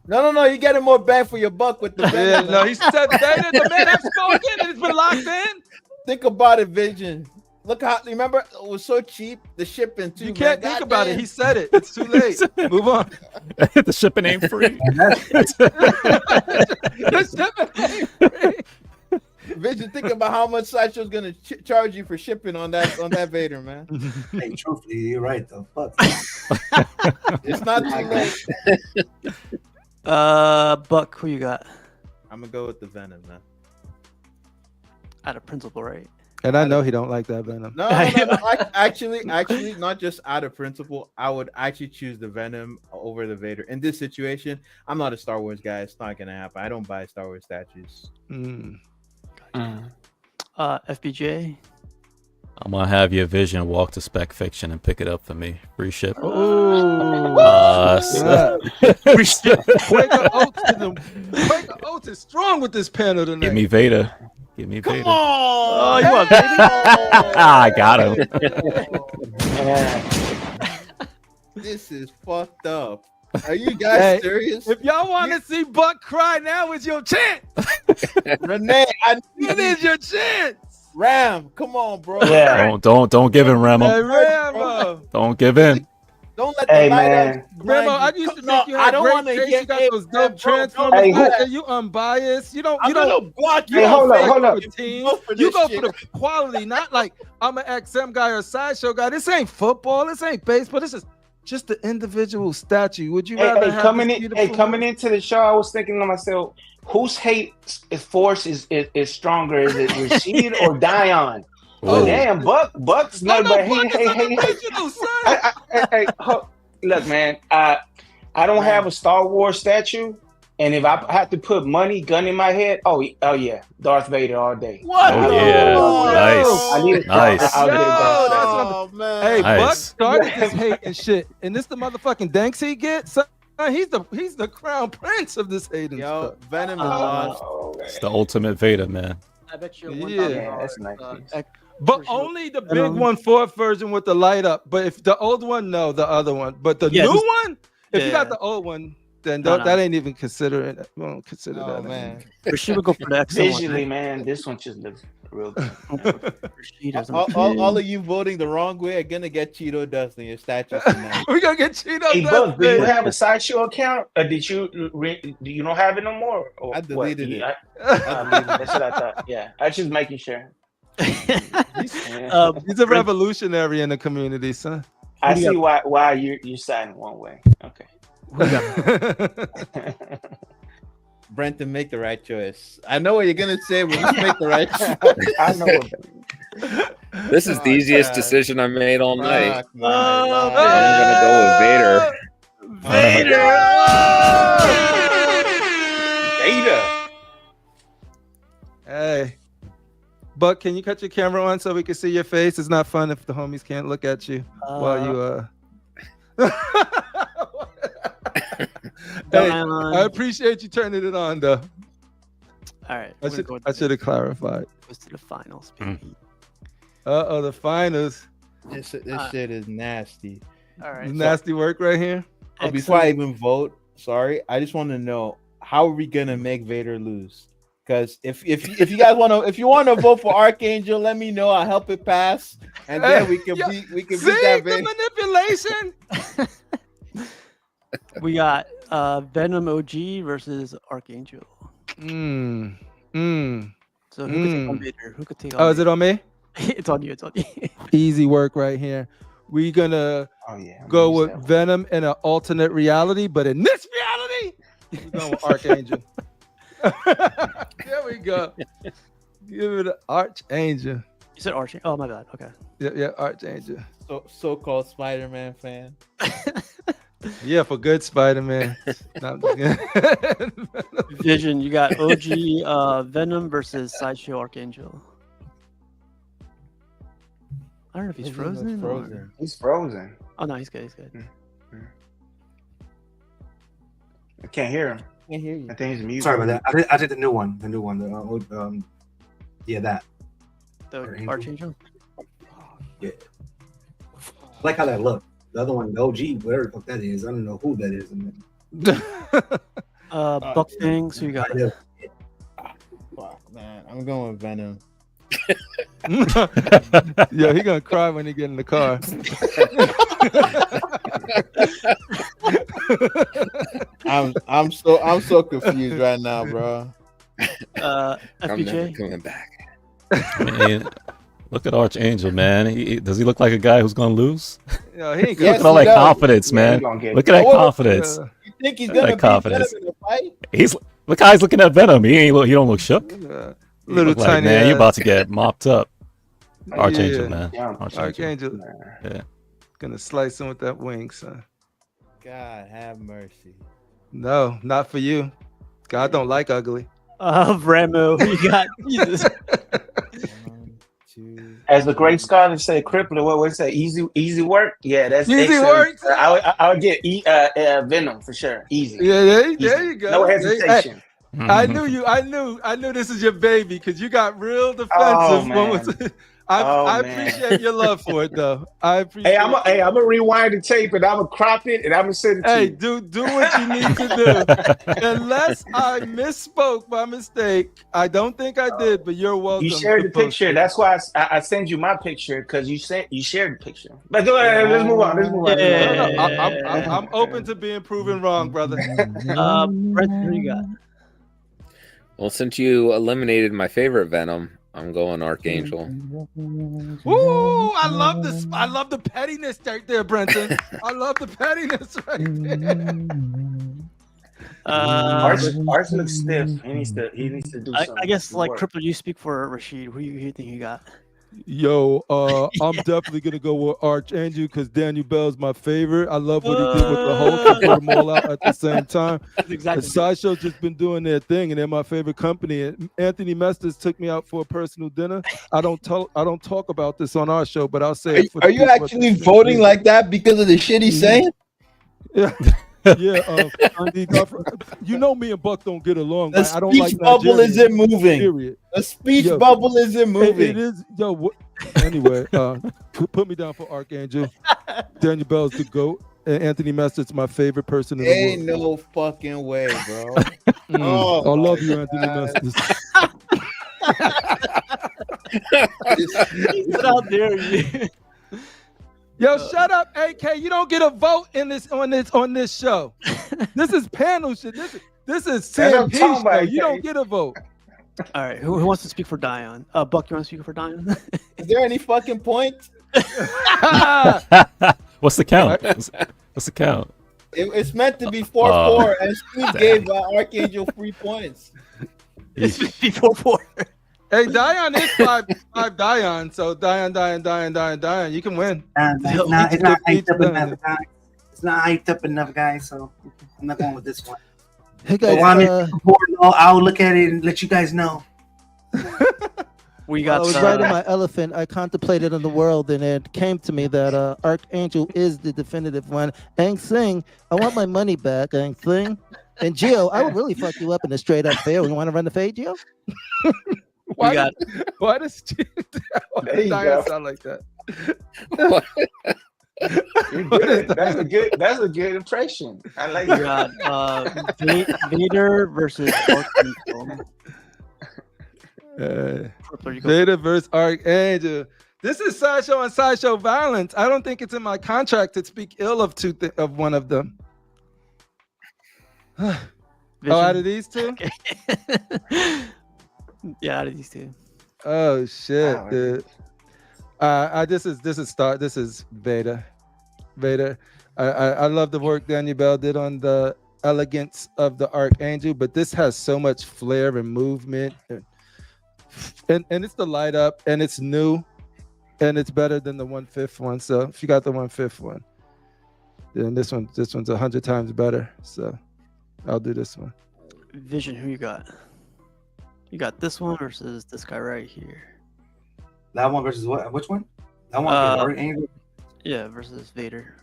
No. You're getting more bang for your buck with the Yeah, Venom. no, he said Vader, the man that's spoken, and it's been locked in. Think about it, Vision. Look how remember it was so cheap. The shipping too. You can't think about it. He said it. It's too late. Move on. The shipping ain't free. The shipping ain't free. Vision, think about how much Sideshow's gonna charge you for shipping on that Vader, man. Hey, truthfully, you're right though. Fuck. It's not too late. Buck, who you got? I'm gonna go with the Venom, man. Out of principle, right? And I know he don't like that Venom. No. Actually, not just out of principle. I would actually choose the Venom over the Vader. In this situation, I'm not a Star Wars guy. It's not gonna happen. I don't buy Star Wars statues. FBJ. I'm gonna have your Vision walk to Spec Fiction and pick it up for me. Free ship. Free ship. Quaker Oats is strong with this panel tonight. Give me Vader. Give me Vader. Oh, you want Vader? I got him. This is fucked up. Are you guys serious? If y'all want to see Buck cry, now is your chance. Renee, it is your chance. Ram, come on, bro. Yeah. Don't give in, Ramo. Hey, Rambo. Don't give in. Don't let Hey, the light man. out Rambo, I used to think you had great taste. You got those dope transformers. Hey, who- You unbiased. You don't block you Hey, don't hold up, fake hold up. your team. for You this go shit. for the quality, not like I'm an XM guy or a Sideshow guy. This ain't football. This ain't baseball. This is just the individual statue. Would you rather have coming this in? beautiful- Hey, coming into the show, I was thinking to myself, whose hate force is stronger? Is it Rashid or Dion? Oh damn, Buck's not. But hey. Look, man. I don't have a Star Wars statue, and if I have to put gun in my head, oh yeah, Darth Vader all day. What? Oh yeah, nice. I need nice. I'll get a Darth Vader. Oh man. Hey, nice. Buck started this hate and shit, and this the motherfucking danks he gets. He's the crown prince of this hating stuff. Venom is lost. It's the ultimate Vader, man. I bet you. Yeah, that's nice. But only the big 1/4 version with the light up. But if the old one, no, the other one. But the new one, if you got the old one, then that ain't even considering it. We don't consider that, man. We should go for the visually, man. This one just looks real good. all of you voting the wrong way are gonna get Cheeto dust in your statue tonight. We're gonna get Cheeto Hey, dust. Buck, do you have a sideshow account? Or do you don't have it no more? Or I deleted it. That's what I thought. Yeah, I was just making sure. He's a revolutionary in the community, son. I see why you're siding one way. Okay. Brenton, make the right choice. I know what you're gonna say, but just make the right choice. I know. This is the easiest decision I made all night. I'm gonna go with Vader. Vader. Hey, Buck, can you cut your camera on so we can see your face? It's not fun if the homies can't look at you while you Hey, I appreciate you turning it on, though. All right. I should have clarified. Goes to the finals. The finals. This shit is nasty. All right. Nasty work right here. Before I even vote, sorry, I just want to know how are we gonna make Vader lose? Because if you guys want to vote for Archangel, let me know. I'll help it pass, and then we can beat that Vader. Manipulation. We got Venom OG versus Archangel. So who could take on Vader? Who could take on? Oh, is it on me? It's on you. It's on you. Easy work right here. We're gonna go with Venom in an alternate reality, but in this reality, we're going with Archangel. There we go. Give it an Archangel. You said Archangel. Oh my bad. Okay. Yeah, Archangel. So-called Spider-Man fan. Yeah, for good Spider-Man. Vision, you got OG Venom versus Sideshow Archangel. I don't know if he's frozen. He's frozen. Oh no, he's good. He's good. I can't hear him. Can't hear you. I think he's muted. Sorry about that. I did the new one. The new one. That. The Archangel. Yeah. I like how that looked. The other one, the OG, whatever the fuck that is. I don't know who that is. Buck Fangs, who you got? Fuck, man. I'm going with Venom. Yeah, he gonna cry when he get in the car. I'm so confused right now, bro. FPJ coming back. Man, look at Archangel, man. Does he look like a guy who's gonna lose? Yeah, he ain't Look at all that confidence, man. Look at that confidence. You think he's gonna beat Venom in a fight? Look how he's looking at Venom. He don't look shook. Little like, tiny man, ass. you about to get mopped up. Archangel, man. Archangel. Yeah. Gonna slice him with that wing, son. God have mercy. No, not for you. God don't like ugly. Ramo, who you got? Jesus. As the great scholar say, crippler, what would it say? Easy work? Yeah, that's easy work. I would get Venom for sure. Easy. Yeah, there you go. No hesitation. Hey, I knew this is your baby because you got real defensive. I appreciate your love for it though. I appreciate. I'm gonna rewind the tape and I'm gonna crop it and I'm gonna send it to you. Do what you need to do. Unless I misspoke by mistake, I don't think I did, but you're welcome. You shared the picture. That's why I send you my picture because you shared the picture. But go ahead, let's move on. I'm open to being proven wrong, brother. Brett, who you got? Well, since you eliminated my favorite Venom, I'm going Archangel. Ooh, I love this. I love the pettiness right there, Brenton. I love the pettiness right there. Arch looks stiff. He needs to do something. I guess like Crippler, you speak for Rashid. Who you think you got? Yo, I'm definitely gonna go with Archangel because Daniel Bell's my favorite. I love what he did with the Hulk and put them all out at the same time. Exactly. The Sideshow's just been doing their thing, and they're my favorite company. And Anthony Mestis took me out for a personal dinner. I don't talk about this on our show, but I'll say it for the Are you people at actually the voting like that because of the shit he's saying? Yeah. Yeah, you know me and Buck don't get along. The Right? I don't like speech bubble Nigerians, isn't moving. Period. The speech Yo, bubble isn't moving. It is. Yo, anyway, put me down for Archangel. Daniel Bell's the GOAT. And Anthony Messer's my favorite person in the world. Ain't no fucking way, bro. I love you, Anthony Messer. How dare you? Yo, shut up, AK. You don't get a vote on this show. This is panel shit. This is CNP show. You don't get a vote. All right, who wants to speak for Dion? Buck, you want to speak for Dion? Is there any fucking point? What's the count? What's the count? It's meant to be 4-4, and Steve gave Archangel 3 points. It's 54-4. Hey, Dion is five Dion, so Dion. You can win. It's not hyped up enough, guys. It's not hyped up enough, guys. So I'm not going with this one. Hey guys, I'll look at it and let you guys know. We got. I was riding my elephant. I contemplated on the world, and it came to me that Archangel is the definitive one. Ang Sing, I want my money back. Ang Sing, and Gio, I would really fuck you up in a straight up fair. You want to run the fade, Gio? Why does Dion sound like that? That's a good impression. I like that. Vader versus Archangel. Vader versus Archangel. This is Sideshow and Sideshow violence. I don't think it's in my contract to speak ill of of one of them. Out of these two? Okay. Yeah, out of these two. Oh shit, dude. This is Vader. I love the work Daniel Bell did on the elegance of the Archangel, but this has so much flair and movement, and it's the light up, and it's new, and it's better than the 1/5 one. So if you got the 1/5 one, then this one's 100 times better. So I'll do this one. Vision, who you got? You got this one versus this guy right here. That one versus what? Which one? That one Archangel? Yeah, versus Vader.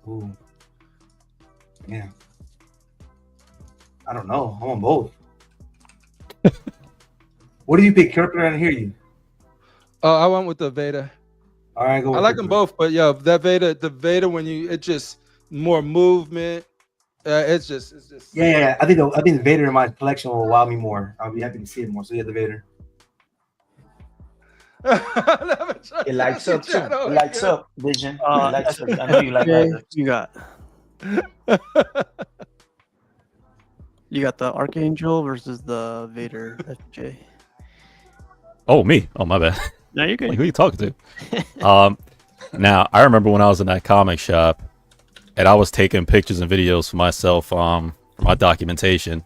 Ooh. Yeah. I don't know. I want both. What do you pick? Kirk, I didn't hear you. I went with the Vader. All right, go. I like them both, but yeah, the Vader when it just more movement. It's just. Yeah. I think the Vader in my collection will wow me more. I'll be happy to see it more. So yeah, the Vader. It lights up too. It lights up, Vision. It lights up. I know you like that. You got. You got the Archangel versus the Vader FJ. Oh, me. Oh, my bad. No, you're good. Like, who are you talking to? Now, I remember when I was in that comic shop, and I was taking pictures and videos for myself for my documentation.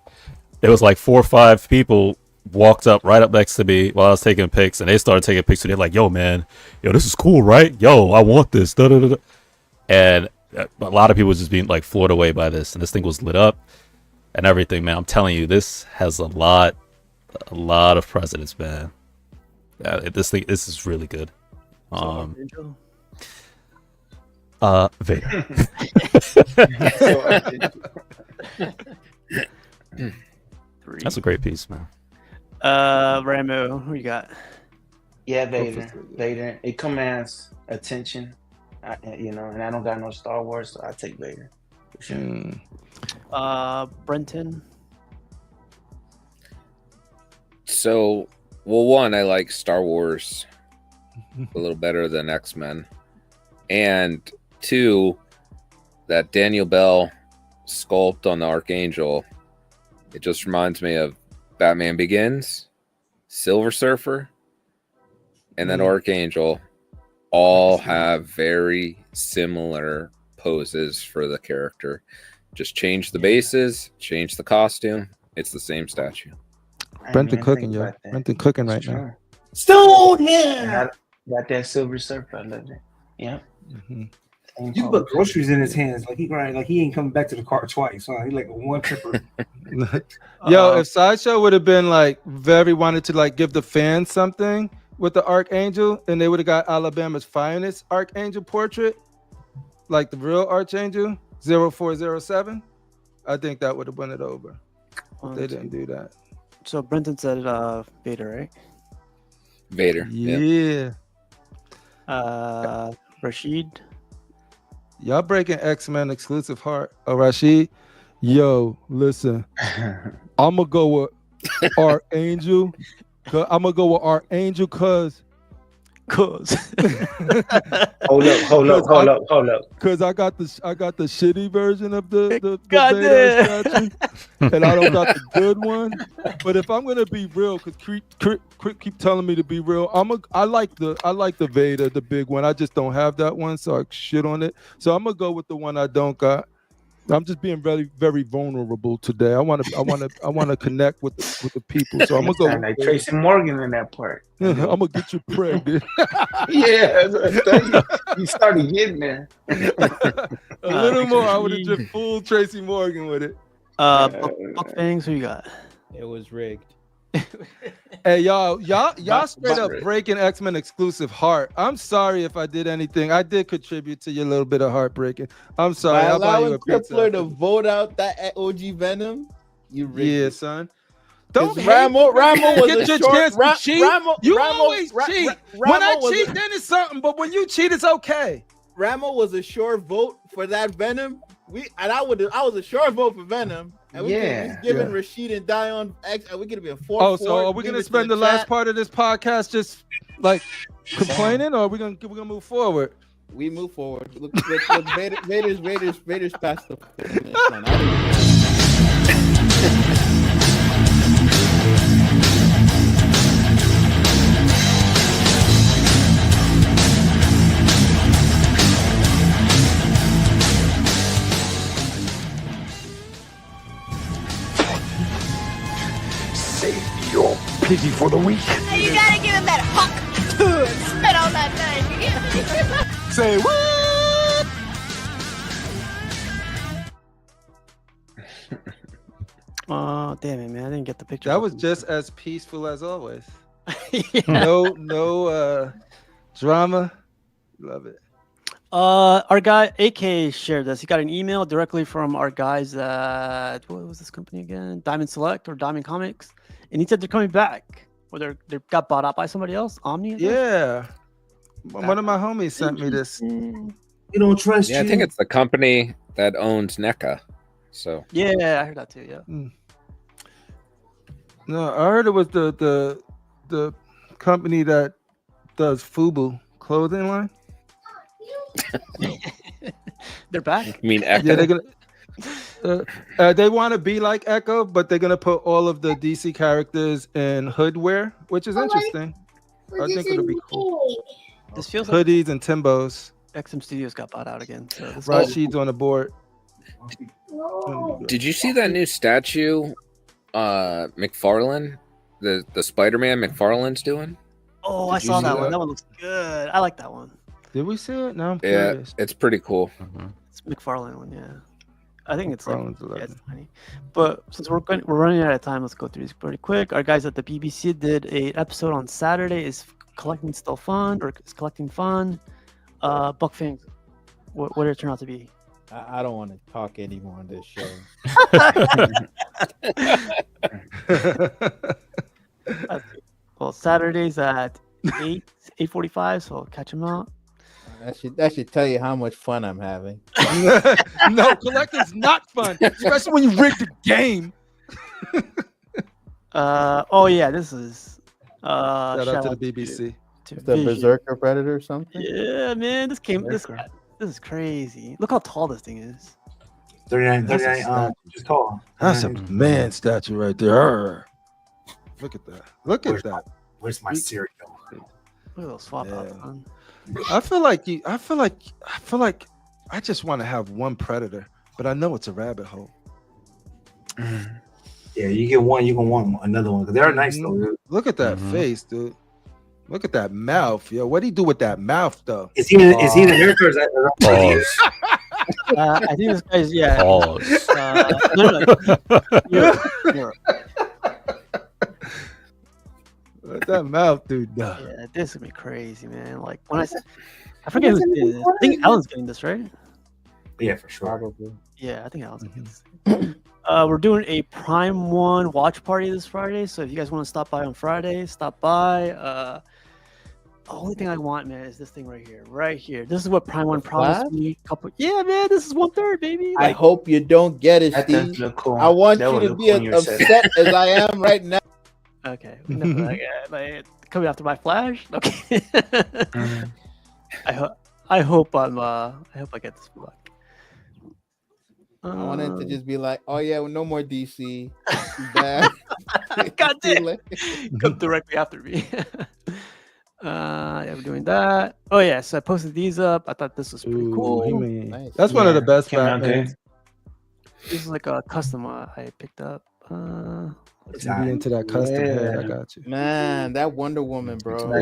There was like 4 or 5 people walked up right up next to me while I was taking pics, and they started taking pictures. They're like, "Yo, man, this is cool, right? Yo, I want this." Da, da, da, da. And a lot of people just being like floored away by this, and this thing was lit up and everything, man. I'm telling you, this has a lot of precedence, man. This is really good. Vader. That's a great piece, man. Rambo, who you got? Yeah, Vader. It commands attention, and I don't got no Star Wars, so I take Vader. For sure. Brenton. So, well, one, I like Star Wars a little better than X-Men, and 2, that Daniel Bell sculpt on the Archangel, it just reminds me of Batman Begins, Silver Surfer, and then Archangel all have very similar poses for the character. Just change the bases, change the costume. It's the same statue. Brenton cooking, yo. Brenton cooking right now. Stone, yeah. Got that Silver Surfer. I love it. Yeah. Mm-hmm. You put groceries in his hands, like he ain't coming back to the car twice. So he like a one tripper. Yo, if Sideshow would have been like very wanted to like give the fans something with the Archangel, and they would have got Alabama's finest Archangel portrait, like the real Archangel 0407, I think that would have won it over. They didn't do that. So Brenton said Vader, right? Vader. Yeah. Rashid. Y'all breaking X-Men exclusive heart. Oh, Rashid. Yo, listen. I'm gonna go with Archangel. I'm gonna go with Archangel cause hold up. Cause I got the shitty version of the Vader statue, and I don't got the good one. But if I'm gonna be real, cause keep telling me to be real, I like the Vader, the big one. I just don't have that one, so I shit on it. So I'm gonna go with the one I don't got. I'm just being very, very vulnerable today. I want to connect with the people. So I'm gonna go like Tracy Morgan in that part. I'm gonna get you pregnant. Yeah, you started getting there. A little more, I would have just fooled Tracy Morgan with it. Buck Fangs, who you got? It was rigged. Hey y'all straight up breaking X-Men exclusive heart. I'm sorry if I did anything. I did contribute to your little bit of heartbreaking. I'm sorry. By I'll buy you allowing a pizza. Crippler to vote out that OG Venom, you rigged it. Son. Don't Ramo was get a your short. chance to cheat. You always Ra- cheat. Ra- When I Ramo was cheat, a- then it's something. But when you cheat, it's okay. Ramo was a sure vote for that Venom. I was a sure vote for Venom. And we could have given Rashid and Dion X, and we could have been 4-4. Oh, so are we gonna spend the last part of this podcast just like complaining, or are we gonna move forward? We move forward. Look, Vader's past the finish line. Save your pity for the weak. You gotta give him that hawk. Spit on that thing. Say what? Oh, damn it, man. I didn't get the picture. That was just as peaceful as always. No drama. Love it. Our guy AK shared this. He got an email directly from our guys at what was this company again? Diamond Select or Diamond Comics, and he said they're coming back. Or they got bought out by somebody else. Omni. Yeah. One of my homies sent me this. You don't trust. Yeah, I think it's the company that owns NECA. So yeah, I heard that too. Yeah. No, I heard it was the company that does FUBU clothing line. They're back. You mean Echo? Yeah, they're gonna. They want to be like Echo, but they're gonna put all of the DC characters in hoodwear, which is interesting. I think it'll be cool. This feels hoodies and Timbos. XM Studios got bought out again. So Rashid's on the board. Did you see that new statue, McFarlane? The Spider-Man McFarlane's doing? Oh, I saw that one. That one looks good. I like that one. Did we see it? No, I'm Yeah, curious. it's pretty cool. It's McFarlane one, yeah. I think it's like, McFarlane's yeah, it's tiny. But since we're running out of time, let's go through these pretty quick. Our guys at the BBC did an episode on Saturday. Is collecting still fun, or is collecting fun? Buck Fangs, what did it turn out to be? I don't want to talk anymore on this show. Well, Saturdays at 8:45, so catch them out. That should tell you how much fun I'm having. No, collecting's not fun, especially when you rig the game. Oh yeah, this is shout out to the BBC. The Berserker Predator or something? Yeah, man, this is crazy. Look how tall this thing is. 39 just tall. That's a man statue right there. Look at that. Look at that. Where's my cereal? Look at those swap outs, man. I feel like I just want to have one predator, but I know it's a rabbit hole. Yeah, you get one, you can want another one. They're nice though. Dude. Look at that face, dude. Look at that mouth, yo. What do you do with that mouth, though? Is he the American or is that? I think this guy's Pause. Europe. What that mouth, dude? Yeah, this is gonna be crazy, man. Like when I forget who's getting this. I think Alan's getting this, right? Yeah, for sure. Probably. Yeah, I think Alan's getting this. We're doing a Prime 1 watch party this Friday, so if you guys want to stop by on Friday, stop by. The only thing I want, man, is this thing right here. This is what Prime 1 promised me. Yeah, man, this is 1/3, baby. I hope you don't get it, That does Steve. look cool. I want That you would to look be cool as on your set. upset as I am right now. Okay. Coming after my flash. Okay. I hope I get this luck. I want it to just be like, oh yeah, no more DC. Bad. God damn. Come directly after me. Yeah, we're doing that. Oh yeah, so I posted these up. I thought this was pretty cool. Nice. That's one of the best Batmans. This is like a custom I picked up. Let's be into that custom head. I got you. Man, that Wonder Woman, bro.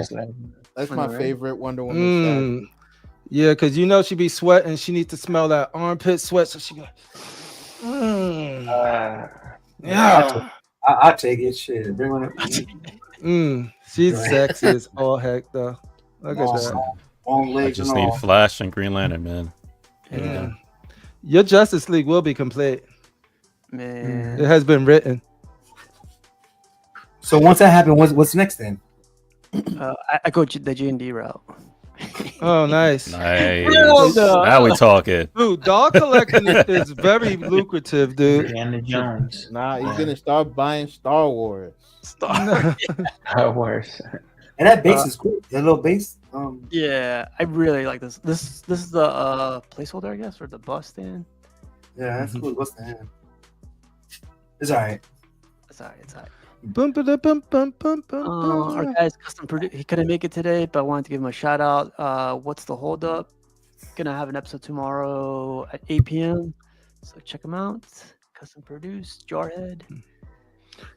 That's my favorite Wonder Woman. statue. Yeah, because she be sweating. She needs to smell that armpit sweat, so she be like, yeah. I'll take it. Shit. Bring one up. She's sexy as all heck, though. Look at that. Long I legs just and need all. Flash and Green Lantern, man. Yeah. Your Justice League will be complete. Man. It has been written. So once that happens, what's next then? I go the G&D route. Oh, nice. Nice. Now we talking. Dude, dog collecting is very lucrative, dude. Indiana Jones. Nah, he's gonna start buying Star Wars. Star Wars. And that base is cool. That little base. Yeah, I really like this. This is the placeholder, I guess, or the bus stand. Yeah, that's cool. What's that? It's alright. It's alright. Our guy's custom he couldn't make it today, but I wanted to give him a shout out. What's the hold up? Gonna have an episode tomorrow at 8 p.m. So check him out. Custom produced Jarhead.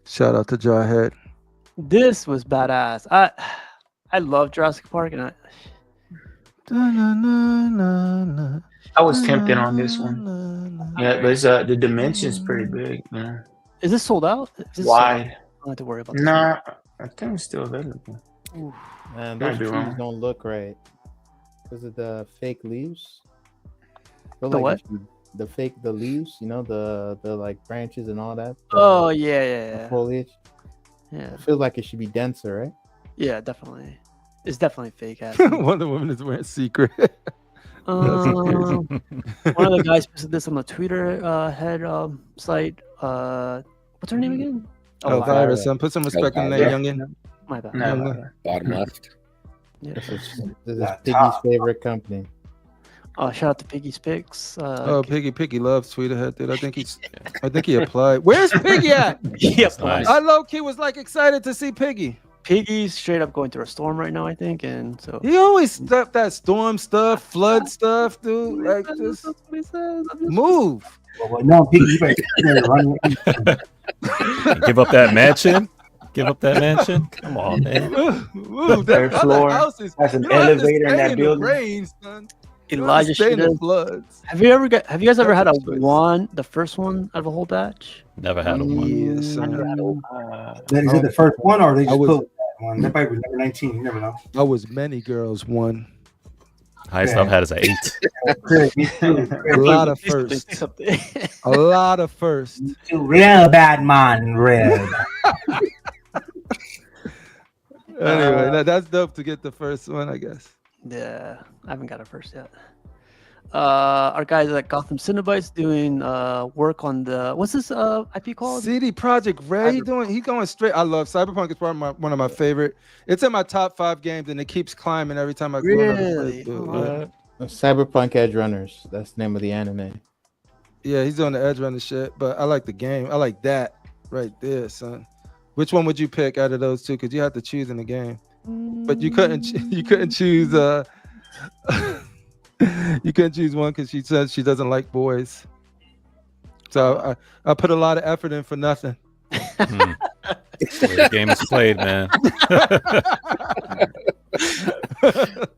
Shout out to Jarhead. This was badass. I love Jurassic Park, and I was tempted on this one. Yeah, but it's, the dimension's pretty big, man. Is this sold out? Is this wide? I don't have to worry about this. Nah, I think it's still available. Man, Might those be trees wrong. don't look right because of the fake leaves. The what? The leaves, the like branches and all that. Oh yeah. The foliage. Yeah. It feels like it should be denser, right? Yeah, definitely. It's definitely fake ass. Wonder Woman is wearing secret. One of the guys posted this on the Twitter head site. What's her name again? Virus. Put some respect on that youngin. My bad. Bottom left. Yeah. This is Piggy's favorite company. Shout out to Piggy's Picks. Piggy loves Tweeterhead, dude. I think he applied. Where's Piggy at? He applied. I low key was like excited to see Piggy. Piggy's straight up going through a storm right now, I think, and so he always stuff that storm stuff, flood stuff, dude. Like just move. Well, no, Piggy, you better run. Give up that mansion. Give up that mansion. Come on, man. Third floor. That's an elevator in that building. Rain, son. Elijah floods. Have you guys ever had the first one out of a whole batch? Never had a one. Yes, never had a one. Is it the first one or they just put that one? That probably was number 19. You never know. I was many girls one. Highest I've had is an 8. A lot of firsts. A lot of firsts. Real bad man, red. Anyway, that's dope to get the first one, I guess. Yeah, I haven't got it first yet. Our guys at Gotham Cinebites doing work on the what's this IP called? CD Projekt Red. He going straight. I love Cyberpunk. It's one of my favorite. It's in my top 5 games, and it keeps climbing every time I go. Really? Cyberpunk Edge Runners. That's the name of the anime. Yeah, he's doing the Edge Runner shit, but I like the game. I like that right there, son. Which one would you pick out of those two? Because you have to choose in the game, but you couldn't choose. You couldn't choose one because she says she doesn't like boys. So I put a lot of effort in for nothing. The game is played, man.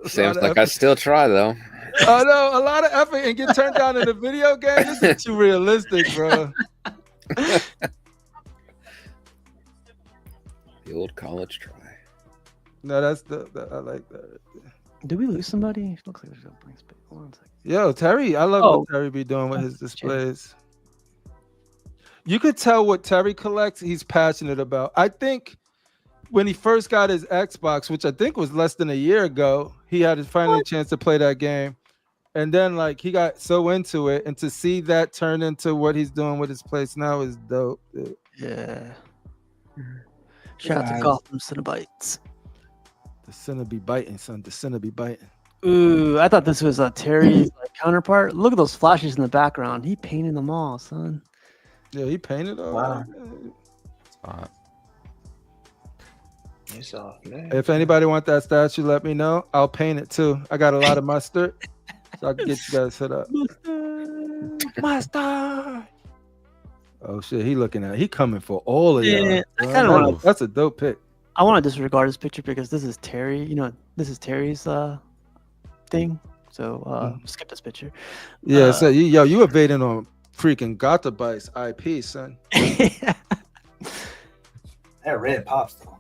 Seems like I still try though. I know, a lot of effort and get turned down in a video game. This is too realistic, bro. The old college try. No, that's I like that. Did we lose somebody? Looks like there's a blank space. Hold on a second. Yo, Terry, I love what Terry be doing with his displays. You could tell what Terry collects, he's passionate about. I think when he first got his Xbox, which I think was less than a year ago, he had his finally chance to play that game. And then like he got so into it, and to see that turn into what he's doing with his place now is dope. Dude. Yeah. Shout out to Gotham Cinnabites. The sinner be biting, son. The sinner be biting. Ooh, I thought this was a Terry's like, counterpart. Look at those flashes in the background. He painted them all, son. Yeah, he painted all. Wow. It's off, if anybody want that statue, let me know. I'll paint it too. I got a lot of mustard, so I can get you guys set up. Mustard. Oh shit, he coming for all of y'all. Yeah, I kind of want. That's a dope pick. I want to disregard this picture because this is Terry. You know, this is Terry's thing. So skip this picture. Yeah, so you evading on freaking Gotabytes IP, son. That red pops though.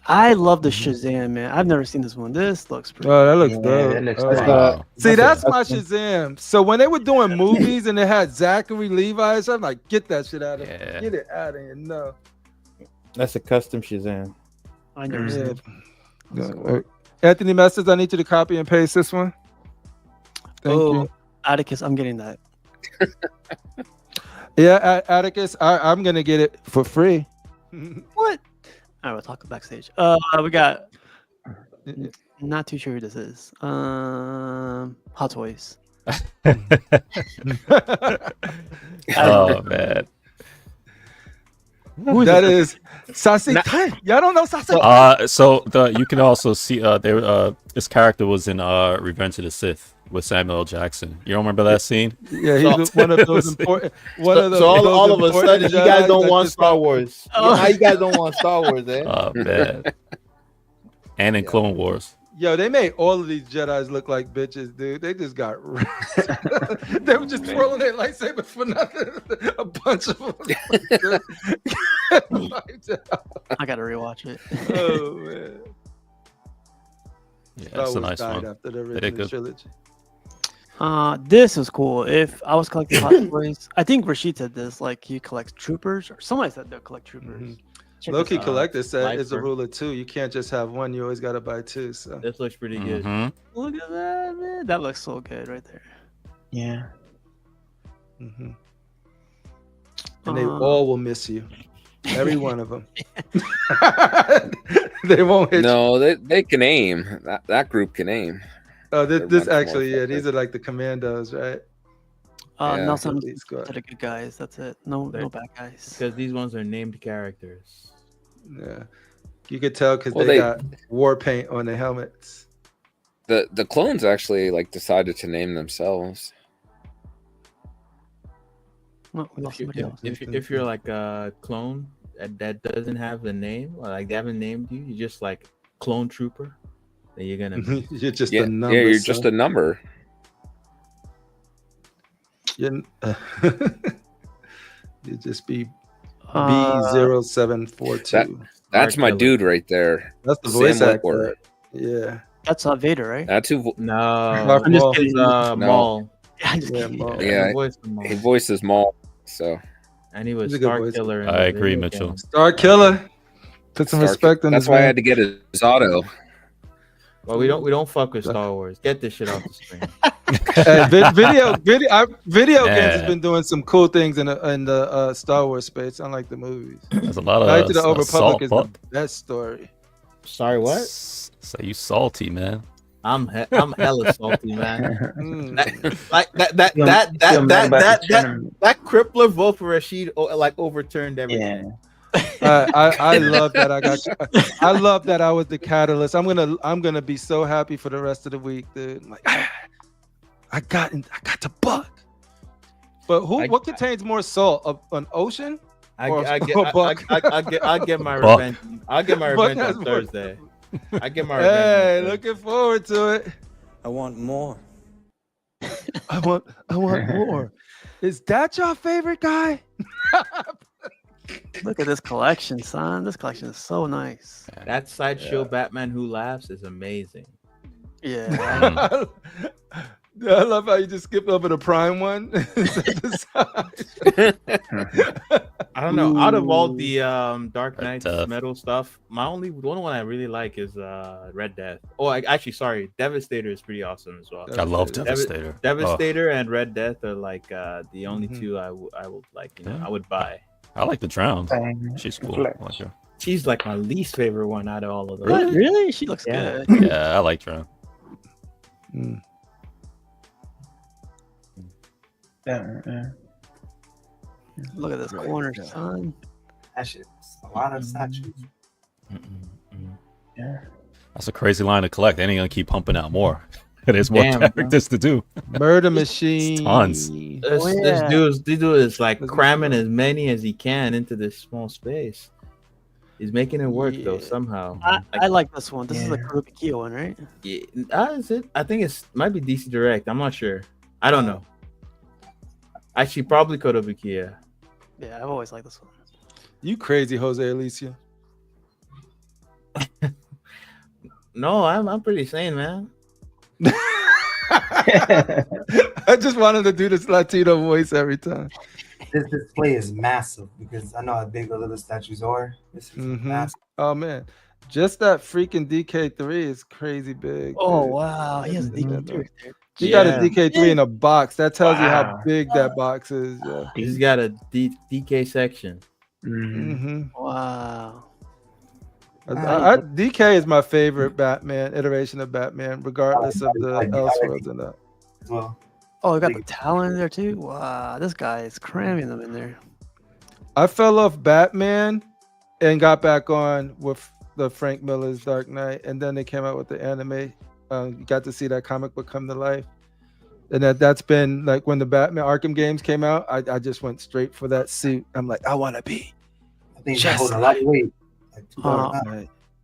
I love the Shazam, man. I've never seen this one. This looks pretty. Oh, that looks dope. That looks Oh, nice. wow. See, that's my Shazam. So when they were doing movies and they had Zachary Levi, I'm like, get that shit out of here. Get it out of here. No. That's a custom Shazam. I never seen it. Anthony Messers, I need you to copy and paste this one. Thank you. Atticus, I'm getting that. Yeah, Atticus, I'm going to get it for free. What? All right, we'll talk backstage. We got. Not too sure who this is. Hot Toys. Oh man. That is Sassy. Y'all don't know Sassy. So you can also see this character was in Revenge of the Sith with Samuel L. Jackson. You don't remember that scene? Yeah, he's one of those important. So all of a sudden, you guys don't want Star Wars. How you guys don't want Star Wars, eh? Oh man. And in Clone Wars. Yo, they made all of these Jedis look like bitches, dude. They just got they were just twirling their lightsabers for nothing. A bunch of them. I gotta rewatch it. Oh man. Yeah, that's a nice one. After the original trilogy. This is cool. If I was collecting Hot Toys, I think Rashid said this, like he collects troopers, or somebody said they'll collect troopers. Low-key collector said it's a rule of two. You can't just have one. You always got to buy two. So this looks pretty good. Look at that, man. That looks so good right there. Yeah. And they all will miss you. Every one of them. They won't hit you. They can aim. That group can aim. Oh, this actually, yeah. These are like the commandos, right? Nelson to the good guys. That's it. No bad guys. Because these ones are named characters. Yeah, you could tell because they got war paint on their helmets. The clones actually like decided to name themselves. Well, we lost somebody else. If you're like a clone that doesn't have a name, or like they haven't named you, you're just like clone trooper. Then you're gonna you're just a number. Yeah, you're just a number. You just be B0742. That's my dude right there. That's the voice actor. Yeah. That's Vader, right? That's who. No, I'm just kidding. Maul. Yeah, he voices Maul. So, and he was Star Killer. I agree, Mitchell. Star Killer. Put some respect on. That's why I had to get his auto. Well, we don't fuck with Star Wars. Get this shit off the screen. Video games has been doing some cool things in the Star Wars space, unlike the movies. There's a lot of Knights of the Old Republic is the best story. Sorry, what? So you salty, man? I'm hella salty, man. That crippler vote for Rashid like overturned everything. Yeah. I love that I love that I was the catalyst. I'm gonna be so happy for the rest of the week, dude. Like I got the buck. But what contains more salt? An ocean? I'll get my Buck. revenge. I'll get my Buck revenge has on more. Thursday. I get my revenge. Hey, on Thursday. looking forward to it. I want more. I want more. Is that your favorite guy? Look at this collection, son. This collection is so nice. That sideshow Batman Who Laughs is amazing. Yeah. I love how you just skipped over the Prime one. I don't know. Out of all the Dark Knight metal stuff, the only one I really like is Red Death. Oh, actually, sorry, Devastator is pretty awesome as well. I love Devastator. Devastator and Red Death are like the only two I would like. I would buy. I like the Drowned. She's cool. I like her. She's like my least favorite one out of all of those. Really? She looks good. Yeah, I like Drowned. Look at this corner, son. That shit's a lot of statues. Yeah. That's a crazy line to collect. They ain't gonna keep pumping out more. There's more characters to do. Murder Machine. Tons. This dude is like cramming as many as he can into this small space. He's making it work though somehow. I like this one. This is the Kurobikia one, right? Yeah, is it? I think it's might be DC Direct. I'm not sure. I don't know. Actually, probably Kotobukiya. Yeah, I've always liked this one. You crazy, Jose Alicia. No, I'm pretty sane, man. I just wanted to do this Latino voice every time. This display is massive because I know how big those other statues are. This is massive. Oh man, just that freaking DK3 is crazy big. Oh dude. wow, he has a DK3. He got a DK3 in a box. That tells you how big that box is. Yeah. He's got a DK section. Wow. DK is my favorite Batman iteration of Batman, regardless of the Elseworlds and that. Well, oh, we got the Talon in there too. Wow, this guy is cramming them in there. I fell off Batman and got back on with the Frank Miller's Dark Knight, and then they came out with the anime. You got to see that comic book come to life, and that's been like when the Batman Arkham games came out. I just went straight for that suit. I'm like, I want to be. I think he's holding a lot of weight.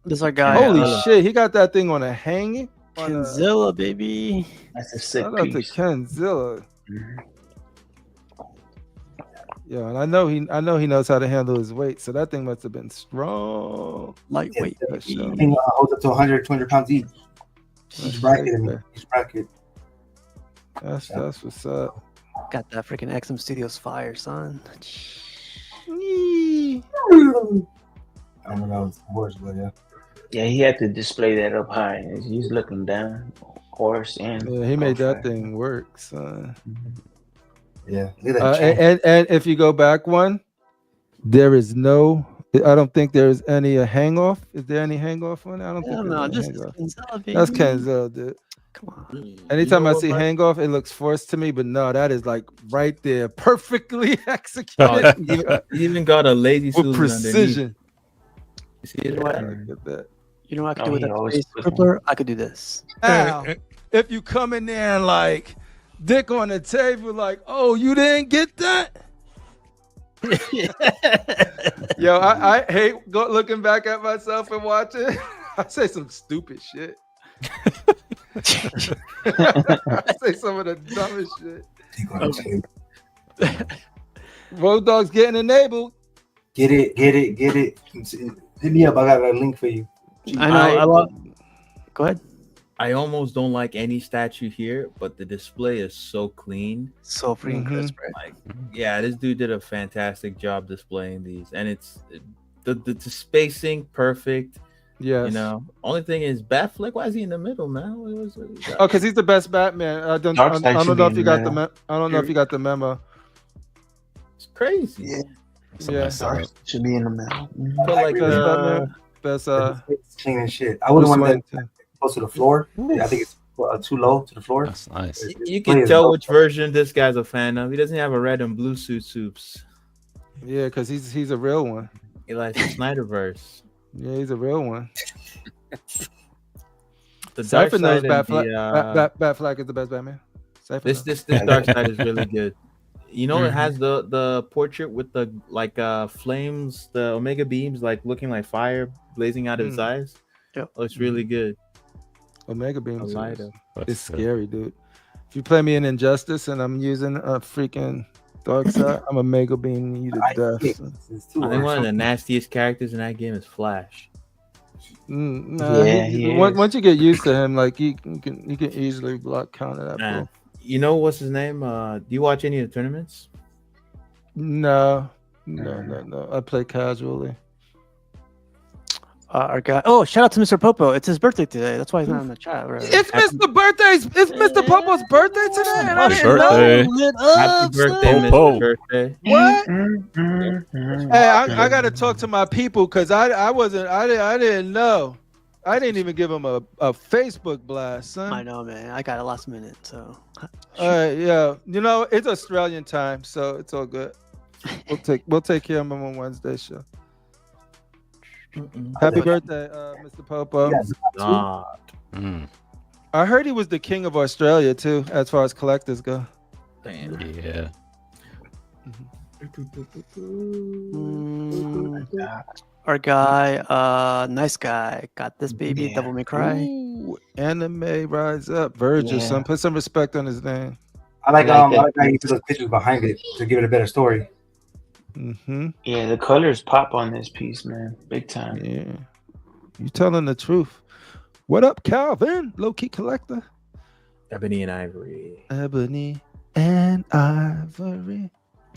This our guy. Holy shit, he got that thing on a hanging. Kenzilla, baby. That's a sick Shout out to piece. Kenzilla. Yeah, and I know he knows how to handle his weight, so that thing must have been strong. Lightweight. I think holds up to 100, 200 pounds each. Each bracket. That's what's up. Got that freaking XM Studios fire, son. I don't know the words, but yeah. Yeah, he had to display that up high. He's looking down, horse and Yeah, he made that thing work, son. Yeah. Look at that And if you go back one, there is no. I don't think there's any hang off. Is there any hang off on it? I don't think No, there's this any is hang-off. Kenzilla, baby. That's Kenzilla, dude. Come on. Anytime You know I see what, hang off, it looks forced to me, but no, that is like right there, perfectly executed. He even got a lazy with Susan precision. You see it? Look at that. You know what I could Oh, do with he that always face puts crippler? I could do this. Now, if you come in there and like dick on the table, like, oh, you didn't get that? Yo, I hate looking back at myself and watching. I say some stupid shit. I say some of the dumbest shit. Road Dog's getting enabled. Get it. Hit me up. I got a link for you. I know. I love. Go ahead. I almost don't like any statue here, but the display is so clean. So freaking crisp, right? Like, yeah, this dude did a fantastic job displaying these, and it's the spacing perfect. Yes. You know, only thing is Batfleck. Why is he in the middle, man? Oh, because he's the best Batman. I don't know if you got the I don't know if you got the memo. It's crazy. Yeah. Yeah. Should be in the middle. Best clean and shit. I wouldn't want Bruce that close to the floor. I think it's too low to the floor. That's nice. You can tell which version this guy's a fan of. He doesn't have a red and blue suits. Yeah, because he's a real one. He likes the Snyderverse. Yeah, he's a real one. The Dark Cypher knows Side and Batfleck is the best Batman. Cypher This knows. Dark Side is really good. You know, it has the portrait with the flames, the omega beams, like looking like fire blazing out of his eyes. Yep. Oh, it's really good. Omega beams. light up. It's scary, dude. If you play me in Injustice and I'm using a freaking dark side, I'm Omega beam you to death. I think one of the nastiest characters in that game is Flash. Once you get used to him, like you can easily block counter that. Bro. You know what's his name? Do you watch any of the tournaments? No. I play casually. Our guy. Oh, shout out to Mr. Popo. It's his birthday today. That's why he's not in the chat. Right? It's Mr. Birthday. It's Mr. Popo's birthday today. And I didn't know. Happy birthday, Mr. Birthday. What? Hey, I got to talk to my people because I didn't know. I didn't even give him a Facebook blast, son. I know, man. I got it last minute, so. All right, yeah. You know, it's Australian time, so it's all good. We'll take care of him on Wednesday show. Happy birthday, Mr. Popo. I heard he was the king of Australia too, as far as collectors go. Damn. Yeah. Our guy, nice guy, got this baby. Devil May Cry. Ooh, anime rise up, Virgil. Son, put some respect on his name. I like how you put those pictures behind it to give it a better story. Yeah, the colors pop on this piece, man, big time. Yeah, you telling the truth. What up, Calvin? Low key collector. Ebony and Ivory. Ebony and Ivory.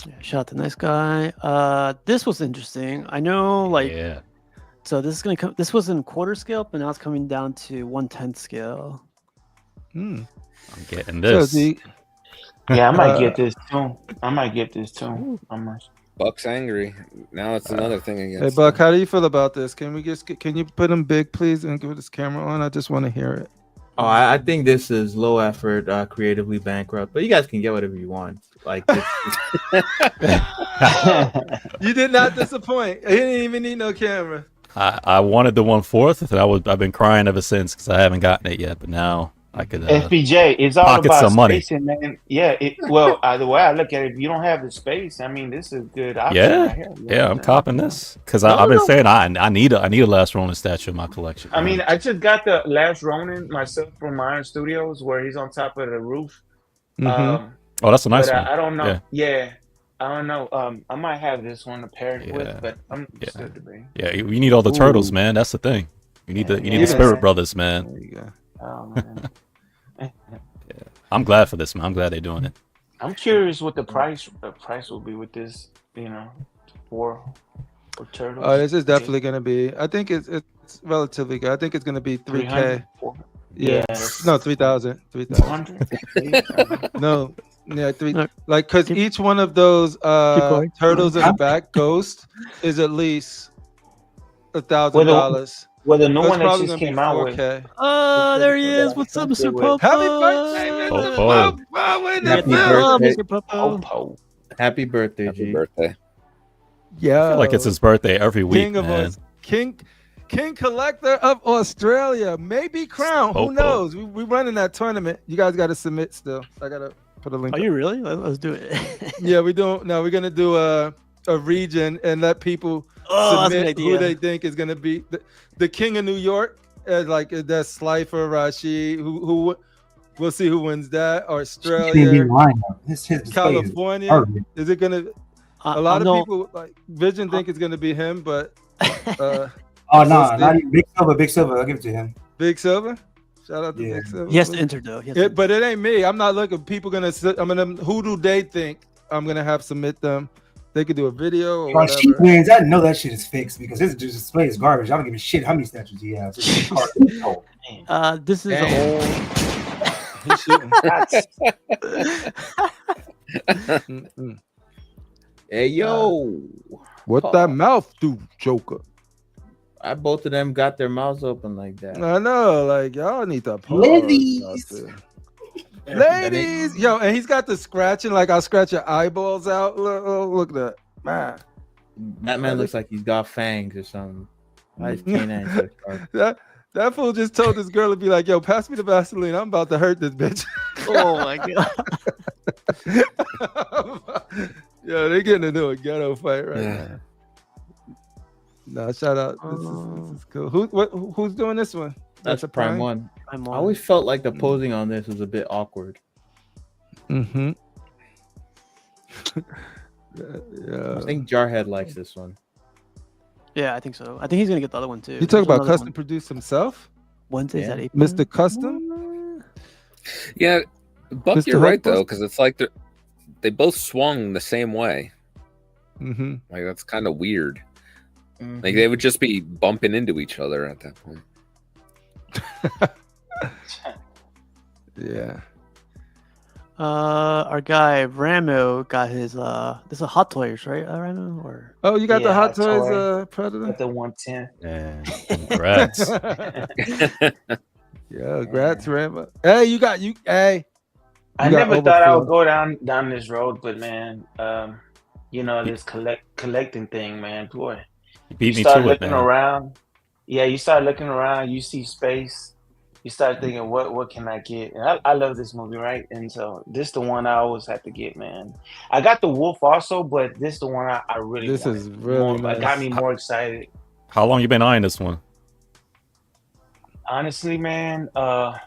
Yeah, shout out to nice guy. This was interesting. I know, like, so this is gonna come. This was in quarter scale, but now it's coming down to 1/10 scale. I'm getting this. Yeah, I might get this too. How much? Buck's angry. Now it's another thing again. Hey, Buck, how do you feel about this? Can you put him big, please, and give this camera on? I just want to hear it. Oh, I think this is low effort, creatively bankrupt, but you guys can get whatever you want. Like, you did not disappoint. He didn't even need no camera. I wanted the 1/4, and I've been crying ever since because I haven't gotten it yet. But now I could FPJ. It's all pocket about some money. spacing, man. Yeah. The way I look at it, if you don't have the space, I mean, this is a good option. Right here. Yeah, I'm copping this because I've been saying I need a Last Ronin statue in my collection. I mean, I just got the Last Ronin myself from Iron Studios, where he's on top of the roof. Oh, that's a nice one. I don't know. Yeah. I don't know. I might have this one to pair it with, but I'm still debating. Yeah, you need all the turtles, man. That's the thing. You need the Spirit Brothers, man. There you go. Oh, man. I'm glad for this, man. I'm glad they're doing it. I'm curious what the price will be with this, for turtles. Oh, this is definitely going to be. I think it's relatively good. I think it's going to be 3K. Yeah. No, 3,000. 3,000. No. Yeah, like because each one of those turtles in the back ghost is at least $1,000. Well, the new one that just came out with. Oh, there he is. What's up, Mr. Popo? Happy birthday, Mr. Popo. Happy birthday, Happy birthday. Yeah. I feel like it's his birthday every week, man. King collector of Australia, maybe crown. Who knows? We running that tournament. You guys got to submit still. I gotta put a link. Are you really? Let's do it. Yeah, we don't. No, we're gonna do a region and let people submit who they think is gonna be the king of New York. Like that's Slifer, Rashid. Who we'll see who wins that. Australia, California. Is it gonna? A lot of people like Vision think it's gonna be him, but. Oh no, not Big Silver. I'll give it to him. Big Silver. Shout out to Big Silver. He has to enter though. But it ain't me. I'm not looking. People who do they think I'm gonna have submit them? They could do a video or whatever. She wins. I know that shit is fixed because this display is garbage. I don't give a shit how many statues he has. This is old. He's shooting. Hey yo, what that mouth do, Joker? Both of them got their mouths open like that. I know, like y'all need to pause. Ladies, yo, and he's got the scratching, like I'll scratch your eyeballs out. Look at that, man. That man looks like he's got fangs or something. Nice canine. That fool just told this girl to be like, yo, pass me the Vaseline. I'm about to hurt this bitch. Oh my god. Yeah, they're getting into a ghetto fight right now. No, shout out. This is cool. Who's doing this one? That's a Prime One. I always felt like the posing on this was a bit awkward. Mm-hmm. Yeah. I think Jarhead likes this one. Yeah, I think so. I think he's gonna get the other one too. You talk about custom produce himself? Wednesdays at 8 Mr. Custom? Yeah, Buck, Mr. you're right Hopeless? though, because it's like they both swung the same way. Mm-hmm. Like that's kind of weird. Like they would just be bumping into each other at that point. Yeah. Our guy Ramo got his this is a Hot Toys, right, Ramo? Or Oh, you got the Hot Toys Toy. Predator? Got the 110. Yeah, congrats. Yeah, congrats, Rambo. Hey, you got. I got never thought I would overflow. go down this road, but man, this collecting thing, man, boy. You beat me start to it, looking man. around. Yeah, you start looking around. You see space. You start thinking, what can I get? And I love this movie, right? And so this is the one I always have to get, man. I got the Wolf also, but this is the one I really. This wanted is really more. nice. It got me more excited. How long you been eyeing this one? Honestly, man,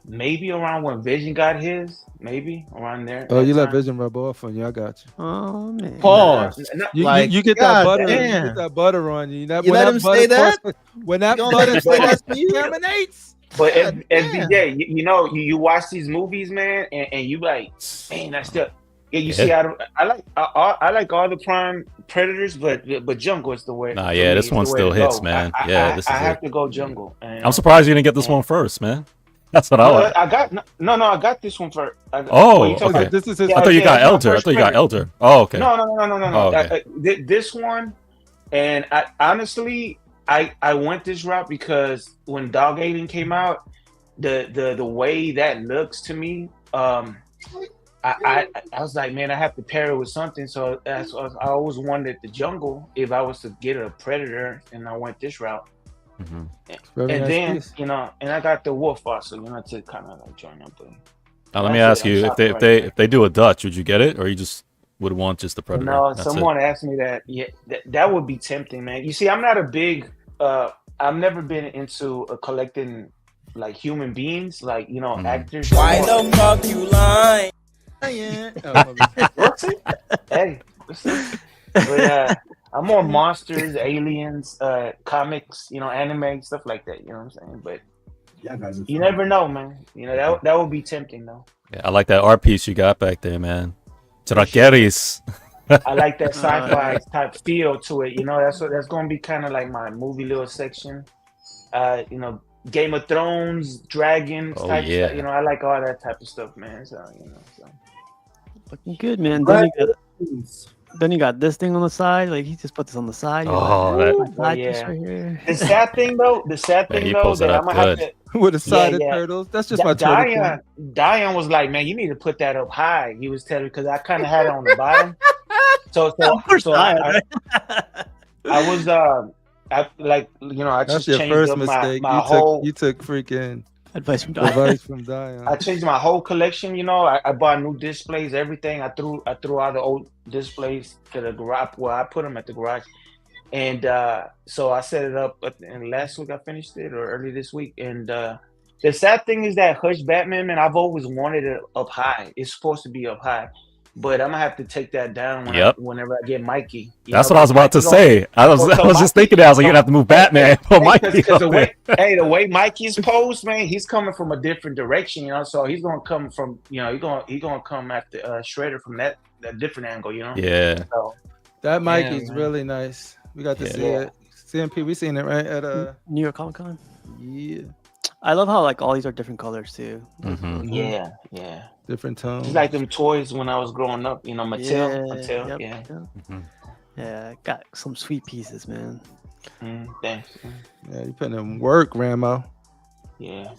maybe around when Vision got his, maybe around there. Oh, that you let time. Vision rub off on you. I got you. Oh man. Pause. You get that butter. You get that butter on you. You let him say that? When that You don't butter let him say that to you? contaminates. But FBJ, you watch these movies, man, and you like, man, I still. Yeah, you see, I like all the Prime Predators, but Jungle is the way. Nah, for yeah, me, this is the one way still to hits, go. man. I This is have it. to go Jungle. And, I'm surprised you didn't get this one first, man. That's what I like. I got this one first. Okay. This is his. I thought you got Elder. I thought you got Elder. Oh, okay. No. Oh, okay. This one, and I honestly, I went this route because when Dog Aiden came out, the way that looks to me, I was like, man, I have to pair it with something. So I always wanted the Jungle if I was to get a Predator, and I went this route. Mm-hmm. And then and I got the Wolf also, to kind of like join up. Now let me ask you: if they do a Dutch, would you get it, or you just would want just the Predator? No, That's someone asked me that. Yeah, that would be tempting, man. You see, I'm not a big. I've never been into collecting like human beings, like actors. Why the fuck you lying? Hey, but I'm more monsters, aliens, comics, anime, stuff like that. You know what I'm saying? But you never know, man. That would be tempting, though. Yeah, I like that art piece you got back there, man. Traqueris. I like that sci-fi type feel to it. That's going to be kind of like my movie little section. Game of Thrones, dragons type yeah. stuff. I like all that type of stuff, man. So. Looking good, man. Then you got this thing on the side. Like he just put this on the side. Yeah. Right here. The sad thing though, that I'm gonna have to with a side of turtles. That's just my turtle. Dion was like, man, you need to put that up high. He was telling me because I kind of had it on the bottom. So I was I That's just your changed first up mistake. You took freaking advice from Dion. I changed my whole collection. I bought new displays, everything. I threw all the old displays to the garage. Well, I put them at the garage, and so I set it up. And last week I finished it, or early this week. And the sad thing is that Hush Batman, man, I've always wanted it up high. It's supposed to be up high. But I'm gonna have to take that down whenever I get Mikey. That's what I was about to say. I was just thinking that. I was like, you're gonna have to move Batman for Mikey. The way Mikey's posed, man, he's coming from a different direction, so he's gonna come from, he's gonna come after Shredder from that different angle, Yeah. So, that Mikey's really nice. We got to see it. CNP, we seen it right at New York Comic Con. Yeah. I love how like all these are different colors too. Mm-hmm. Yeah. Different tones. It's like them toys when I was growing up, Mattel. Yep. Mm-hmm. Yeah, got some sweet pieces, man. Thanks. Yeah, you putting in work, Ramo. Yeah.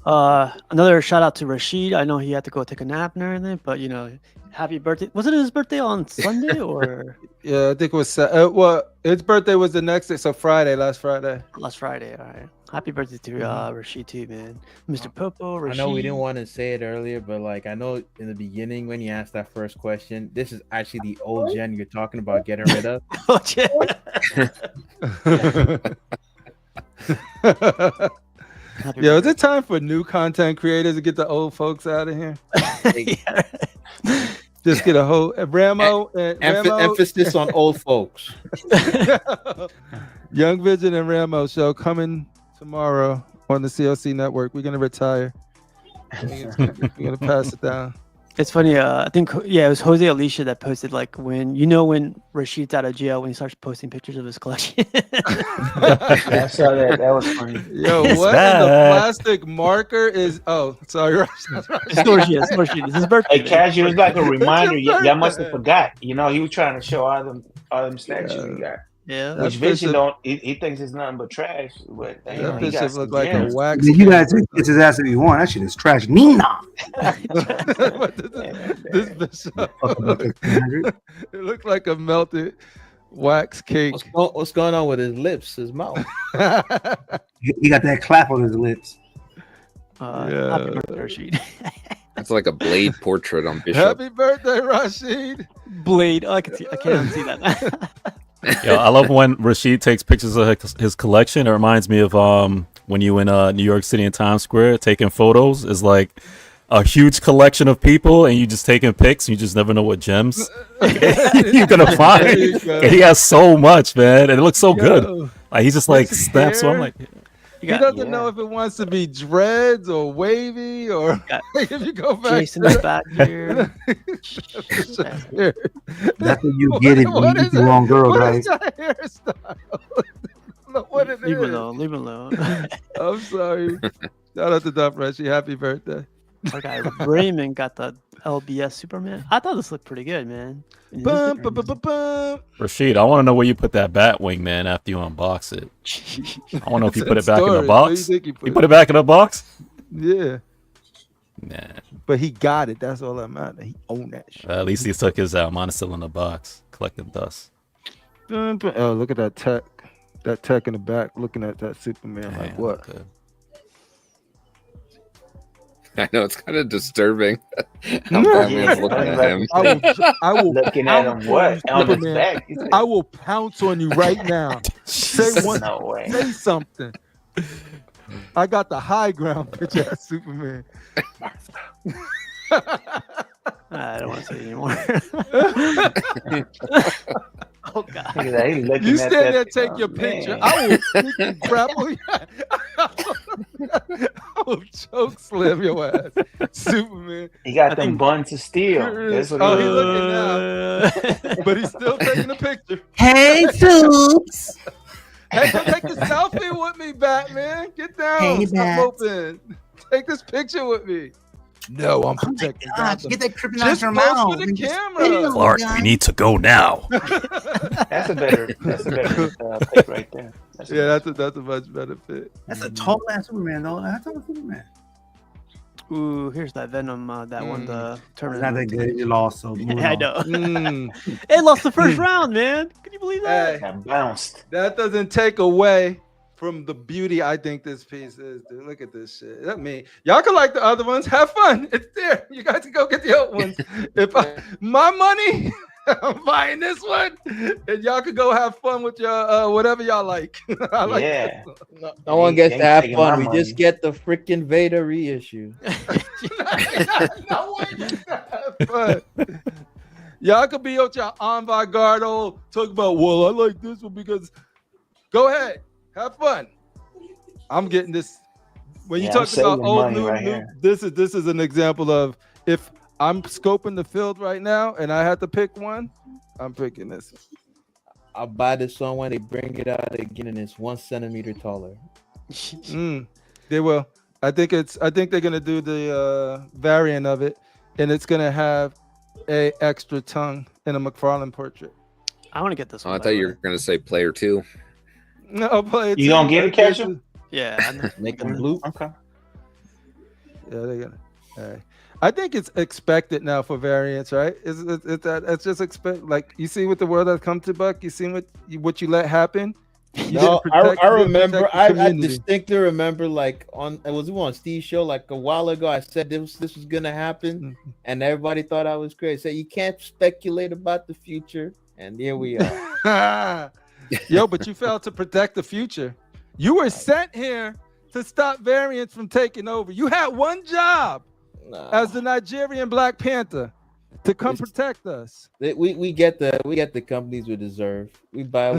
Another shout out to Rashid. I know he had to go take a nap and everything, but happy birthday. Was it his birthday on Sunday or? Yeah, I think it was. Well, his birthday was the next day, so last Friday. Last Friday, all right. Happy birthday to Rashid too, man. Mr. Popo, Rashid. I know we didn't want to say it earlier, but like I know in the beginning when you asked that first question, this is actually the old gen you're talking about getting rid of. Old gen. Yo, is it time for new content creators to get the old folks out of here? Just get a whole Ramo and emphasis on old folks. Young Vision and Ramo show coming tomorrow on the CLC network. We're gonna retire. We're gonna pass it down. It's funny. I think it was Jose Alicia that posted like when Rashid's out of jail when he starts posting pictures of his collection. I saw that. That was funny. Yo, what in the plastic marker is? Oh, sorry. It's his birthday. Hey, Cash, it was like a reminder. Y'all must have forgot. You know, he was trying to show all them statues he got. Yeah. Which Vision don't. He thinks it's nothing but trash. But that Bishop look like a wax. You guys think it's his ass if you want. That shit is trash. Nina. This Bishop. It looked like a melted wax cake. What's going on with his lips, his mouth? He got that clap on his lips. Happy birthday, Rashid. That's like a Blade portrait on Bishop. Happy birthday, Rashid. Blade. Oh, I can't see that. Yo, I love when Rashid takes pictures of his collection. It reminds me of when you in New York City in Times Square taking photos. Is like a huge collection of people, and you just taking pics. And you just never know what gems you're gonna find. And he has so much, man, and it looks so good. Like he just like snaps. So I'm like, he doesn't know if it wants to be dreads or wavy or if you go back. Jason is back here. That's what you get if you get the wrong girl, guys. Leave it alone. I'm sorry. Shout out to Duff Reggie. Happy birthday. Our guy Raymond got the LBS Superman. I thought this looked pretty good, man. Rashid, I want to know where you put that bat wing, man, after you unbox it. I want to know if you put it back in the box. You put it back in the box? Yeah. Nah. But he got it. That's all that matters. He owned that shit. At least he took his out. Mine is still in the box, collecting dust. Oh, look at that tech. That tech in the back looking at that Superman. Man, like, what? Okay. I know it's kind of disturbing. How Batman's looking at him. I will looking at him. What on his back? I will pounce on you right now. Say something. I got the high ground picture of Superman. I don't want to say anymore. Oh God! You stand there, take your picture. I will freaking grapple you. I will choke slam your ass, Superman. He got them buns of steel. He's looking now, but he's still taking a picture. Hey, Soups. Hey, go take a selfie with me, Batman. Get down. Hey, Stop open. Take this picture with me. No, I'm protecting. Get that kryptonite Just from post out. for the camera. Clark, we need to go now. That's a better pick right there. That's a much better fit. That's a tall ass Superman, though. That's a Superman. Ooh, here's that Venom that won the tournament. Not that good. You lost, so I know. It lost the first round, man. Can you believe that? Hey, bounced. That doesn't take away from the beauty I think this piece is, dude. Look at this shit. That mean y'all can like the other ones. Have fun. It's there. You guys can go get the other ones. If my money, I'm buying this one, and y'all can go have fun with your whatever y'all like. I like this one. No one gets to have fun. We just get the freaking Vader reissue. No one gets to have fun. Y'all could be out your avant-garde, talk about, well, I like this one because. Go ahead. Have fun. I'm getting this. When you talk about old, new, this is an example of if I'm scoping the field right now and I had to pick one, I'm picking this. I'll buy this one when they bring it out again and it's 1 centimeter taller. They will. I think they're gonna do the variant of it, and it's gonna have a extra tongue in a McFarlane portrait. I want to get this one. I thought you were gonna say player 2. No, player 2. You gonna get it, Casher? Yeah. Make them blue. Okay. Yeah, they're gonna. All right. I think it's expected now for variants, right? It's just expect, like you see with the world that's come to Buck. You see what you let happen. No, I remember. I distinctly remember, like it was on Steve's show like a while ago. I said this was gonna happen, and everybody thought I was crazy. Said you can't speculate about the future, and here we are. Yo, but you failed to protect the future. You were sent here to stop variants from taking over. You had one job as the Nigerian Black Panther to come protect us. We get the companies we deserve. We buy.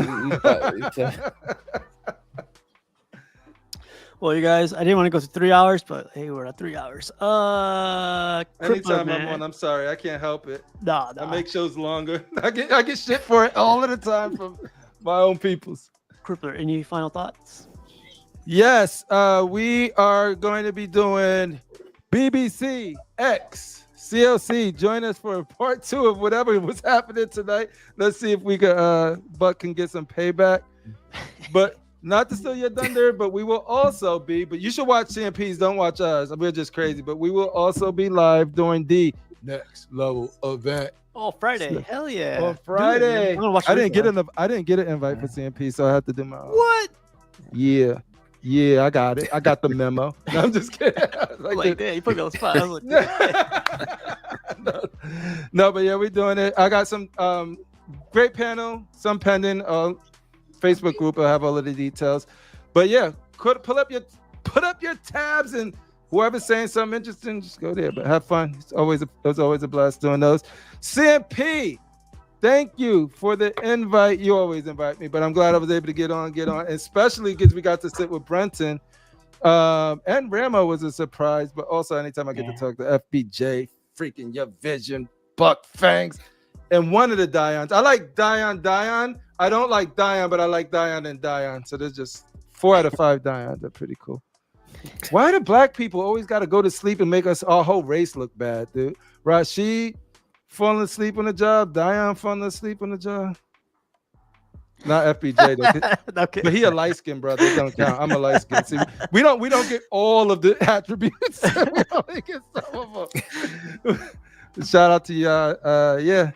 Well, you guys, I didn't want to go to 3 hours, but hey, we're at 3 hours. Anytime I'm on, I'm sorry, I can't help it. Nah. I make shows longer. I get shit for it all of the time from my own peoples. Crippler, any final thoughts? Yes, we are going to be doing BBC X CLC. Join us for part 2 of whatever was happening tonight. Let's see if we can Buck can get some payback. But not to steal your thunder, but we will also be. But you should watch CNPs. Don't watch us. We're just crazy. But we will also be live during the next level event. Oh, Friday! Hell yeah! On Friday, dude, I didn't get an invite for CNP, so I have to do my own. What? Yeah, I got it. I got the memo. No, I'm just kidding. Damn, you put me on the spot. I was like, no, but yeah, we're doing it. I got some great panel, some pending. Facebook group. I'll have all of the details. But yeah, put up your tabs, and whoever's saying something interesting, just go there. But have fun. It's always a blast doing those. CNP, thank you for the invite. You always invite me, but I'm glad I was able to get on, especially because we got to sit with Brenton. And Ramo was a surprise, but also anytime I get to talk to FBJ, freaking your vision, Buck Fangs, and one of the Dions. I like Dion. I don't like Dion, but I like Dion and Dion. So there's just 4 out of 5 Dions. They're pretty cool. Why do black people always got to go to sleep and make us our whole race look bad, dude? Rashid falling asleep on the job. Dion falling asleep on the job. Not FBJ though. Okay. But he a light skin brother. It don't count. I'm a light skin. See, we don't get all of the attributes. We only get some of them. Shout out to y'all. Yeah,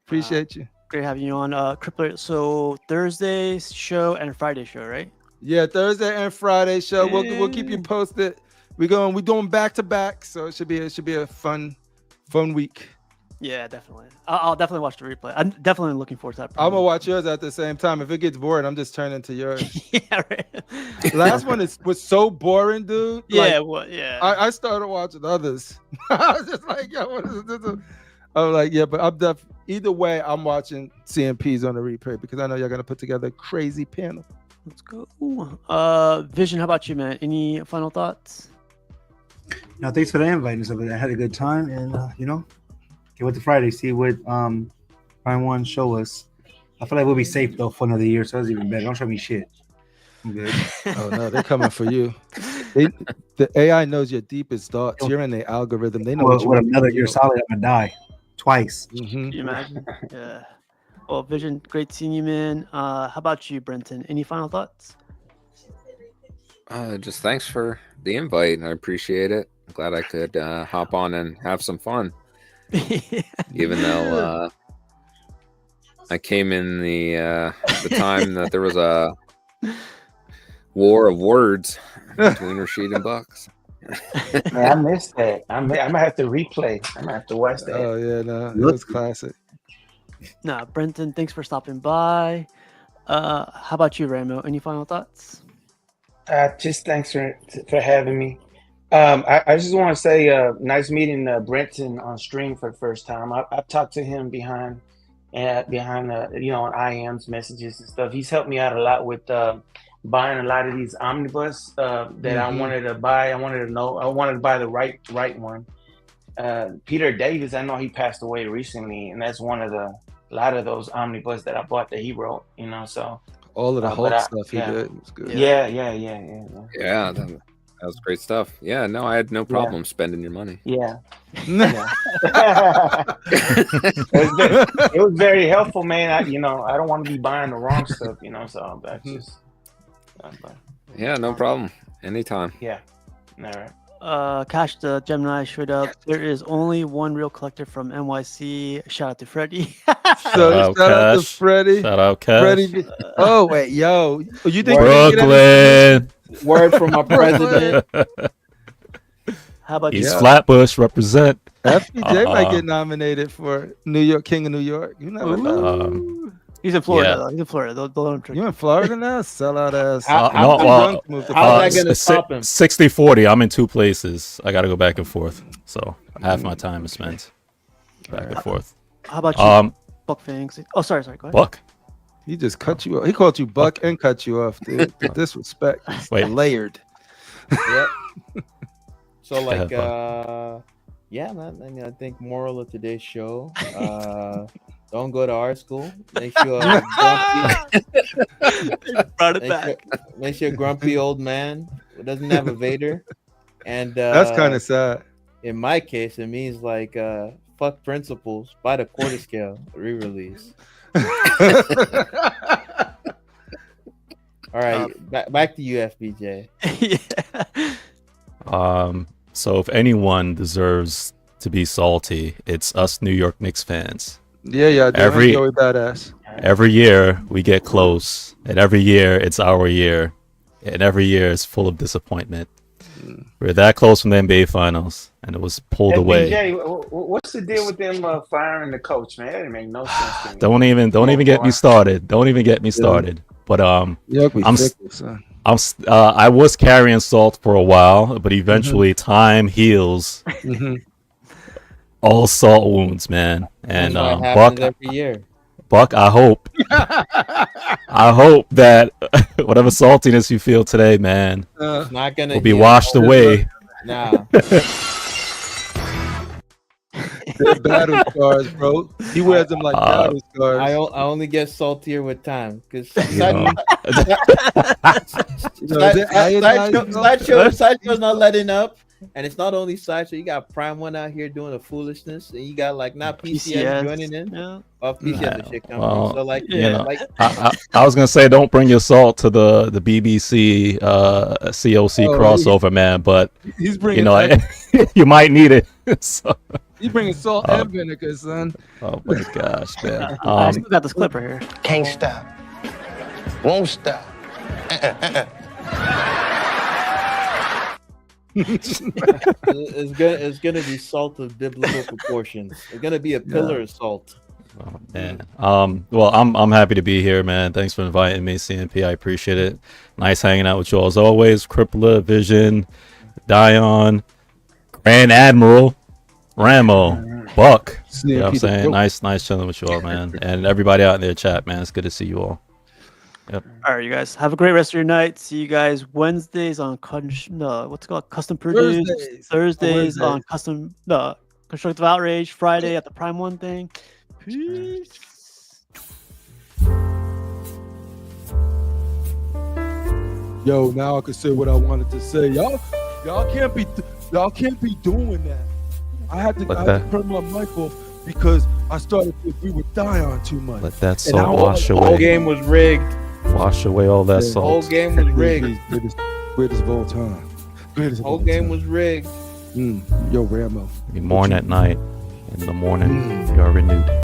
appreciate you. Great having you on, Crippler. So Thursday's show and Friday show, right? Yeah, Thursday and Friday show. We'll keep you posted. We're doing back to back, so it should be a fun week. Yeah, definitely. I'll definitely watch the replay. I'm definitely looking forward to that. I'm gonna watch yours at the same time. If it gets boring, I'm just turning to yours. Yeah, right. Last one was so boring, dude. Yeah, I started watching others. I was just like, yo, what is this? I was like, yeah, but either way, I'm watching CNPs on the replay because I know y'all gonna put together a crazy panel. Let's go. Vision, how about you, man? Any final thoughts? No, thanks for the invite and stuff. I had a good time, and get with the Friday, see what Ryan One show us. I feel like we'll be safe though for another year, so that's even better. Don't show me shit. I'm good. Oh no, they're coming for you. The AI knows your deepest thoughts. You're in the algorithm. They know what another year solid. I'm gonna die twice. Can you imagine? Yeah. Well, Vision, great seeing you, man. How about you, Brenton? Any final thoughts? Just thanks for the invite. I appreciate it. I'm glad I could hop on and have some fun. Even though I came in the time that there was a war of words between Rashid and Bucks. Man, I missed that. I'm gonna have to replay. I'm gonna have to watch that. Oh yeah, no, it was classic. Nah, Brenton, thanks for stopping by. How about you, Ramo? Any final thoughts? Just thanks for having me. I just want to say, nice meeting Brenton on stream for the first time. I've talked to him behind on IM's messages and stuff. He's helped me out a lot with buying a lot of these omnibus that I wanted to buy. I wanted to buy the right one. Peter Davis, I know he passed away recently, and that's one of a lot of those omnibus that I bought that he wrote. So all of the Hulk stuff he did was good. Yeah. Yeah, that was great stuff. Yeah, no, I had no problem spending your money. Yeah. It was very helpful, man. I don't want to be buying the wrong stuff, so that's just. Yeah, no problem. Anytime. Yeah. All right. Cash the Gemini straight up. There is only one real collector from NYC. Shout out to Freddie. Shout out to Freddie. Shout out Cash. Freddie. Oh wait, yo, you think Brooklyn? Word from our president. How about East you? Flatbush represent. FPJ might get nominated for New York King of New York. You never know. He's in Florida. Though. He's in Florida. Don't let him trick You in Florida now? Sell out ass. How's that gonna stop him? 60-40. I'm in two places. I got to go back and forth. So half my time is spent back and forth. How about you, Buck Fangs? Oh, sorry. Go ahead. Buck. He just cut you off. He called you Buck and cut you off, dude. The disrespect. Wait. Layered. Yep. So like, yeah, man. I mean, I think moral of today's show: don't go to art school. Make sure make sure grumpy old man who doesn't have a Vader. And that's kind of sad. In my case, it means like fuck principles. Buy the quarter scale re-release. All right, back to you, FBJ. So if anyone deserves to be salty, it's us New York Knicks fans. Yeah, every Joey Badass. Every year we get close, and every year it's our year, and every year is full of disappointment. We're that close from the NBA Finals, and it was pulled away. BJ, what's the deal with them firing the coach, man? That didn't make no sense to me. Don't even get me started. Don't even get me started. But I was carrying salt for a while, but eventually time heals all salt wounds, man. And Buck, every year. Buck, I hope that whatever saltiness you feel today, man, it's not gonna will be washed away. Nah. Battle scars, bro. He wears them like battle scars. I only get saltier with time because Sideshow's not letting up, and it's not only Sideshow. You got Prime One out here doing the foolishness, and you got like not PCS joining in. PCS and shit coming. So like, I was gonna say don't bring your salt to the BBC COC crossover, man, but he's bringing you might need it. So. He's bringing salt and vinegar, son. Oh my gosh, man. I still got this clip right here. Can't stop. Won't stop. It's gonna be salt of biblical proportions. It's gonna be a pillar of salt. Oh man. Well, I'm happy to be here, man. Thanks for inviting me, CNP. I appreciate it. Nice hanging out with you all as always. Crippler, Vision, Dion, Grand Admiral, Ramo, Buck. You know what I'm saying? Nice chilling with you all, man. And everybody out in their chat, man. It's good to see you all. Yep. All right, you guys have a great rest of your night. See you guys Wednesdays on what's it called? Custom Produce. Thursdays on Custom Constructive Outrage. Friday at the Prime One thing. Peace. Yo, now I can say what I wanted to say. Y'all can't be doing that. I had to turn my mic off because I started to agree with Dion too much. Let that salt wash away. The whole game was rigged. Wash away all that salt. The whole game was rigged. Greatest of all time. The whole game was rigged. Yo, Ramo. You mourn at night. In the morning, you are renewed.